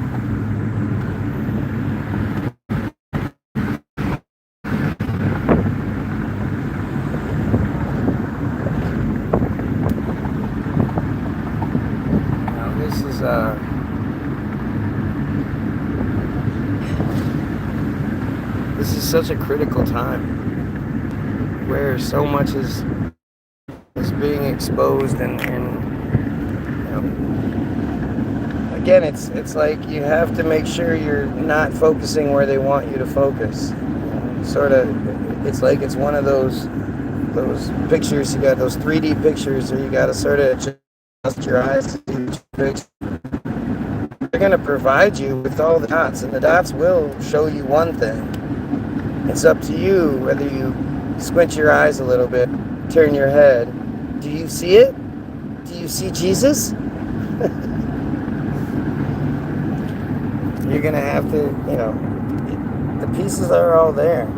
now this is such a critical time where so much is being exposed and again, it's like you have to make sure you're not focusing where they want you to focus. Sort of, it's like it's one of those pictures, you got those 3D pictures where you got to sort of adjust your eyes to see which picture. They're going to provide you with all the dots, and the dots will show you one thing. It's up to you whether you squint your eyes a little bit, turn your head. Do you see it? Do you see Jesus? You're going to have to, the pieces are all there.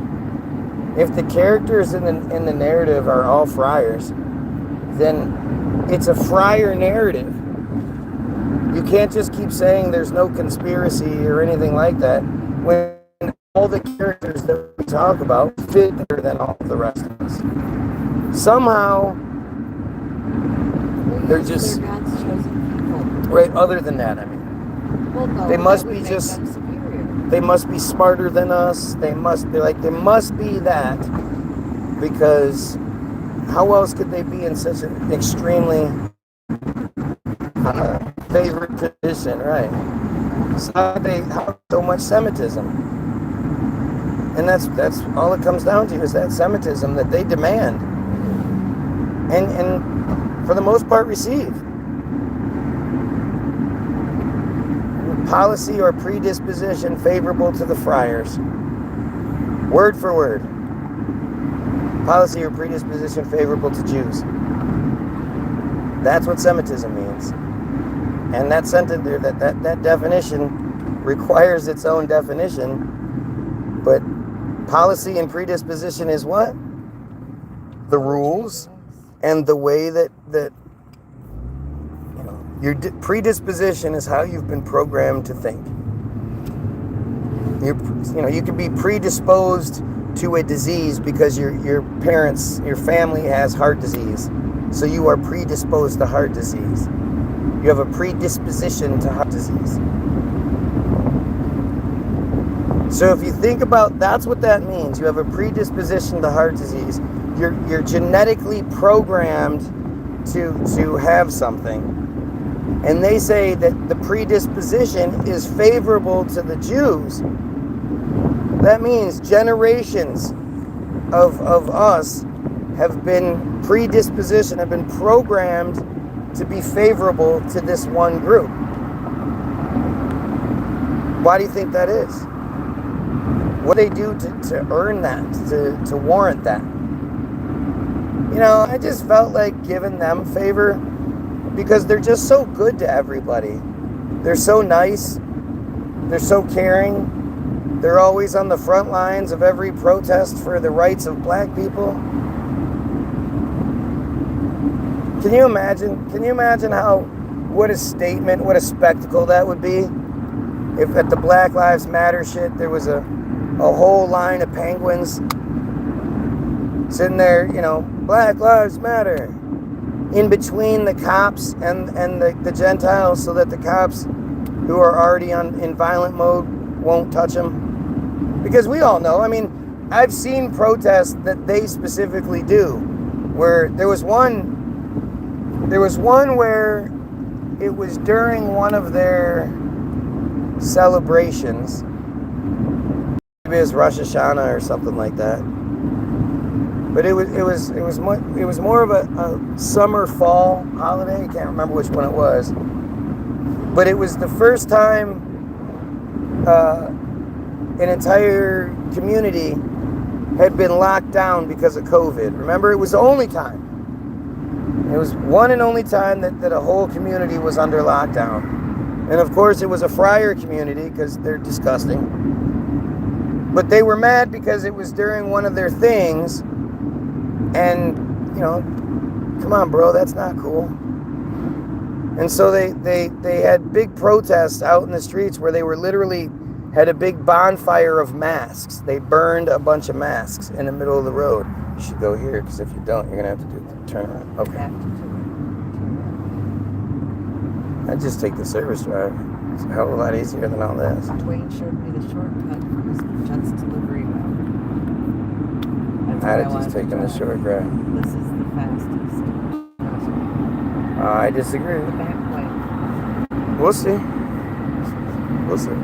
If the characters in the narrative are all friars, then it's a friar narrative. You can't just keep saying there's no conspiracy or anything like that when all the characters that we talk about fit better than all the rest of us. Somehow, they're just They're God's chosen people. right. Other than that, I mean, Well, no, they that must would be make just. them superior. They must be smarter than us. They must be that, because how else could they be in such an extremely favored position, right? So how so much Semitism, and that's all it comes down to is that Semitism that they demand, and for the most part receive. Policy or predisposition favorable to the friars. Word for word. Policy or predisposition favorable to Jews. That's what Semitism means. And that sentence there, that definition requires its own definition. But policy and predisposition is what? The rules and the way that your predisposition is how you've been programmed to think. You can be predisposed to a disease because your parents, your family has heart disease. So you are predisposed to heart disease. You have a predisposition to heart disease. So if you think about, that's what that means. You have a predisposition to heart disease. You're genetically programmed to have something. And they say that the predisposition is favorable to the Jews. That means generations of us have been predispositioned, have been programmed to be favorable to this one group. Why do you think that is? What do they do to earn that, to warrant that? I just felt like giving them favor because they're just so good to everybody. They're so nice. They're so caring. They're always on the front lines of every protest for the rights of black people. Can you imagine? Can you imagine what a statement, what a spectacle that would be? If at the Black Lives Matter shit, there was a whole line of penguins sitting there, Black Lives Matter, in between the cops and the Gentiles, so that the cops who are already in violent mode won't touch them. Because we all know, I've seen protests that they specifically do, where there was one where it was during one of their celebrations. Maybe it was Rosh Hashanah or something like that. But it was more of a summer fall holiday. I can't remember which one it was. But it was the first time an entire community had been locked down because of COVID. Remember, it was the only time. It was one and only time that a whole community was under lockdown. And of course, it was a friar community because they're disgusting. But they were mad because it was during one of their things. And, come on, bro, that's not cool. And so they had big protests out in the streets where they were literally had a big bonfire of masks. They burned a bunch of masks in the middle of the road. You should go here, because if you don't, you're going to have to turn around. Okay. I'd just take the service drive. It's a hell of a lot easier than all this. Dwayne showed me the shortcut for his Jets delivery route. I'd have just taken the short drive. This is the fastest. I disagree. The back way. We'll see. We'll see.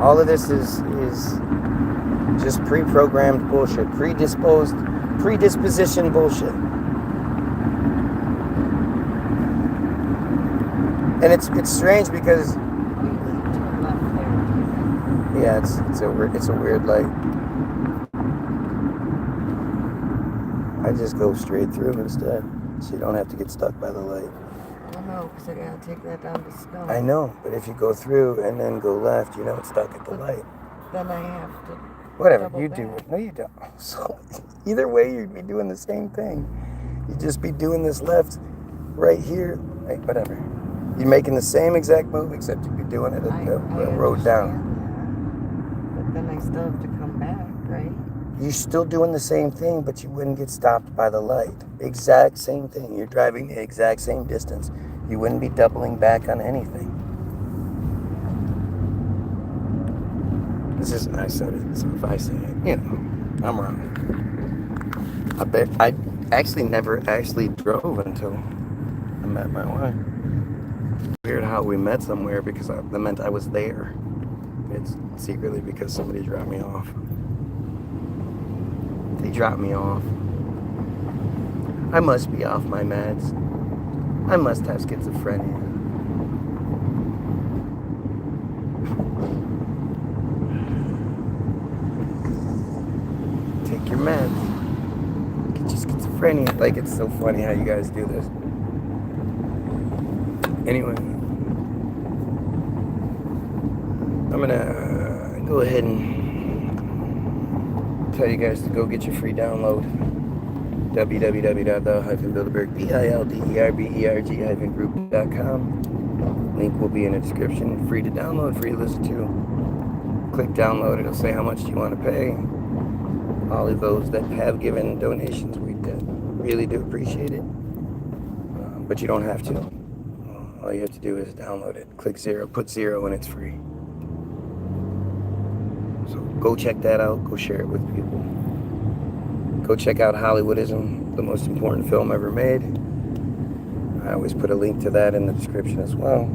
All of this is just pre-programmed bullshit, predisposition bullshit. And it's strange because yeah, it's a weird light. I just go straight through instead, so you don't have to get stuck by the light. I don't know, because I gotta take that down to Snow. I know, but if you go through and then go left, it's stuck at the light. Then I have to. Whatever, you do it. No, you don't. So either way, you'd be doing the same thing. You'd just be doing this left right here. Hey, whatever. You're making the same exact move, except you'd be doing it at the road down. That, but then I still have to come back, right? You're still doing the same thing, but you wouldn't get stopped by the light. Exact same thing. You're driving the exact same distance. You wouldn't be doubling back on anything. I said it, so if I say it, I'm wrong. I actually never drove until I met my wife. Weird how we met somewhere, because that meant I was there. It's secretly because somebody dropped me off. They dropped me off. I must be off my meds. I must have schizophrenia. Take your meds. Get your schizophrenia. Like, it's so funny how you guys do this. Anyway, I'm gonna go ahead and tell you guys to go get your free download. www.the-bilderberg.group.com. Link will be in the description. Free to download, free to listen to. Click download. It'll say how much you want to pay. All of those that have given donations, we really do appreciate it. But you don't have to. All you have to do is download it. Click 0, put 0, and it's free. So go check that out. Go share it with people. Go check out Hollywoodism, the most important film ever made. I always put a link to that in the description as well.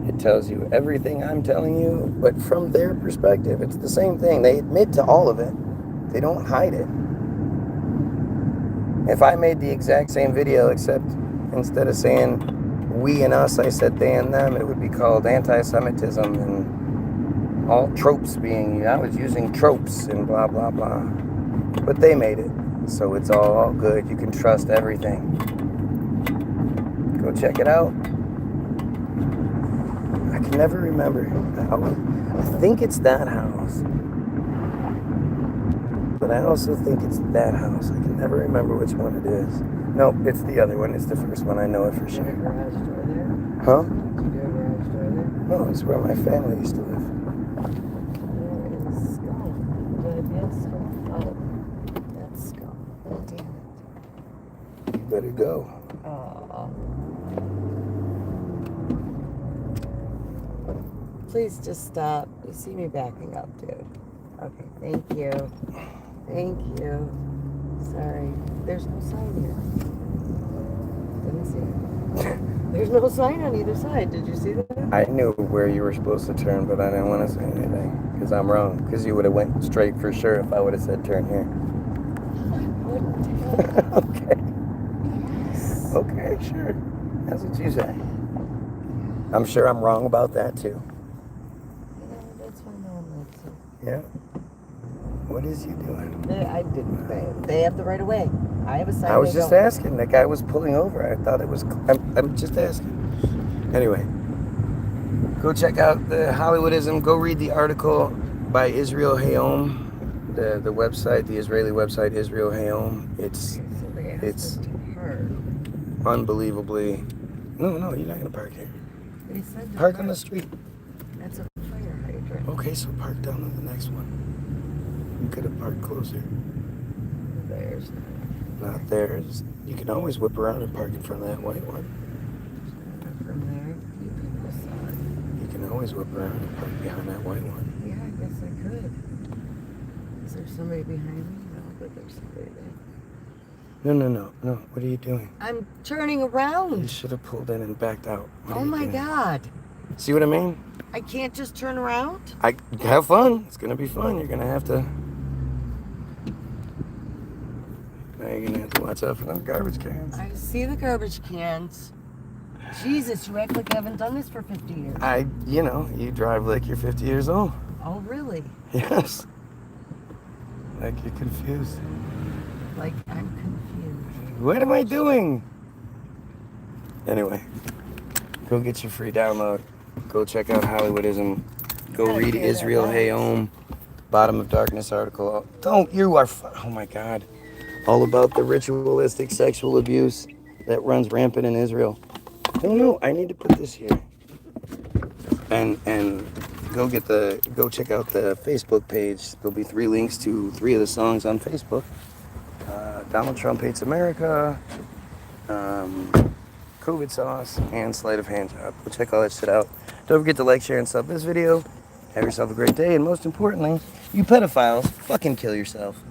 It tells you everything I'm telling you, but from their perspective. It's the same thing. They admit to all of it. They don't hide it. If I made the exact same video, except instead of saying we and us, I said they and them, it would be called anti-Semitism, and all tropes being, I was using tropes and blah, blah, blah. But they made it. So it's all good. You can trust everything. Go check it out. I can never remember. I think it's that house. But I also think it's that house. I can never remember which one it is. Nope, it's the other one. It's the first one. I know it for sure. Garage door there? Huh? Did you do a garage door there? No, it's where my family used to live. There is skull. Did I be a skull? Oh, that's skull. Oh, damn it. You better go. Oh. Please just stop. You see me backing up, dude. Okay, thank you. Thank you. Sorry. There's no sign here. Didn't see it. There's no sign on either side. Did you see that? I knew where you were supposed to turn, but I didn't want to say anything. Because I'm wrong. Because you would have went straight for sure if I would have said turn here. Okay. Okay, sure. That's what you say. I'm sure I'm wrong about that too. That's why no one likes it. Yeah. What is you doing? They have the right of way. I have a sign. I was they just don't. asking. The guy was pulling over. I thought it was. I'm just asking. Anyway, go check out the Hollywoodism. Go read the article by Israel Hayom, the website, the Israeli website Israel Hayom. It's unbelievably. No, you're not gonna park here. They said to Park on the street. That's a fire hydrant. Okay, so park down on the next one. You could have parked closer. There's Not there. You can always whip around and park in front of that white one. from there. You people saw it. You can always whip around and park behind that white one. Yeah, I guess I could. Is there somebody behind me? No, but there's somebody there. No. What are you doing? I'm turning You around. should have pulled in and backed out. What are Oh you my doing? God. See what I mean? I can't just turn around? I have fun. It's gonna be fun. You're gonna have to. Now you're gonna have to watch out for those garbage cans. I see the garbage cans. Jesus, you act like I haven't done this for 50 years. You drive like you're 50 years old. Oh, really? Yes. Like you're confused. Like, I'm confused. What am I doing? Anyway, go get your free download. Go check out Hollywoodism. Go Gotta read hear that Israel noise. Hayom, Bottom of Darkness article. Oh my God. All about the ritualistic sexual abuse that runs rampant in Israel. No, I need to put this here. And go check out the Facebook page. There'll be 3 links to 3 of the songs on Facebook. Donald Trump Hates America, COVID Sauce, and Sleight of Hand Job. Go check all that shit out. Don't forget to like, share, and sub this video. Have yourself a great day, and most importantly, you pedophiles, fucking kill yourself.